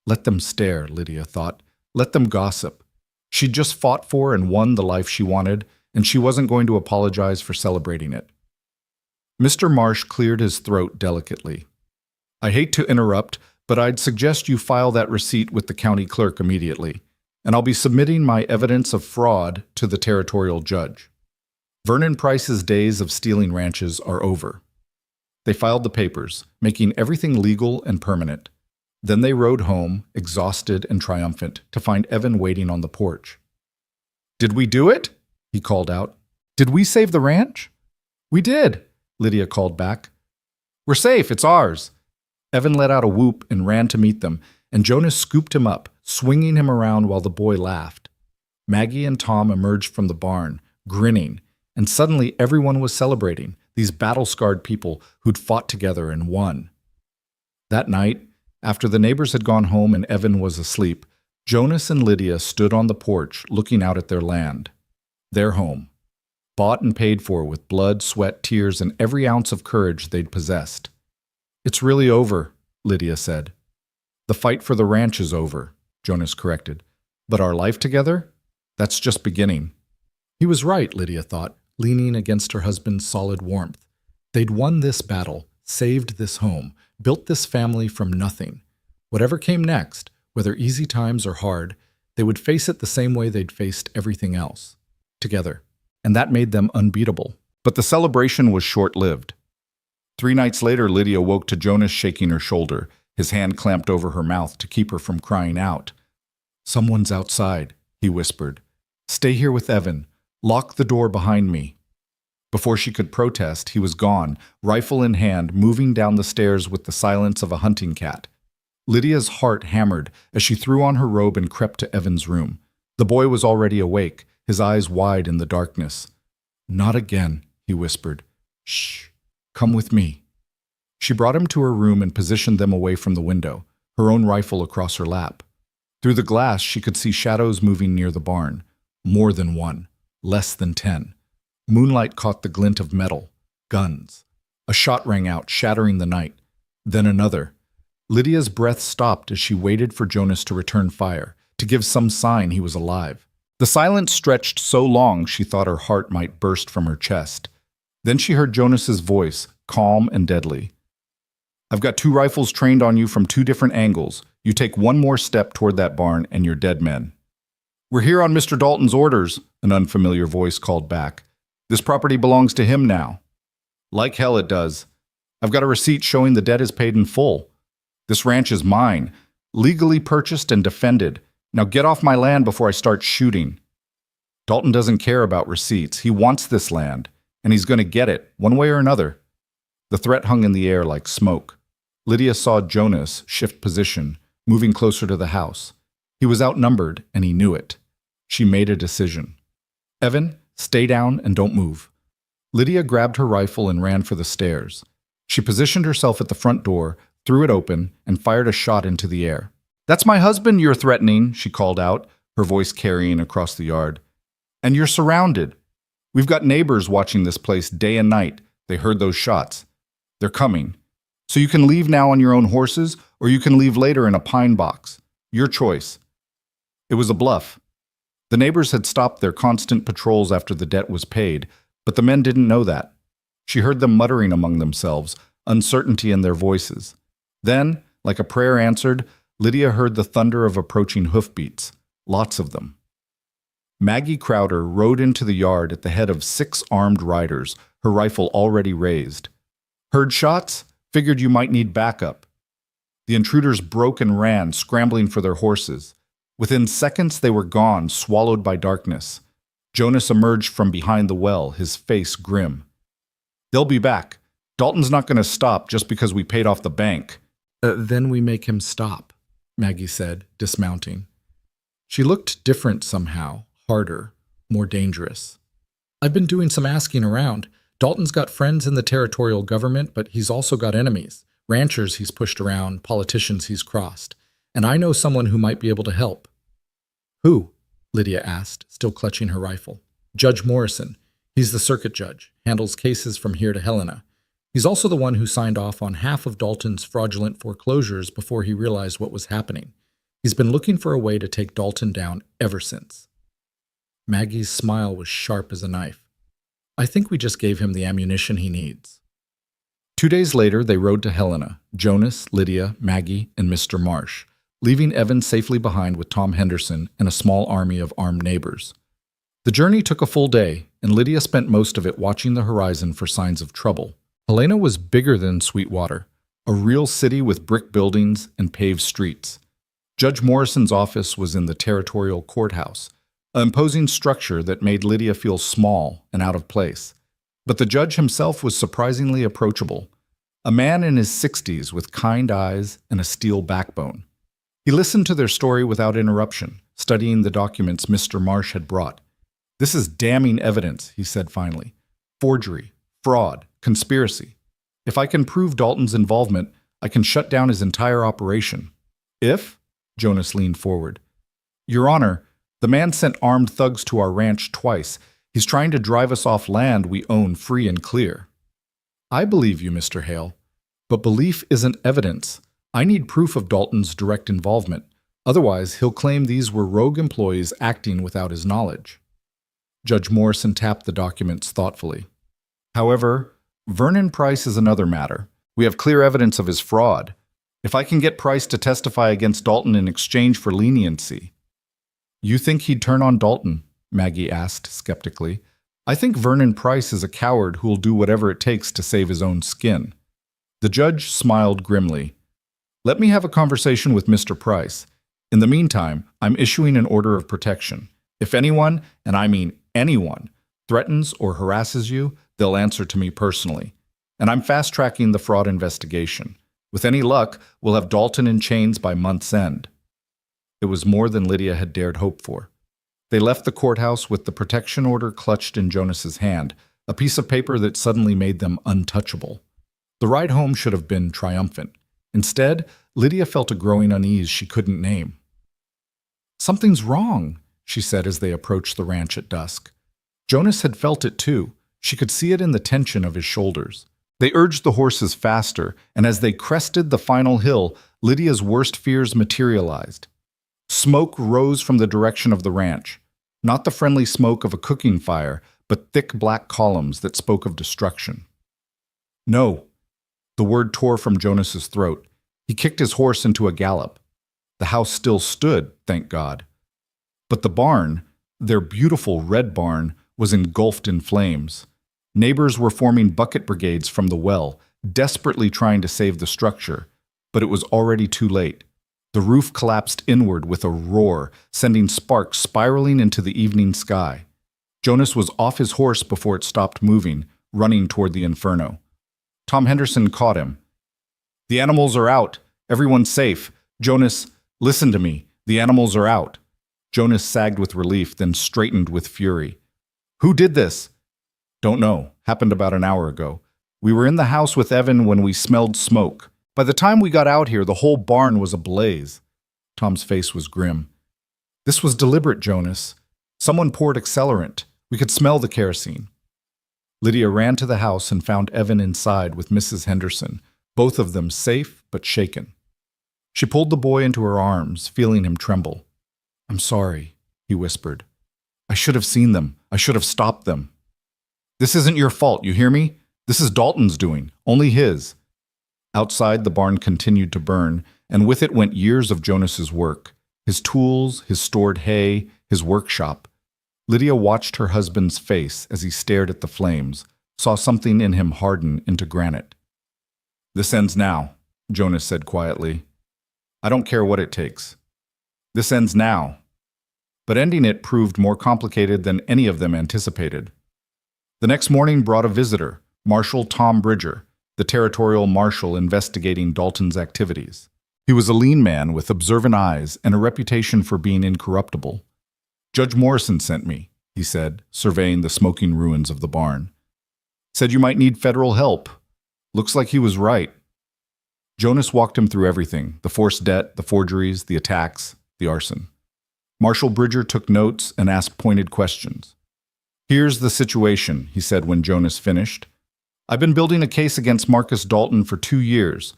Let them stare, Lydia thought. Let them gossip. She'd just fought for and won the life she wanted, and she wasn't going to apologize for celebrating it. Mr. Marsh cleared his throat delicately. "I hate to interrupt, but I'd suggest you file that receipt with the county clerk immediately, and I'll be submitting my evidence of fraud to the territorial judge. Vernon Price's days of stealing ranches are over." They filed the papers, making everything legal and permanent. Then they rode home, exhausted and triumphant, to find Evan waiting on the porch. "Did we do it?" he called out. Did we save the ranch? We did, Lydia called back. We're safe, it's ours. Evan let out a whoop and ran to meet them, and Jonas scooped him up, swinging him around while the boy laughed. Maggie and Tom emerged from the barn, grinning, and suddenly everyone was celebrating, these battle-scarred people who'd fought together and won. That night, after the neighbors had gone home and Evan was asleep, Jonas and Lydia stood on the porch looking out at their land. Their home. Bought and paid for with blood, sweat, tears, and every ounce of courage they'd possessed. It's really over, Lydia said. The fight for the ranch is over, Jonas corrected. But our life together? That's just beginning. He was right, Lydia thought, leaning against her husband's solid warmth. They'd won this battle, saved this home, built this family from nothing. Whatever came next, whether easy times or hard, they would face it the same way they'd faced everything else. Together. And that made them unbeatable. But the celebration was short-lived. 3 nights later, Lydia woke to Jonas shaking her shoulder, his hand clamped over her mouth to keep her from crying out. Someone's outside, he whispered. Stay here with Evan. Lock the door behind me. Before she could protest, he was gone, rifle in hand, moving down the stairs with the silence of a hunting cat. Lydia's heart hammered as she threw on her robe and crept to Evan's room. The boy was already awake, his eyes wide in the darkness. Not again, he whispered. Shh, come with me. She brought him to her room and positioned them away from the window, her own rifle across her lap. Through the glass, she could see shadows moving near the barn. More than one, less than 10. Moonlight caught the glint of metal, guns. A shot rang out, shattering the night. Then another. Lydia's breath stopped as she waited for Jonas to return fire, to give some sign he was alive. The silence stretched so long she thought her heart might burst from her chest. Then she heard Jonas's voice, calm and deadly. I've got 2 rifles trained on you from 2 different angles. You take one more step toward that barn and you're dead men. We're here on Mr. Dalton's orders, an unfamiliar voice called back. This property belongs to him now. Like hell it does. I've got a receipt showing the debt is paid in full. This ranch is mine, legally purchased and defended. Now get off my land before I start shooting. Dalton doesn't care about receipts. He wants this land, and he's going to get it, one way or another. The threat hung in the air like smoke. Lydia saw Jonas shift position, moving closer to the house. He was outnumbered, and he knew it. She made a decision. Evan, stay down and don't move. Lydia grabbed her rifle and ran for the stairs. She positioned herself at the front door, threw it open, and fired a shot into the air. That's my husband you're threatening, she called out, her voice carrying across the yard. And you're surrounded. We've got neighbors watching this place day and night. They heard those shots. They're coming. So you can leave now on your own horses, or you can leave later in a pine box. Your choice. It was a bluff. The neighbors had stopped their constant patrols after the debt was paid, but the men didn't know that. She heard them muttering among themselves, uncertainty in their voices. Then, like a prayer answered, Lydia heard the thunder of approaching hoofbeats, lots of them. Maggie Crowder rode into the yard at the head of 6 armed riders, her rifle already raised. Heard shots? Figured you might need backup. The intruders broke and ran, scrambling for their horses. Within seconds they were gone, swallowed by darkness. Jonas emerged from behind the well, his face grim. They'll be back. Dalton's not going to stop just because we paid off the bank. Then we make him stop, Maggie said, dismounting. She looked different somehow, harder, more dangerous. I've been doing some asking around. Dalton's got friends in the territorial government, but he's also got enemies. Ranchers he's pushed around, politicians he's crossed. And I know someone who might be able to help. Who? Lydia asked, still clutching her rifle. Judge Morrison. He's the circuit judge, handles cases from here to Helena. He's also the one who signed off on half of Dalton's fraudulent foreclosures before he realized what was happening. He's been looking for a way to take Dalton down ever since. Maggie's smile was sharp as a knife. I think we just gave him the ammunition he needs. 2 days later, they rode to Helena, Jonas, Lydia, Maggie, and Mr. Marsh, leaving Evan safely behind with Tom Henderson and a small army of armed neighbors. The journey took a full day, and Lydia spent most of it watching the horizon for signs of trouble. Helena was bigger than Sweetwater, a real city with brick buildings and paved streets. Judge Morrison's office was in the territorial courthouse, an imposing structure that made Lydia feel small and out of place. But the judge himself was surprisingly approachable, a man in his 60s with kind eyes and a steel backbone. He listened to their story without interruption, studying the documents Mr. Marsh had brought. "This is damning evidence," he said finally. "Forgery, fraud, conspiracy. If I can prove Dalton's involvement, I can shut down his entire operation." "If?" Jonas leaned forward. "Your Honor, the man sent armed thugs to our ranch twice. He's trying to drive us off land we own free and clear." "I believe you, Mr. Hale. But belief isn't evidence. I need proof of Dalton's direct involvement. Otherwise, he'll claim these were rogue employees acting without his knowledge." Judge Morrison tapped the documents thoughtfully. "However, Vernon Price is another matter. We have clear evidence of his fraud. If I can get Price to testify against Dalton in exchange for leniency—" "You think he'd turn on Dalton?" Maggie asked skeptically. "I think Vernon Price is a coward who'll do whatever it takes to save his own skin." The judge smiled grimly. "Let me have a conversation with Mr. Price. In the meantime, I'm issuing an order of protection. If anyone, and I mean anyone, threatens or harasses you, they'll answer to me personally. And I'm fast-tracking the fraud investigation. With any luck, we'll have Dalton in chains by month's end." It was more than Lydia had dared hope for. They left the courthouse with the protection order clutched in Jonas's hand, a piece of paper that suddenly made them untouchable. The ride home should have been triumphant. Instead, Lydia felt a growing unease she couldn't name. "Something's wrong," she said as they approached the ranch at dusk. Jonas had felt it too. She could see it in the tension of his shoulders. They urged the horses faster, and as they crested the final hill, Lydia's worst fears materialized. Smoke rose from the direction of the ranch, not the friendly smoke of a cooking fire, but thick black columns that spoke of destruction. "No." The word tore from Jonas's throat. He kicked his horse into a gallop. The house still stood, thank God. But the barn, their beautiful red barn, was engulfed in flames. Neighbors were forming bucket brigades from the well, desperately trying to save the structure, but it was already too late. The roof collapsed inward with a roar, sending sparks spiraling into the evening sky. Jonas was off his horse before it stopped moving, running toward the inferno. Tom Henderson caught him. "The animals are out. Everyone's safe. Jonas, listen to me. The animals are out." Jonas sagged with relief, then straightened with fury. "Who did this?" "Don't know. Happened about an hour ago. We were in the house with Evan when we smelled smoke. By the time we got out here, the whole barn was ablaze." Tom's face was grim. "This was deliberate, Jonas. Someone poured accelerant. We could smell the kerosene." Lydia ran to the house and found Evan inside with Mrs. Henderson, both of them safe but shaken. She pulled the boy into her arms, feeling him tremble. "I'm sorry," he whispered. "I should have seen them. I should have stopped them." "This isn't your fault, you hear me? This is Dalton's doing, only his." Outside, the barn continued to burn, and with it went years of Jonas's work, his tools, his stored hay, his workshop. Lydia watched her husband's face as he stared at the flames, saw something in him harden into granite. "This ends now," Jonas said quietly. "I don't care what it takes. This ends now." But ending it proved more complicated than any of them anticipated. The next morning brought a visitor, Marshal Tom Bridger, the territorial marshal investigating Dalton's activities. He was a lean man with observant eyes and a reputation for being incorruptible. "Judge Morrison sent me," he said, surveying the smoking ruins of the barn. "Said you might need federal help. Looks like he was right." Jonas walked him through everything: the forced debt, the forgeries, the attacks, the arson. Marshal Bridger took notes and asked pointed questions. "Here's the situation," he said when Jonas finished. "I've been building a case against Marcus Dalton for 2 years,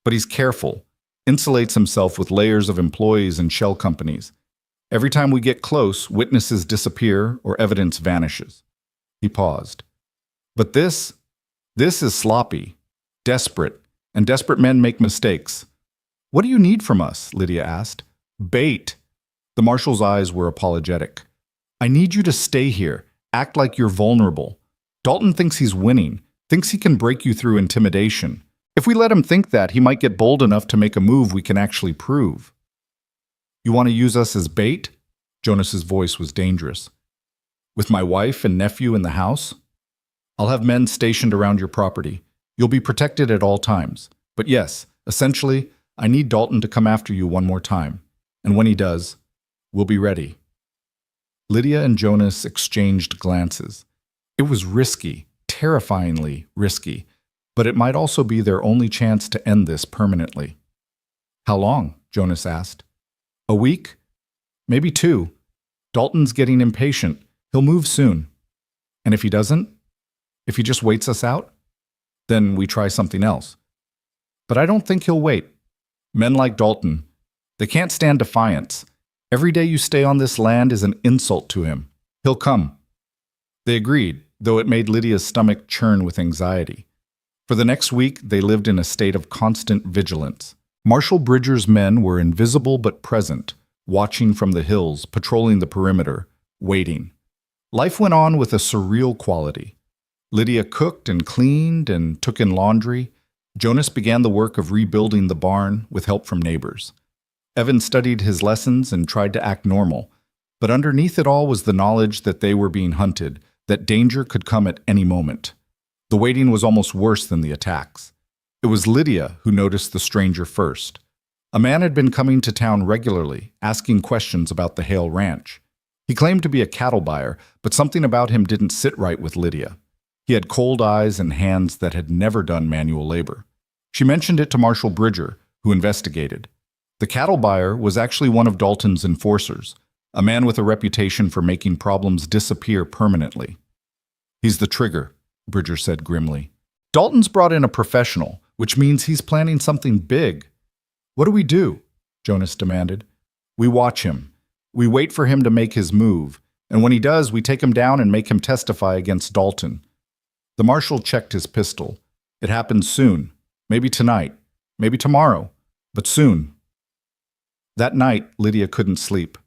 but he's careful, insulates himself with layers of employees and shell companies. Every time we get close, witnesses disappear or evidence vanishes." He paused. "But this is sloppy, desperate, and desperate men make mistakes." "What do you need from us?" Lydia asked. "Bait." The marshal's eyes were apologetic. "I need you to stay here, act like you're vulnerable. Dalton thinks he's winning, thinks he can break you through intimidation. If we let him think that, he might get bold enough to make a move we can actually prove." "You want to use us as bait?" Jonas's voice was dangerous. With my wife and nephew in the house? I'll have men stationed around your property. You'll be protected at all times. But yes, essentially, I need Dalton to come after you one more time. And when he does, we'll be ready. Lydia and Jonas exchanged glances. It was risky, terrifyingly risky, but it might also be their only chance to end this permanently. How long? Jonas asked. A week? Maybe 2. Dalton's getting impatient. He'll move soon. And if he doesn't? If he just waits us out? Then we try something else. But I don't think he'll wait. Men like Dalton, they can't stand defiance. Every day you stay on this land is an insult to him. He'll come. They agreed, though it made Lydia's stomach churn with anxiety. For the next week, they lived in a state of constant vigilance. Marshal Bridger's men were invisible but present, watching from the hills, patrolling the perimeter, waiting. Life went on with a surreal quality. Lydia cooked and cleaned and took in laundry. Jonas began the work of rebuilding the barn with help from neighbors. Evan studied his lessons and tried to act normal, but underneath it all was the knowledge that they were being hunted, that danger could come at any moment. The waiting was almost worse than the attacks. It was Lydia who noticed the stranger first. A man had been coming to town regularly, asking questions about the Hale Ranch. He claimed to be a cattle buyer, but something about him didn't sit right with Lydia. He had cold eyes and hands that had never done manual labor. She mentioned it to Marshal Bridger, who investigated. The cattle buyer was actually one of Dalton's enforcers, a man with a reputation for making problems disappear permanently. He's the trigger, Bridger said grimly. Dalton's brought in a professional, which means he's planning something big. What do we do? Jonas demanded. We watch him. We wait for him to make his move, and when he does, we take him down and make him testify against Dalton. The marshal checked his pistol. It happens soon. Maybe tonight. Maybe tomorrow. But soon. That night, Lydia couldn't sleep.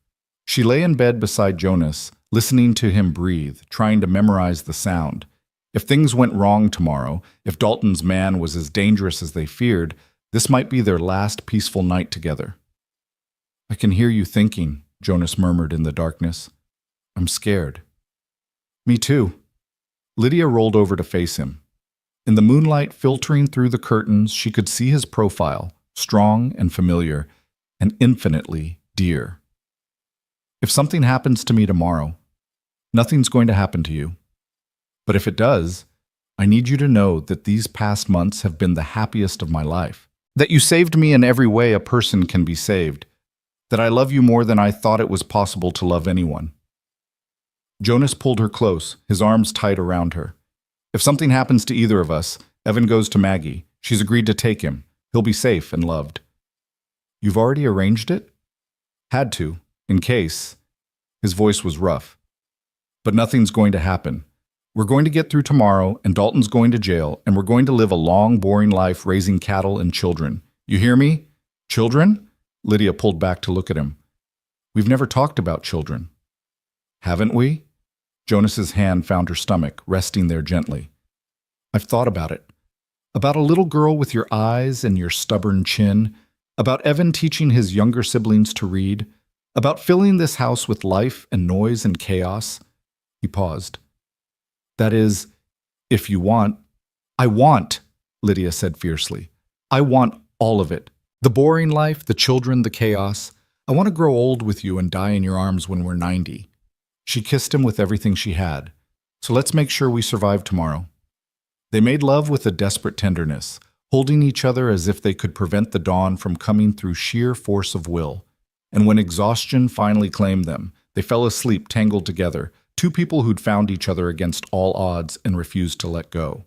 She lay in bed beside Jonas, listening to him breathe, trying to memorize the sound. If things went wrong tomorrow, if Dalton's man was as dangerous as they feared, this might be their last peaceful night together. I can hear you thinking, Jonas murmured in the darkness. I'm scared. Me too. Lydia rolled over to face him. In the moonlight filtering through the curtains, she could see his profile, strong and familiar, and infinitely dear. If something happens to me tomorrow, nothing's going to happen to you. But if it does, I need you to know that these past months have been the happiest of my life. That you saved me in every way a person can be saved. That I love you more than I thought it was possible to love anyone. Jonas pulled her close, his arms tight around her. If something happens to either of us, Evan goes to Maggie. She's agreed to take him. He'll be safe and loved. You've already arranged it? Had to, in case. His voice was rough. But nothing's going to happen. We're going to get through tomorrow, and Dalton's going to jail, and we're going to live a long, boring life raising cattle and children. You hear me? Children? Lydia pulled back to look at him. We've never talked about children. Haven't we? Jonas's hand found her stomach, resting there gently. I've thought about it. About a little girl with your eyes and your stubborn chin. About Evan teaching his younger siblings to read. About filling this house with life and noise and chaos. He paused. That is, if you want. I want, Lydia said fiercely. I want all of it. The boring life, the children, the chaos. I want to grow old with you and die in your arms when we're 90. She kissed him with everything she had. So let's make sure we survive tomorrow. They made love with a desperate tenderness, holding each other as if they could prevent the dawn from coming through sheer force of will. And when exhaustion finally claimed them, they fell asleep tangled together, two people who'd found each other against all odds and refused to let go.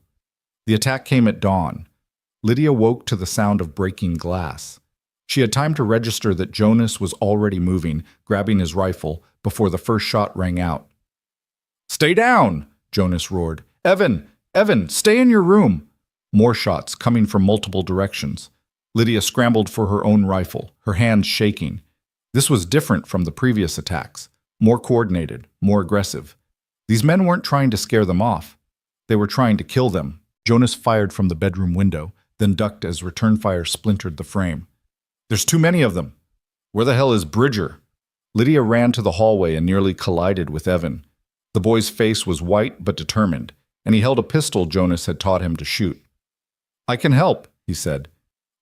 The attack came at dawn. Lydia woke to the sound of breaking glass. She had time to register that Jonas was already moving, grabbing his rifle, before the first shot rang out. Stay down, Jonas roared. Evan, stay in your room. More shots coming from multiple directions. Lydia scrambled for her own rifle, her hands shaking. This was different from the previous attacks. More coordinated, more aggressive. These men weren't trying to scare them off. They were trying to kill them. Jonas fired from the bedroom window, then ducked as return fire splintered the frame. There's too many of them. Where the hell is Bridger? Lydia ran to the hallway and nearly collided with Evan. The boy's face was white but determined, and he held a pistol Jonas had taught him to shoot. "I can help," he said.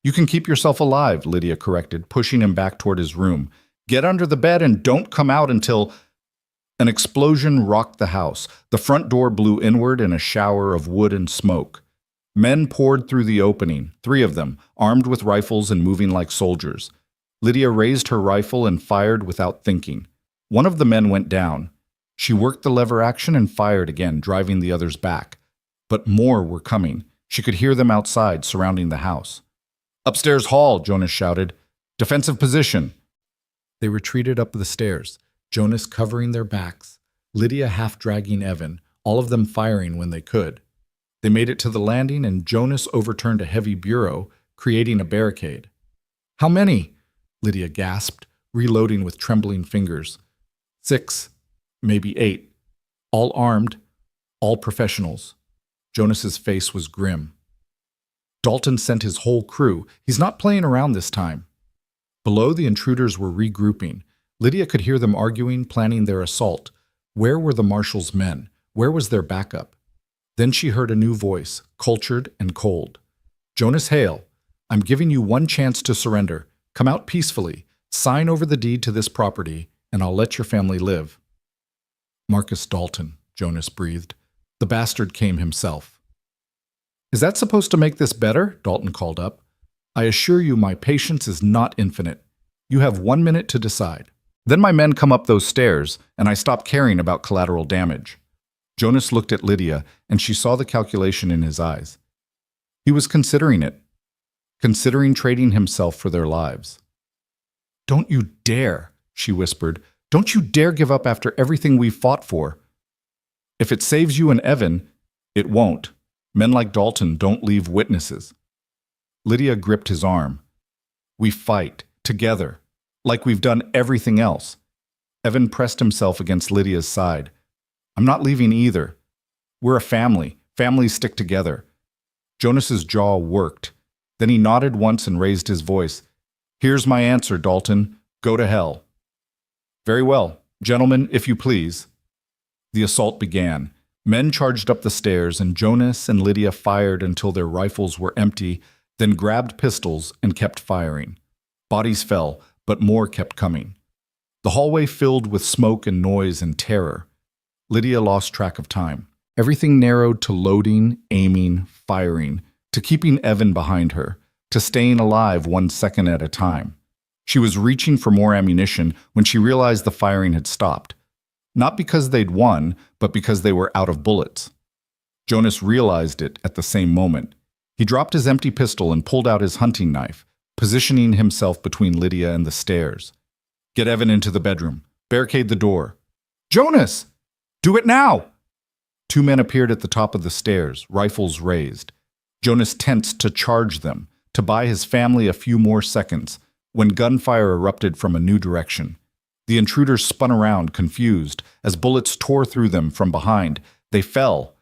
"You can keep yourself alive," Lydia corrected, pushing him back toward his room. "Get under the bed and don't come out until—" An explosion rocked the house. The front door blew inward in a shower of wood and smoke. Men poured through the opening, 3 of them, armed with rifles and moving like soldiers. Lydia raised her rifle and fired without thinking. One of the men went down. She worked the lever action and fired again, driving the others back. But more were coming. She could hear them outside, surrounding the house. "Upstairs hall," Jonas shouted. "Defensive position." They retreated up the stairs, Jonas covering their backs, Lydia half dragging Evan, all of them firing when they could. They made it to the landing and Jonas overturned a heavy bureau, creating a barricade. "How many?" Lydia gasped, reloading with trembling fingers. 6, maybe 8. All armed, all professionals. Jonas's face was grim. Dalton sent his whole crew. He's not playing around this time. Below, the intruders were regrouping. Lydia could hear them arguing, planning their assault. Where were the marshal's men? Where was their backup? Then she heard a new voice, cultured and cold. "Jonas Hale, I'm giving you one chance to surrender. Come out peacefully, sign over the deed to this property, and I'll let your family live." "Marcus Dalton," Jonas breathed. The bastard came himself. "Is that supposed to make this better?" Dalton called up. "I assure you my patience is not infinite. You have 1 minute to decide. Then my men come up those stairs, and I stop caring about collateral damage." Jonas looked at Lydia, and she saw the calculation in his eyes. He was considering it, considering trading himself for their lives. "Don't you dare," she whispered. "Don't you dare give up after everything we've fought for. If it saves you and Evan, it won't. Men like Dalton don't leave witnesses." Lydia gripped his arm. "We fight, together, like we've done everything else." Evan pressed himself against Lydia's side. "I'm not leaving either. We're a family. Families stick together." Jonas's jaw worked. Then he nodded once and raised his voice. "Here's my answer, Dalton. Go to hell." "Very well. Gentlemen, if you please." The assault began. Men charged up the stairs, and Jonas and Lydia fired until their rifles were empty, then grabbed pistols and kept firing. Bodies fell, but more kept coming. The hallway filled with smoke and noise and terror. Lydia lost track of time. Everything narrowed to loading, aiming, firing, to keeping Evan behind her, to staying alive 1 second at a time. She was reaching for more ammunition when she realized the firing had stopped. Not because they'd won, but because they were out of bullets. Jonas realized it at the same moment. He dropped his empty pistol and pulled out his hunting knife, positioning himself between Lydia and the stairs. "Get Evan into the bedroom. Barricade the door." "Jonas! Do it now!" 2 men appeared at the top of the stairs, rifles raised. Jonas tensed to charge them, to buy his family a few more seconds, when gunfire erupted from a new direction. The intruders spun around, confused. As bullets tore through them from behind, they fell.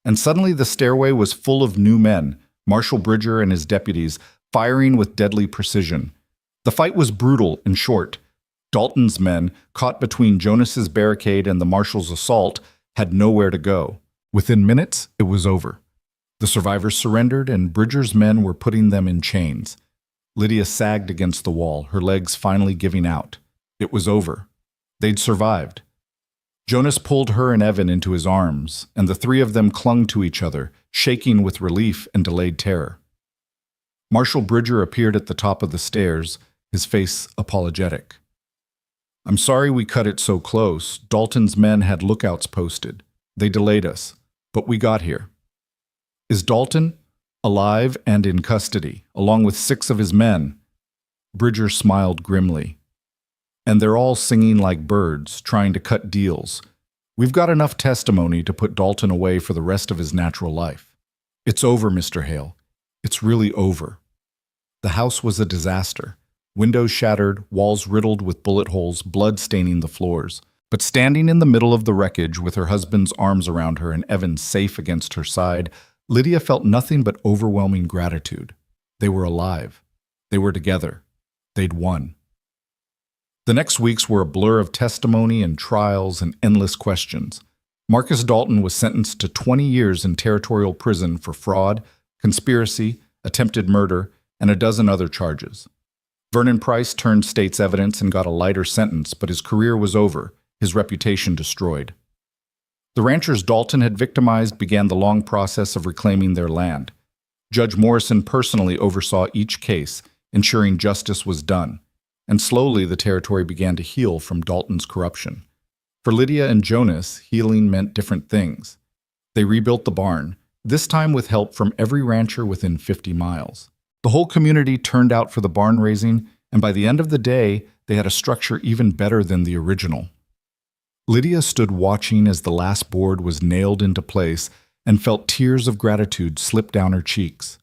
And suddenly the stairway was full of new men, Marshal Bridger and his deputies, firing with deadly precision. The fight was brutal and short. Dalton's men, caught between Jonas's barricade and the marshal's assault, had nowhere to go. Within minutes, it was over. The survivors surrendered, and Bridger's men were putting them in chains. Lydia sagged against the wall, her legs finally giving out. It was over. They'd survived. Jonas pulled her and Evan into his arms, and the 3 of them clung to each other, shaking with relief and delayed terror. Marshal Bridger appeared at the top of the stairs, his face apologetic. "I'm sorry we cut it so close. Dalton's men had lookouts posted. They delayed us, but we got here." "Is Dalton alive and in custody, along with 6 of his men?" Bridger smiled grimly. "And they're all singing like birds, trying to cut deals. We've got enough testimony to put Dalton away for the rest of his natural life. It's over, Mr. Hale. It's really over." The house was a disaster. Windows shattered, walls riddled with bullet holes, blood staining the floors. But standing in the middle of the wreckage with her husband's arms around her and Evan safe against her side, Lydia felt nothing but overwhelming gratitude. They were alive. They were together. They'd won. The next weeks were a blur of testimony and trials and endless questions. Marcus Dalton was sentenced to 20 years in territorial prison for fraud, conspiracy, attempted murder, and a dozen other charges. Vernon Price turned state's evidence and got a lighter sentence, but his career was over, his reputation destroyed. The ranchers Dalton had victimized began the long process of reclaiming their land. Judge Morrison personally oversaw each case, ensuring justice was done, and slowly the territory began to heal from Dalton's corruption. For Lydia and Jonas, healing meant different things. They rebuilt the barn, this time with help from every rancher within 50 miles. The whole community turned out for the barn raising, and by the end of the day, they had a structure even better than the original. Lydia stood watching as the last board was nailed into place and felt tears of gratitude slip down her cheeks.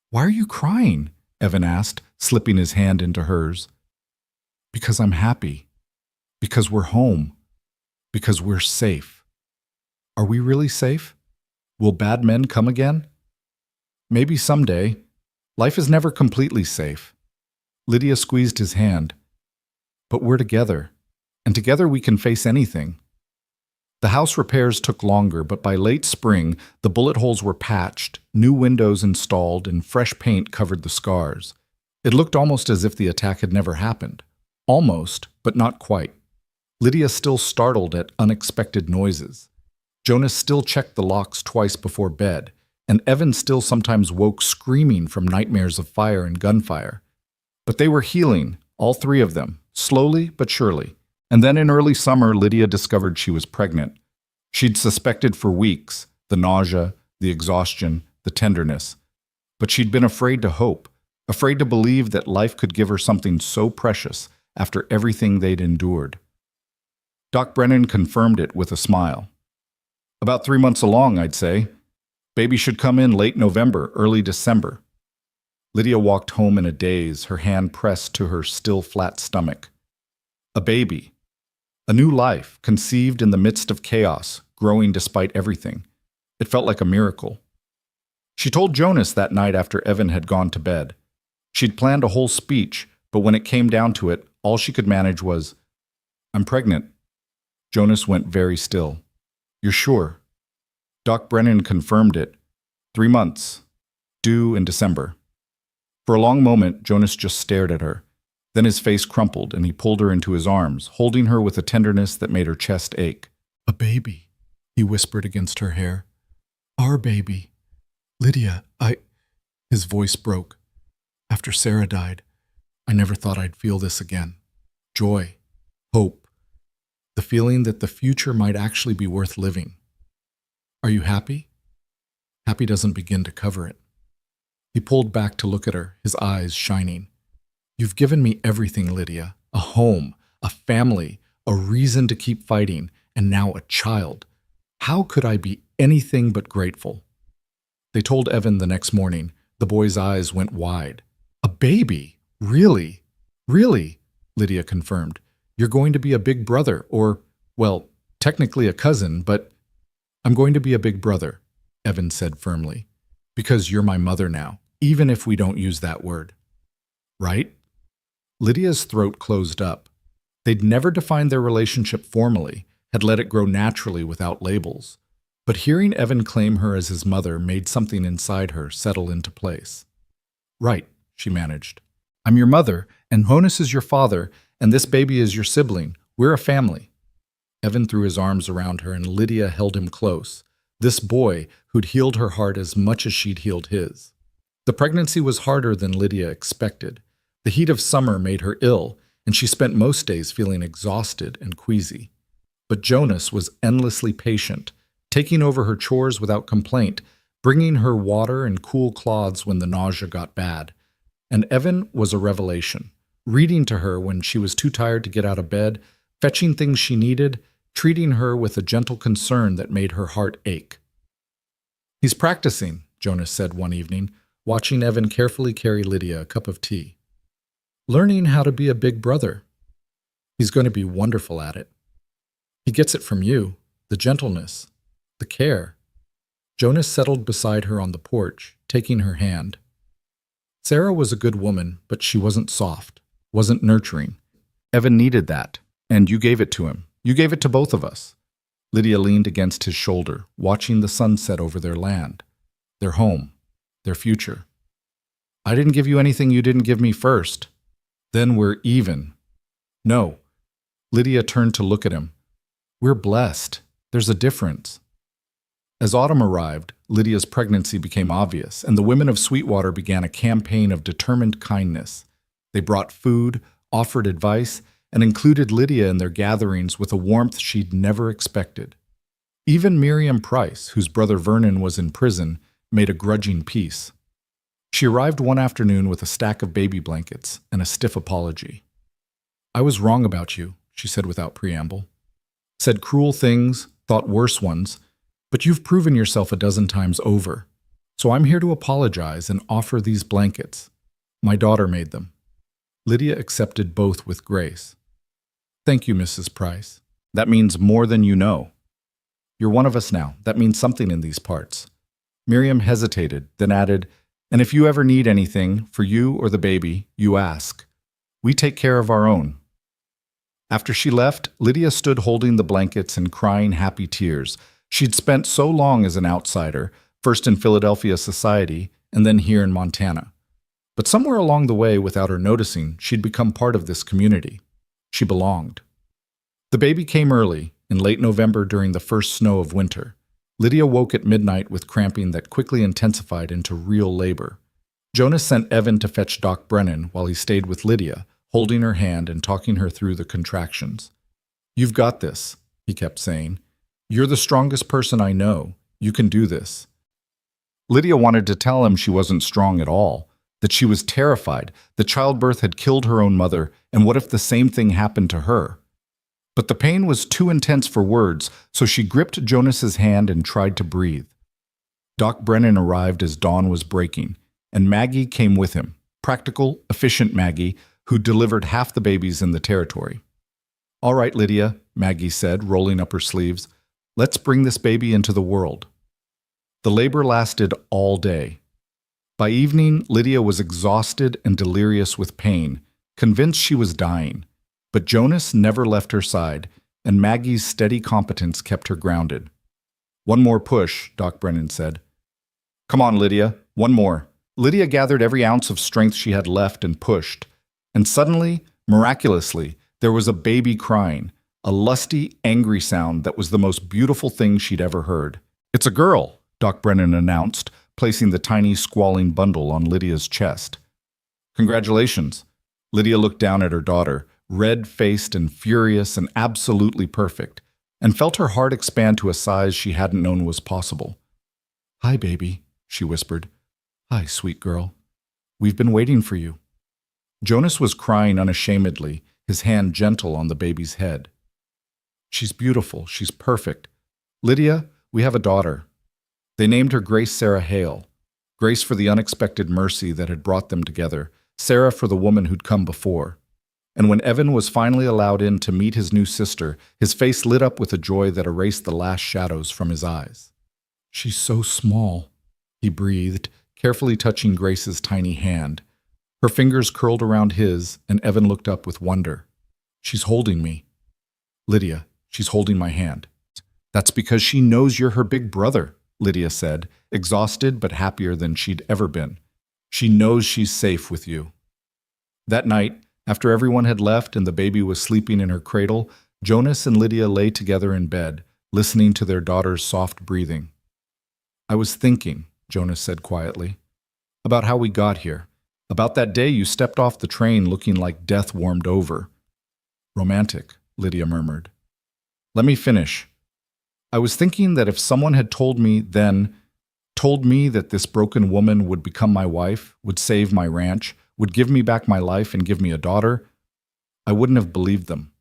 "Why are you crying?" Evan asked, slipping his hand into hers. "Because I'm happy. Because we're home. Because we're safe." "Are we really safe? Will bad men come again?" "Maybe someday. Life is never completely safe." Lydia squeezed his hand. "But we're together, and together we can face anything." The house repairs took longer, but by late spring, the bullet holes were patched, new windows installed, and fresh paint covered the scars. It looked almost as if the attack had never happened. Almost, but not quite. Lydia still startled at unexpected noises. Jonas still checked the locks twice before bed, and Evan still sometimes woke screaming from nightmares of fire and gunfire. But they were healing, all three of them, slowly but surely. And then in early summer, Lydia discovered she was pregnant. She'd suspected for weeks, the nausea, the exhaustion, the tenderness. But she'd been afraid to hope, afraid to believe that life could give her something so precious after everything they'd endured. Doc Brennan confirmed it with a smile. "About 3 months along, I'd say. Baby should come in late November, early December." Lydia walked home in a daze, her hand pressed to her still flat stomach. A baby. A new life, conceived in the midst of chaos, growing despite everything. It felt like a miracle. She told Jonas that night after Evan had gone to bed. She'd planned a whole speech, but when it came down to it, all she could manage was, "I'm pregnant." Jonas went very still. "You're sure?" Doc Brennan confirmed it. 3 months. Due in December. For a long moment, Jonas just stared at her. Then his face crumpled and he pulled her into his arms, holding her with a tenderness that made her chest ache. "A baby," he whispered against her hair. "Our baby. Lydia, His voice broke. "After Sarah died, I never thought I'd feel this again. Joy. Hope. The feeling that the future might actually be worth living. Are you happy?" Happy doesn't begin to cover it. He pulled back to look at her, his eyes shining. "You've given me everything, Lydia. A home, a family, a reason to keep fighting, and now a child. How could I be anything but grateful?" They told Evan the next morning. The boy's eyes went wide. "A baby? Really? Really?" Lydia confirmed. "You're going to be a big brother, or, well, technically a cousin, but—" "I'm going to be a big brother," Evan said firmly. "Because you're my mother now, even if we don't use that word." "Right?" Lydia's throat closed up. They'd never defined their relationship formally, had let it grow naturally without labels. But hearing Evan claim her as his mother made something inside her settle into place. "Right," she managed. "I'm your mother, and Jonas is your father, and this baby is your sibling. We're a family." Evan threw his arms around her, and Lydia held him close. This boy who'd healed her heart as much as she'd healed his. The pregnancy was harder than Lydia expected. The heat of summer made her ill, and she spent most days feeling exhausted and queasy. But Jonas was endlessly patient, taking over her chores without complaint, bringing her water and cool cloths when the nausea got bad. And Evan was a revelation, reading to her when she was too tired to get out of bed, fetching things she needed, treating her with a gentle concern that made her heart ache. "He's practicing," Jonas said one evening, watching Evan carefully carry Lydia a cup of tea. "Learning how to be a big brother. He's going to be wonderful at it. He gets it from you, the gentleness, the care." Jonas settled beside her on the porch, taking her hand. Sarah was a good woman, but she wasn't soft, wasn't nurturing. Evan needed that, and you gave it to him. You gave it to both of us. Lydia leaned against his shoulder, watching the sunset over their land, their home, their future. I didn't give you anything you didn't give me first. Then we're even. No. Lydia turned to look at him. We're blessed. There's a difference. As autumn arrived, Lydia's pregnancy became obvious, and the women of Sweetwater began a campaign of determined kindness. They brought food, offered advice, and included Lydia in their gatherings with a warmth she'd never expected. Even Miriam Price, whose brother Vernon was in prison, made a grudging peace. She arrived one afternoon with a stack of baby blankets and a stiff apology. I was wrong about you, she said without preamble. Said cruel things, thought worse ones, but you've proven yourself a dozen times over. So I'm here to apologize and offer these blankets. My daughter made them. Lydia accepted both with grace. Thank you, Mrs. Price. That means more than you know. You're one of us now. That means something in these parts. Miriam hesitated, then added, and if you ever need anything, for you or the baby, you ask. We take care of our own. After she left, Lydia stood holding the blankets and crying happy tears. She'd spent so long as an outsider, first in Philadelphia society and then here in Montana. But somewhere along the way, without her noticing, she'd become part of this community. She belonged. The baby came early, in late November during the first snow of winter. Lydia woke at midnight with cramping that quickly intensified into real labor. Jonas sent Evan to fetch Doc Brennan while he stayed with Lydia, holding her hand and talking her through the contractions. You've got this, he kept saying. You're the strongest person I know. You can do this. Lydia wanted to tell him she wasn't strong at all, that she was terrified, that childbirth had killed her own mother, and what if the same thing happened to her? But the pain was too intense for words, so she gripped Jonas's hand and tried to breathe. Doc Brennan arrived as dawn was breaking, and Maggie came with him, practical, efficient Maggie, who delivered half the babies in the territory. All right, Lydia, Maggie said, rolling up her sleeves. Let's bring this baby into the world. The labor lasted all day. By evening, Lydia was exhausted and delirious with pain, convinced she was dying. But Jonas never left her side, and Maggie's steady competence kept her grounded. One more push, Doc Brennan said. Come on, Lydia, one more. Lydia gathered every ounce of strength she had left and pushed. And suddenly, miraculously, there was a baby crying, a lusty, angry sound that was the most beautiful thing she'd ever heard. It's a girl, Doc Brennan announced, placing the tiny, squalling bundle on Lydia's chest. Congratulations. Lydia looked down at her daughter, red-faced and furious and absolutely perfect, and felt her heart expand to a size she hadn't known was possible. Hi, baby, she whispered. Hi, sweet girl. We've been waiting for you. Jonas was crying unashamedly, his hand gentle on the baby's head. She's beautiful. She's perfect. Lydia, we have a daughter. They named her Grace Sarah Hale. Grace for the unexpected mercy that had brought them together, Sarah for the woman who'd come before. And when Evan was finally allowed in to meet his new sister, his face lit up with a joy that erased the last shadows from his eyes. She's so small, he breathed, carefully touching Grace's tiny hand. Her fingers curled around his, and Evan looked up with wonder. She's holding me. Lydia, she's holding my hand. That's because she knows you're her big brother, Lydia said, exhausted but happier than she'd ever been. She knows she's safe with you. That night, after everyone had left and the baby was sleeping in her cradle, Jonas and Lydia lay together in bed, listening to their daughter's soft breathing. I was thinking, Jonas said quietly, about how we got here, about that day you stepped off the train looking like death warmed over. Romantic, Lydia murmured. Let me finish. I was thinking that if someone had told me then, told me that this broken woman would become my wife, would save my ranch, would give me back my life and give me a daughter, I wouldn't have believed them,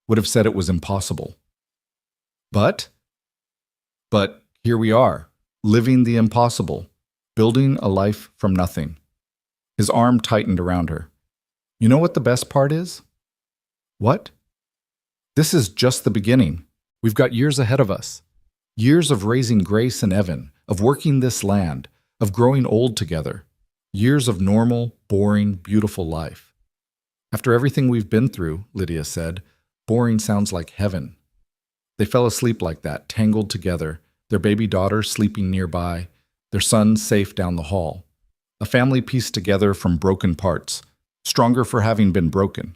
would have said it was impossible. But here we are, living the impossible, building a life from nothing. His arm tightened around her. You know what the best part is? What? This is just the beginning. We've got years ahead of us. Years of raising Grace and Evan, of working this land, of growing old together. Years of normal, boring, beautiful life. After everything we've been through, Lydia said, boring sounds like heaven. They fell asleep like that, tangled together, their baby daughter sleeping nearby, their son safe down the hall. A family pieced together from broken parts, stronger for having been broken.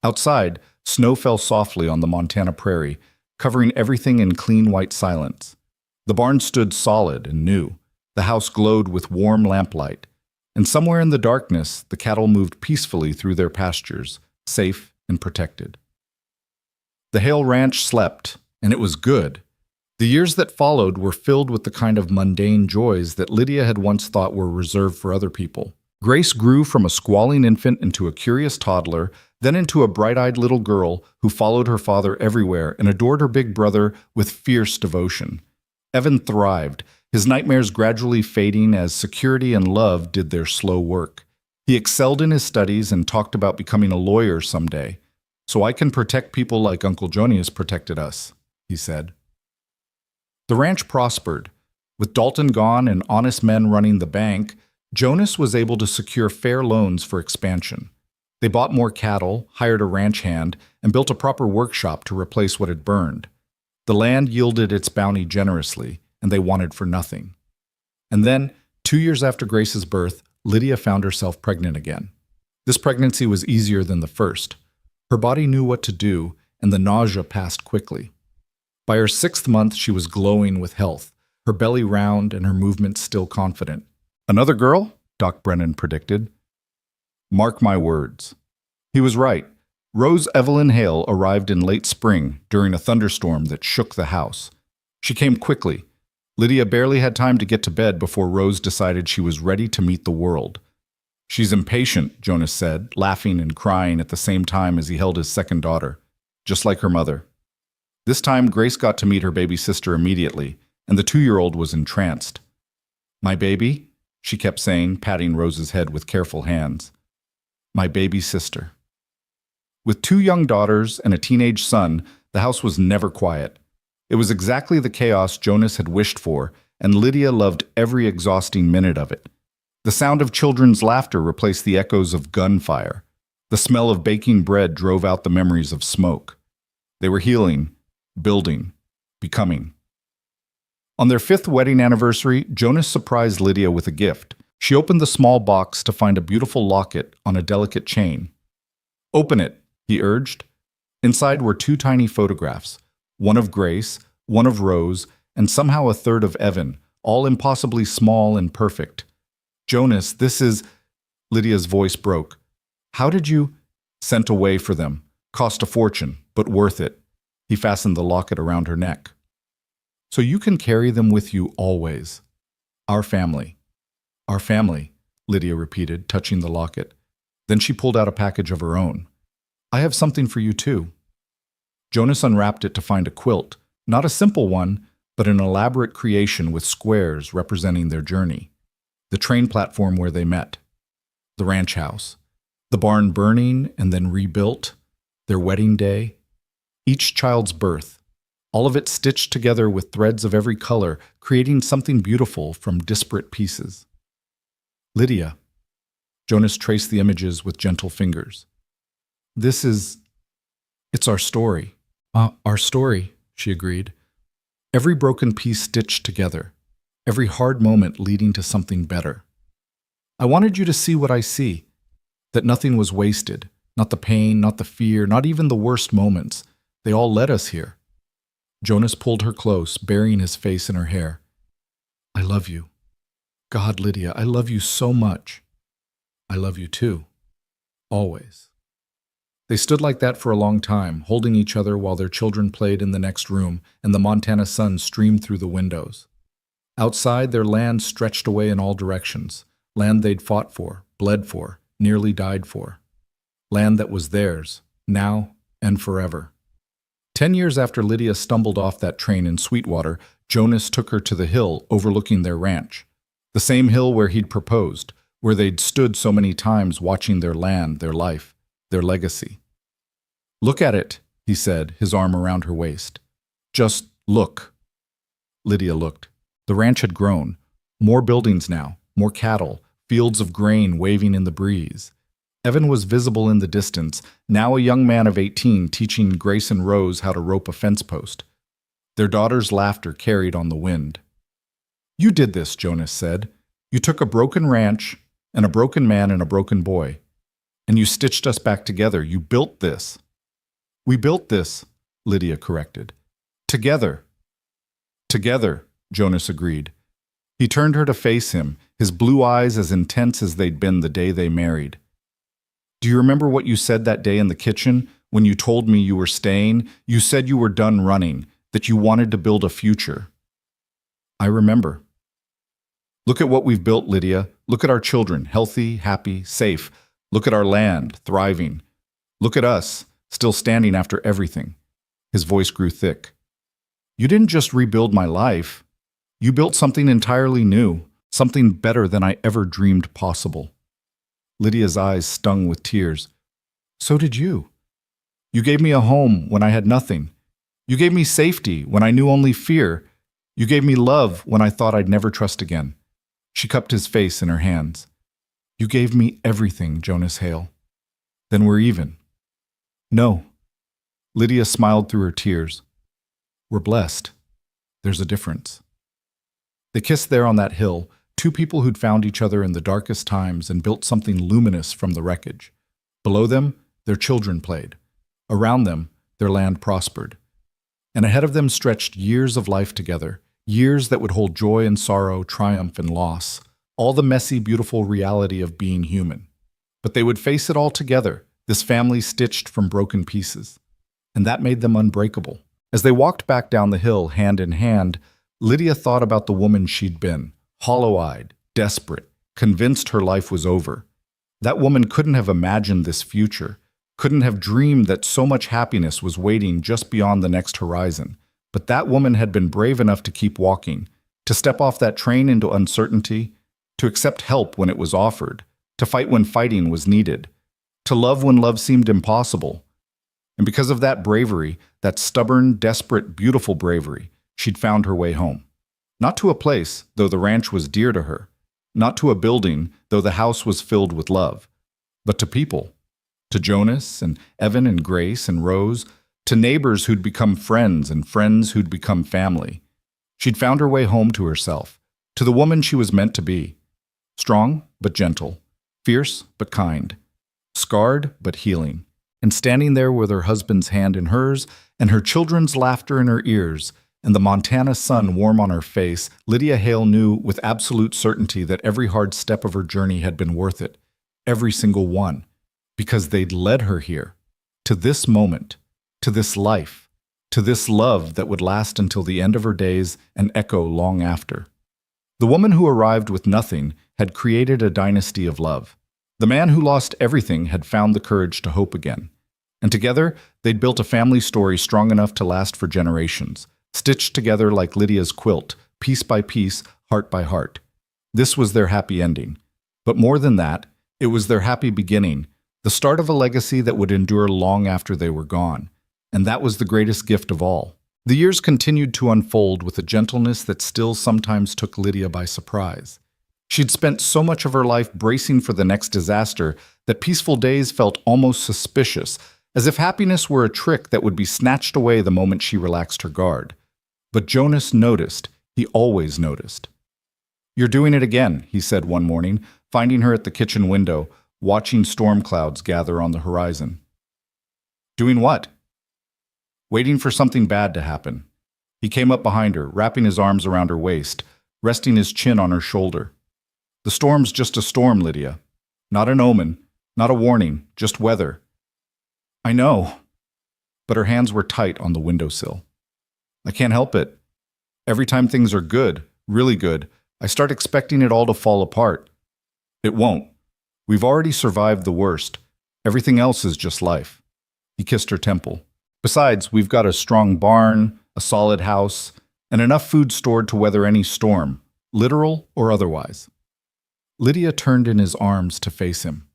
Outside, snow fell softly on the Montana prairie, covering everything in clean white silence. The barn stood solid and new. The house glowed with warm lamplight. And somewhere in the darkness, the cattle moved peacefully through their pastures, safe and protected. The Hale Ranch slept, and it was good. The years that followed were filled with the kind of mundane joys that Lydia had once thought were reserved for other people. Grace grew from a squalling infant into a curious toddler, then into a bright-eyed little girl who followed her father everywhere and adored her big brother with fierce devotion. Evan thrived, his nightmares gradually fading as security and love did their slow work. He excelled in his studies and talked about becoming a lawyer someday. "So I can protect people like Uncle Jonius protected us," he said. The ranch prospered. With Dalton gone and honest men running the bank, Jonas was able to secure fair loans for expansion. They bought more cattle, hired a ranch hand, and built a proper workshop to replace what had burned. The land yielded its bounty generously, and they wanted for nothing. And then, 2 years after Grace's birth, Lydia found herself pregnant again. This pregnancy was easier than the first. Her body knew what to do, and the nausea passed quickly. By her 6th month, she was glowing with health, her belly round and her movements still confident. "Another girl?" Doc Brennan predicted. Mark my words. He was right. Rose Evelyn Hale arrived in late spring during a thunderstorm that shook the house. She came quickly. Lydia barely had time to get to bed before Rose decided she was ready to meet the world. "She's impatient," Jonas said, laughing and crying at the same time as he held his second daughter, just like her mother. This time, Grace got to meet her baby sister immediately, and the 2-year-old was entranced. "My baby?" she kept saying, patting Rose's head with careful hands. "My baby sister." With 2 young daughters and a teenage son, the house was never quiet. It was exactly the chaos Jonas had wished for, and Lydia loved every exhausting minute of it. The sound of children's laughter replaced the echoes of gunfire. The smell of baking bread drove out the memories of smoke. They were healing, building, becoming. On their 5th wedding anniversary, Jonas surprised Lydia with a gift. She opened the small box to find a beautiful locket on a delicate chain. "Open it," he urged. Inside were 2 tiny photographs, one of Grace, one of Rose, and somehow a third of Evan, all impossibly small and perfect. "Jonas, this is—" Lydia's voice broke. "How did you—" "Sent away for them. Cost a fortune, but worth it." He fastened the locket around her neck. "So you can carry them with you always. Our family." "Our family," Lydia repeated, touching the locket. Then she pulled out a package of her own. "I have something for you too." Jonas unwrapped it to find a quilt, not a simple one, but an elaborate creation with squares representing their journey. The train platform where they met. The ranch house. The barn burning and then rebuilt. Their wedding day. Each child's birth. All of it stitched together with threads of every color, creating something beautiful from disparate pieces. "Lydia." Jonas traced the images with gentle fingers. It's our story." Our story," she agreed. "Every broken piece stitched together. Every hard moment leading to something better. I wanted you to see what I see, that nothing was wasted, not the pain, not the fear, not even the worst moments. They all led us here." Jonas pulled her close, burying his face in her hair. "I love you. God, Lydia, I love you so much." "I love you too. Always." They stood like that for a long time, holding each other while their children played in the next room and the Montana sun streamed through the windows. Outside, their land stretched away in all directions, land they'd fought for, bled for, nearly died for. Land that was theirs, now and forever. 10 years after Lydia stumbled off that train in Sweetwater, Jonas took her to the hill overlooking their ranch. The same hill where he'd proposed, where they'd stood so many times watching their land, their life, their legacy. "Look at it," he said, his arm around her waist. "Just look." Lydia looked. The ranch had grown. More buildings now, more cattle, fields of grain waving in the breeze. Evan was visible in the distance, now a young man of 18 teaching Grace and Rose how to rope a fence post. Their daughter's laughter carried on the wind. "You did this," Jonas said. "You took a broken ranch and a broken man and a broken boy, and you stitched us back together. You built this." "We built this," Lydia corrected. "Together." "Together," Jonas agreed. He turned her to face him, his blue eyes as intense as they'd been the day they married. "Do you remember what you said that day in the kitchen when you told me you were staying? You said you were done running, that you wanted to build a future." "I remember." "Look at what we've built, Lydia. Look at our children, healthy, happy, safe. Look at our land, thriving. Look at us, still standing after everything." His voice grew thick. "You didn't just rebuild my life. You built something entirely new, something better than I ever dreamed possible." Lydia's eyes stung with tears. "So did you. You gave me a home when I had nothing. You gave me safety when I knew only fear. You gave me love when I thought I'd never trust again." She cupped his face in her hands. "You gave me everything, Jonas Hale. Then we're even." "No." Lydia smiled through her tears. "We're blessed. There's a difference." They kissed there on that hill, two people who'd found each other in the darkest times and built something luminous from the wreckage. Below them, their children played. Around them, their land prospered. And ahead of them stretched years of life together, years that would hold joy and sorrow, triumph and loss, all the messy, beautiful reality of being human. But they would face it all together, this family stitched from broken pieces. And that made them unbreakable. As they walked back down the hill, hand in hand, Lydia thought about the woman she'd been, hollow-eyed, desperate, convinced her life was over. That woman couldn't have imagined this future, couldn't have dreamed that so much happiness was waiting just beyond the next horizon. But that woman had been brave enough to keep walking, to step off that train into uncertainty, to accept help when it was offered, to fight when fighting was needed, to love when love seemed impossible. And because of that bravery, that stubborn, desperate, beautiful bravery, she'd found her way home. Not to a place, though the ranch was dear to her. Not to a building, though the house was filled with love. But to people. To Jonas and Evan and Grace and Rose. To neighbors who'd become friends and friends who'd become family. She'd found her way home to herself. To the woman she was meant to be. Strong, but gentle. Fierce, but kind. Scarred, but healing. And standing there with her husband's hand in hers, and her children's laughter in her ears, and the Montana sun warm on her face, Lydia Hale knew with absolute certainty that every hard step of her journey had been worth it. Every single one. Because they'd led her here. To this moment. To this life. To this love that would last until the end of her days and echo long after. The woman who arrived with nothing had created a dynasty of love. The man who lost everything had found the courage to hope again. And together, they'd built a family story strong enough to last for generations, stitched together like Lydia's quilt, piece by piece, heart by heart. This was their happy ending. But more than that, it was their happy beginning, the start of a legacy that would endure long after they were gone. And that was the greatest gift of all. The years continued to unfold with a gentleness that still sometimes took Lydia by surprise. She'd spent so much of her life bracing for the next disaster that peaceful days felt almost suspicious, as if happiness were a trick that would be snatched away the moment she relaxed her guard. But Jonas noticed. He always noticed. "You're doing it again," he said one morning, finding her at the kitchen window, watching storm clouds gather on the horizon. "Doing what?" "Waiting for something bad to happen." He came up behind her, wrapping his arms around her waist, resting his chin on her shoulder. "The storm's just a storm, Lydia. Not an omen, not a warning, just weather." "I know." But her hands were tight on the windowsill. "I can't help it. Every time things are good, really good, I start expecting it all to fall apart. It won't. We've already survived the worst. Everything else is just life." He kissed her temple. "Besides, we've got a strong barn, a solid house, and enough food stored to weather any storm, literal or otherwise." Lydia turned in his arms to face him.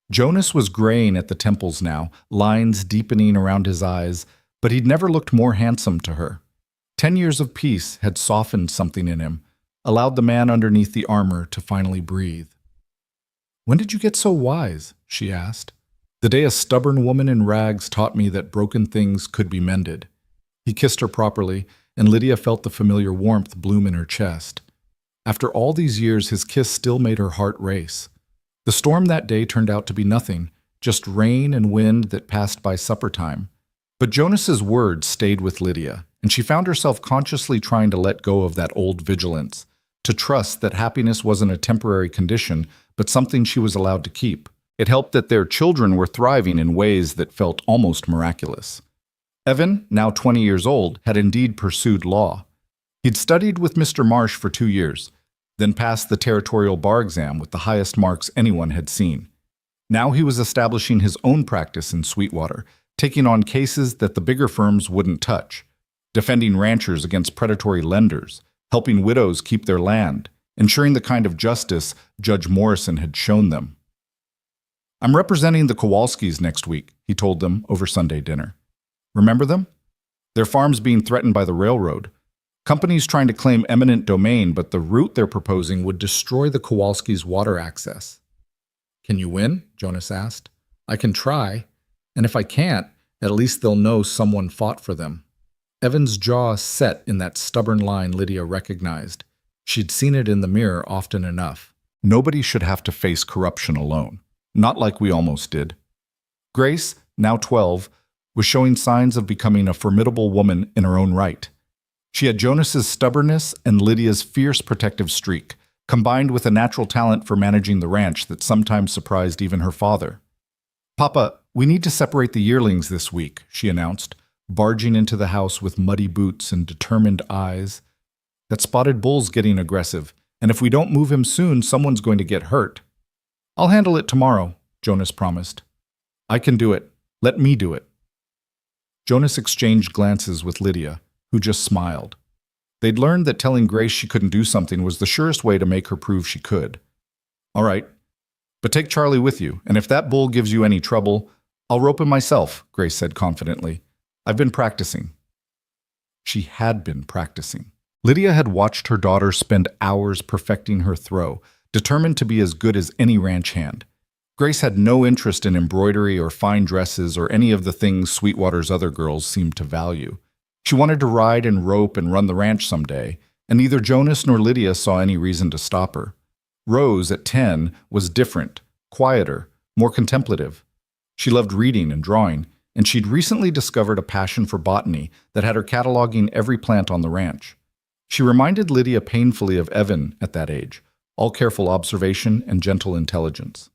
Jonas was graying at the temples now, lines deepening around his eyes, but he'd never looked more handsome to her. 10 years of peace had softened something in him, allowed the man underneath the armor to finally breathe. "When did you get so wise?" she asked. "The day a stubborn woman in rags taught me that broken things could be mended." He kissed her properly, and Lydia felt the familiar warmth bloom in her chest. After all these years, his kiss still made her heart race. The storm that day turned out to be nothing, just rain and wind that passed by supper time. But Jonas's words stayed with Lydia, and she found herself consciously trying to let go of that old vigilance, to trust that happiness wasn't a temporary condition, but something she was allowed to keep. It helped that their children were thriving in ways that felt almost miraculous. Evan, now 20 years old, had indeed pursued law. He'd studied with Mr. Marsh for 2 years, then passed the territorial bar exam with the highest marks anyone had seen. Now he was establishing his own practice in Sweetwater, taking on cases that the bigger firms wouldn't touch, defending ranchers against predatory lenders, helping widows keep their land, ensuring the kind of justice Judge Morrison had shown them. "I'm representing the Kowalskis next week," he told them over Sunday dinner. "Remember them? Their farm's being threatened by the railroad. Companies trying to claim eminent domain, but the route they're proposing would destroy the Kowalskis' water access." "Can you win?" Jonas asked. "I can try, and if I can't, at least they'll know someone fought for them." Evan's jaw set in that stubborn line Lydia recognized. She'd seen it in the mirror often enough. Nobody should have to face corruption alone. Not like we almost did. Grace, now 12, was showing signs of becoming a formidable woman in her own right. She had Jonas's stubbornness and Lydia's fierce protective streak, combined with a natural talent for managing the ranch that sometimes surprised even her father. "Papa, we need to separate the yearlings this week," she announced, barging into the house with muddy boots and determined eyes. "That spotted bull's getting aggressive, and if we don't move him soon, someone's going to get hurt." "I'll handle it tomorrow," Jonas promised. "I can do it. Let me do it." Jonas exchanged glances with Lydia, who just smiled. They'd learned that telling Grace she couldn't do something was the surest way to make her prove she could. "All right, but take Charlie with you, and if that bull gives you any trouble, I'll rope him myself," Grace said confidently. "I've been practicing." She had been practicing. Lydia had watched her daughter spend hours perfecting her throw, determined to be as good as any ranch hand. Grace had no interest in embroidery or fine dresses or any of the things Sweetwater's other girls seemed to value. She wanted to ride and rope and run the ranch someday, and neither Jonas nor Lydia saw any reason to stop her. Rose, at 10, was different, quieter, more contemplative. She loved reading and drawing, and she'd recently discovered a passion for botany that had her cataloging every plant on the ranch. She reminded Lydia painfully of Evan at that age, all careful observation and gentle intelligence.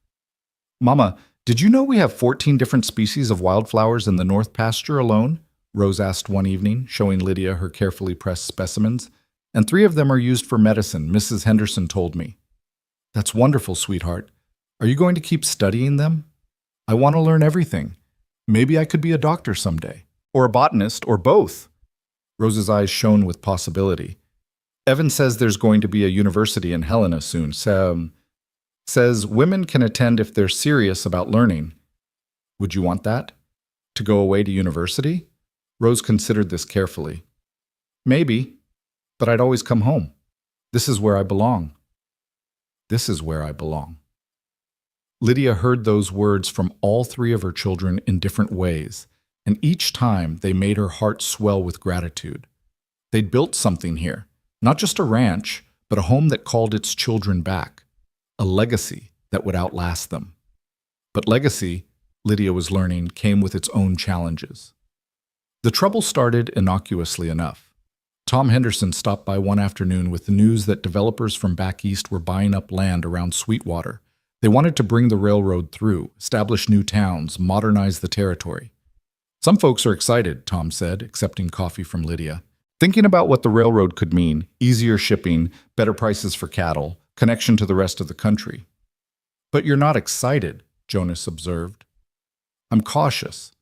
"Mama, did you know we have 14 different species of wildflowers in the North Pasture alone?" Rose asked one evening, showing Lydia her carefully pressed specimens. "And 3 of them are used for medicine, Mrs. Henderson told me." "That's wonderful, sweetheart. Are you going to keep studying them?" "I want to learn everything. Maybe I could be a doctor someday. Or a botanist, or both." Rose's eyes shone with possibility. "Evan says there's going to be a university in Helena soon. Says women can attend if they're serious about learning." "Would you want that? To go away to university?" Rose considered this carefully. "Maybe, but I'd always come home. This is where I belong. This is where I belong." Lydia heard those words from all 3 of her children in different ways, and each time they made her heart swell with gratitude. They'd built something here, not just a ranch, but a home that called its children back, a legacy that would outlast them. But legacy, Lydia was learning, came with its own challenges. The trouble started innocuously enough. Tom Henderson stopped by one afternoon with the news that developers from back east were buying up land around Sweetwater. They wanted to bring the railroad through, establish new towns, modernize the territory. "Some folks are excited," Tom said, accepting coffee from Lydia. "Thinking about what the railroad could mean, easier shipping, better prices for cattle, connection to the rest of the country." "But you're not excited," Jonas observed. "I'm cautious.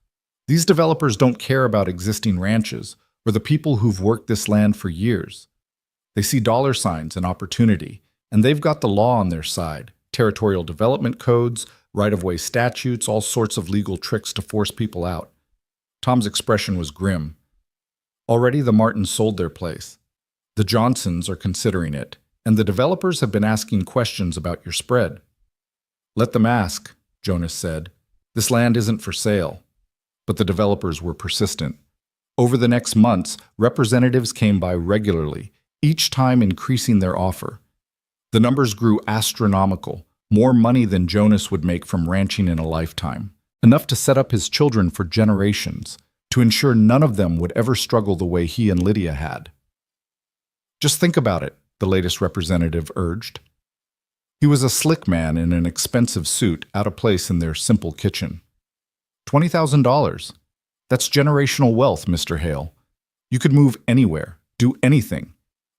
These developers don't care about existing ranches or the people who've worked this land for years. They see dollar signs and opportunity, and they've got the law on their side, territorial development codes, right-of-way statutes, all sorts of legal tricks to force people out." Tom's expression was grim. "Already the Martins sold their place. The Johnsons are considering it, and the developers have been asking questions about your spread." Let them ask, Jonas said. This land isn't for sale. But the developers were persistent. Over the next months, representatives came by regularly, each time increasing their offer. The numbers grew astronomical, more money than Jonas would make from ranching in a lifetime, enough to set up his children for generations, to ensure none of them would ever struggle the way he and Lydia had. Just think about it, the latest representative urged. He was a slick man in an expensive suit, out of place in their simple kitchen. $20,000. That's generational wealth, Mr. Hale. You could move anywhere, do anything.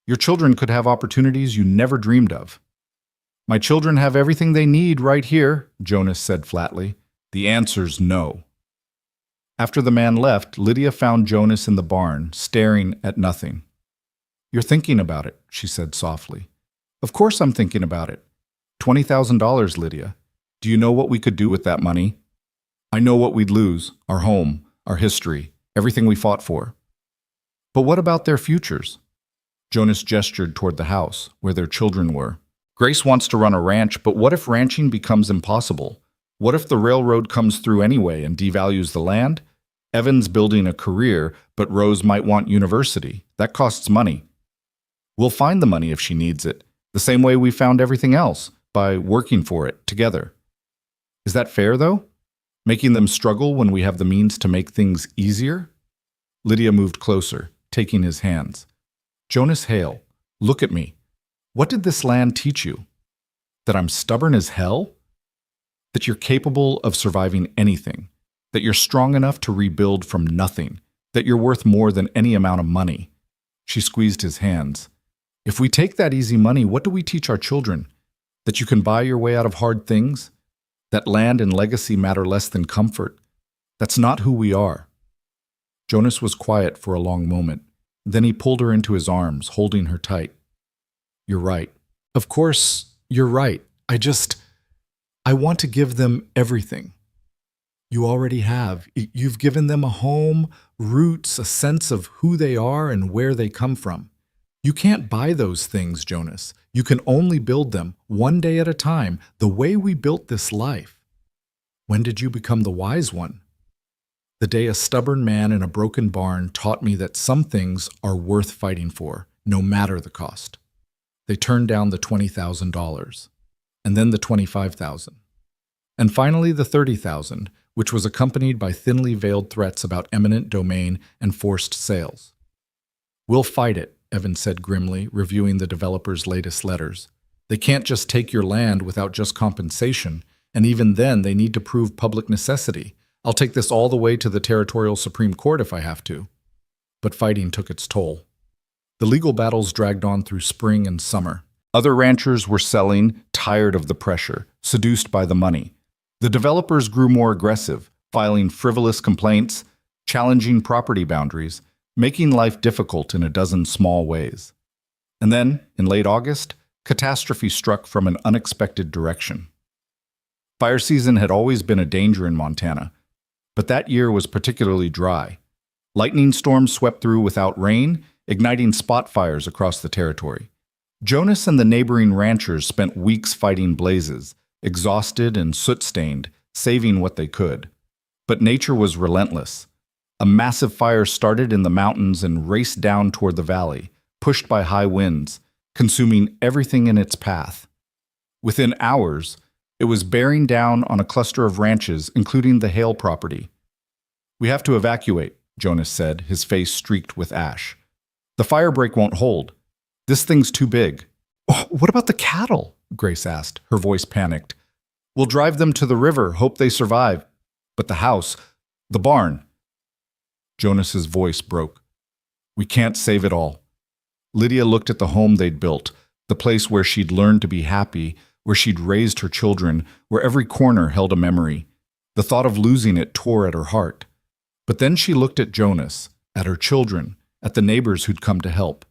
Your children could have opportunities you never dreamed of. My children have everything they need right here, Jonas said flatly. The answer's no. After the man left, Lydia found Jonas in the barn, staring at nothing. You're thinking about it, she said softly. Of course I'm thinking about it. $20,000, Lydia. Do you know what we could do with that money? I know what we'd lose, our home, our history, everything we fought for. But what about their futures? Jonas gestured toward the house, where their children were. Grace wants to run a ranch, but what if ranching becomes impossible? What if the railroad comes through anyway and devalues the land? Evan's building a career, but Rose might want university. That costs money. We'll find the money if she needs it, the same way we found everything else, by working for it together. Is that fair, though? Making them struggle when we have the means to make things easier? Lydia moved closer, taking his hands. Jonas Hale, look at me. What did this land teach you? That I'm stubborn as hell? That you're capable of surviving anything? That you're strong enough to rebuild from nothing? That you're worth more than any amount of money? She squeezed his hands. If we take that easy money, what do we teach our children? That you can buy your way out of hard things? That land and legacy matter less than comfort? That's not who we are. Jonas was quiet for a long moment. Then he pulled her into his arms, holding her tight. You're right. Of course, you're right. I want to give them everything. You already have. You've given them a home, roots, a sense of who they are and where they come from. You can't buy those things, Jonas. You can only build them, one day at a time, the way we built this life. When did you become the wise one? The day a stubborn man in a broken barn taught me that some things are worth fighting for, no matter the cost. They turned down the $20,000, and then the $25,000, and finally the $30,000, which was accompanied by thinly veiled threats about eminent domain and forced sales. We'll fight it, Evan said grimly, reviewing the developer's latest letters. They can't just take your land without just compensation, and even then they need to prove public necessity. I'll take this all the way to the Territorial Supreme Court if I have to. But fighting took its toll. The legal battles dragged on through spring and summer. Other ranchers were selling, tired of the pressure, seduced by the money. The developers grew more aggressive, filing frivolous complaints, challenging property boundaries, making life difficult in a dozen small ways. And then, in late August, catastrophe struck from an unexpected direction. Fire season had always been a danger in Montana, but that year was particularly dry. Lightning storms swept through without rain, igniting spot fires across the territory. Jonas and the neighboring ranchers spent weeks fighting blazes, exhausted and soot-stained, saving what they could. But nature was relentless. A massive fire started in the mountains and raced down toward the valley, pushed by high winds, consuming everything in its path. Within hours, it was bearing down on a cluster of ranches, including the Hale property. We have to evacuate, Jonas said, his face streaked with ash. The firebreak won't hold. This thing's too big. Oh, what about the cattle? Grace asked, her voice panicked. We'll drive them to the river, hope they survive. But the house, the barn. Jonas's voice broke. We can't save it all. Lydia looked at the home they'd built, the place where she'd learned to be happy, where she'd raised her children, where every corner held a memory. The thought of losing it tore at her heart. But then she looked at Jonas, at her children, at the neighbors who'd come to help,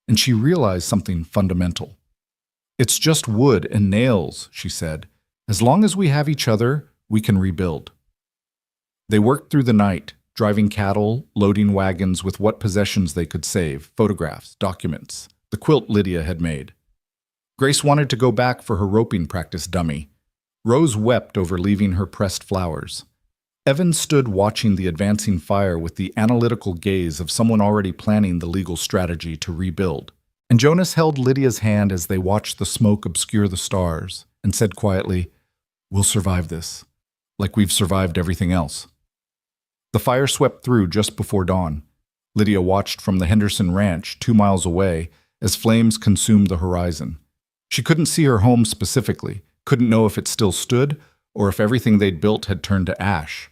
and she realized something fundamental. It's just wood and nails, she said. As long as we have each other, we can rebuild. They worked through the night, driving cattle, loading wagons with what possessions they could save, photographs, documents, the quilt Lydia had made. Grace wanted to go back for her roping practice dummy. Rose wept over leaving her pressed flowers. Evan stood watching the advancing fire with the analytical gaze of someone already planning the legal strategy to rebuild. And Jonas held Lydia's hand as they watched the smoke obscure the stars and said quietly, "We'll survive this, like we've survived everything else." The fire swept through just before dawn. Lydia watched from the Henderson Ranch 2 miles away as flames consumed the horizon. She couldn't see her home specifically, couldn't know if it still stood or if everything they'd built had turned to ash.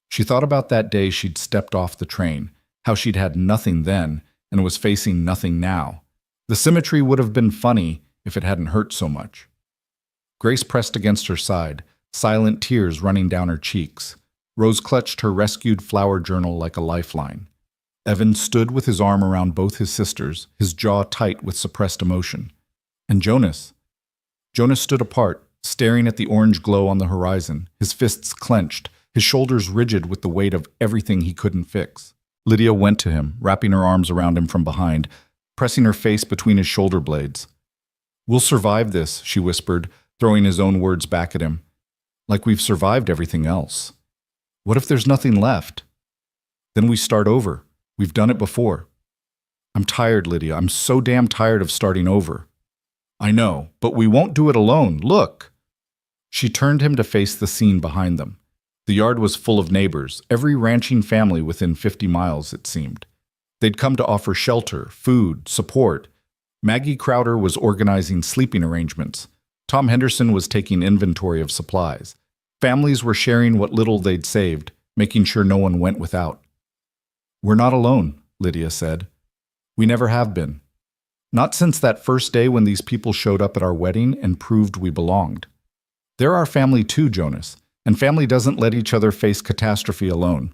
She thought about that day she'd stepped off the train, how she'd had nothing then and was facing nothing now. The symmetry would have been funny if it hadn't hurt so much. Grace pressed against her side, silent tears running down her cheeks. Rose clutched her rescued flower journal like a lifeline. Evan stood with his arm around both his sisters, his jaw tight with suppressed emotion. And Jonas stood apart, staring at the orange glow on the horizon, his fists clenched, his shoulders rigid with the weight of everything he couldn't fix. Lydia went to him, wrapping her arms around him from behind, pressing her face between his shoulder blades. "We'll survive this," she whispered, throwing his own words back at him. "Like we've survived everything else. What if there's nothing left? Then we start over. We've done it before." "I'm tired, Lydia. I'm so damn tired of starting over." "I know, but we won't do it alone. Look." She turned him to face the scene behind them. The yard was full of neighbors, every ranching family within 50 miles, it seemed. They'd come to offer shelter, food, support. Maggie Crowder was organizing sleeping arrangements. Tom Henderson was taking inventory of supplies. Families were sharing what little they'd saved, making sure no one went without. "We're not alone," Lydia said. "We never have been. Not since that first day when these people showed up at our wedding and proved we belonged. They're our family too, Jonas, and family doesn't let each other face catastrophe alone."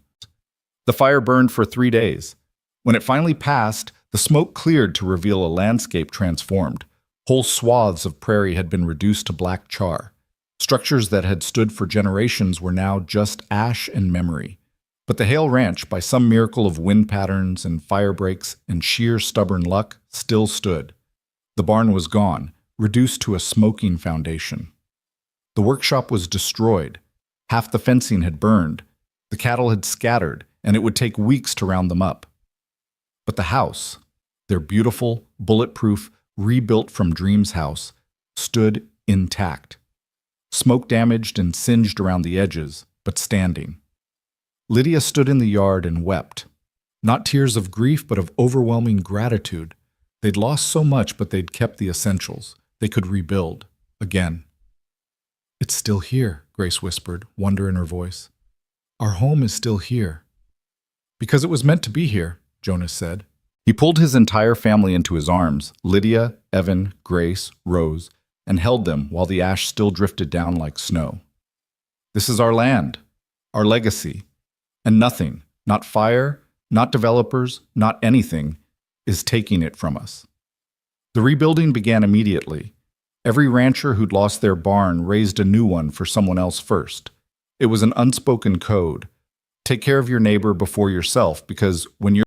The fire burned for 3 days. When it finally passed, the smoke cleared to reveal a landscape transformed. Whole swaths of prairie had been reduced to black char. Structures that had stood for generations were now just ash and memory. But the Hale Ranch, by some miracle of wind patterns and fire breaks and sheer stubborn luck, still stood. The barn was gone, reduced to a smoking foundation. The workshop was destroyed. Half the fencing had burned. The cattle had scattered, and it would take weeks to round them up. But the house, their beautiful, bulletproof, rebuilt from dreams house, stood intact. Smoke damaged and singed around the edges, but standing. Lydia stood in the yard and wept. Not tears of grief, but of overwhelming gratitude. They'd lost so much, but they'd kept the essentials. They could rebuild. Again. "It's still here," Grace whispered, wonder in her voice. "Our home is still here." "Because it was meant to be here," Jonas said. He pulled his entire family into his arms, Lydia, Evan, Grace, Rose, and held them while the ash still drifted down like snow. "This is our land, our legacy, and nothing, not fire, not developers, not anything, is taking it from us." The rebuilding began immediately. Every rancher who'd lost their barn raised a new one for someone else first. It was an unspoken code. Take care of your neighbor before yourself, because when you're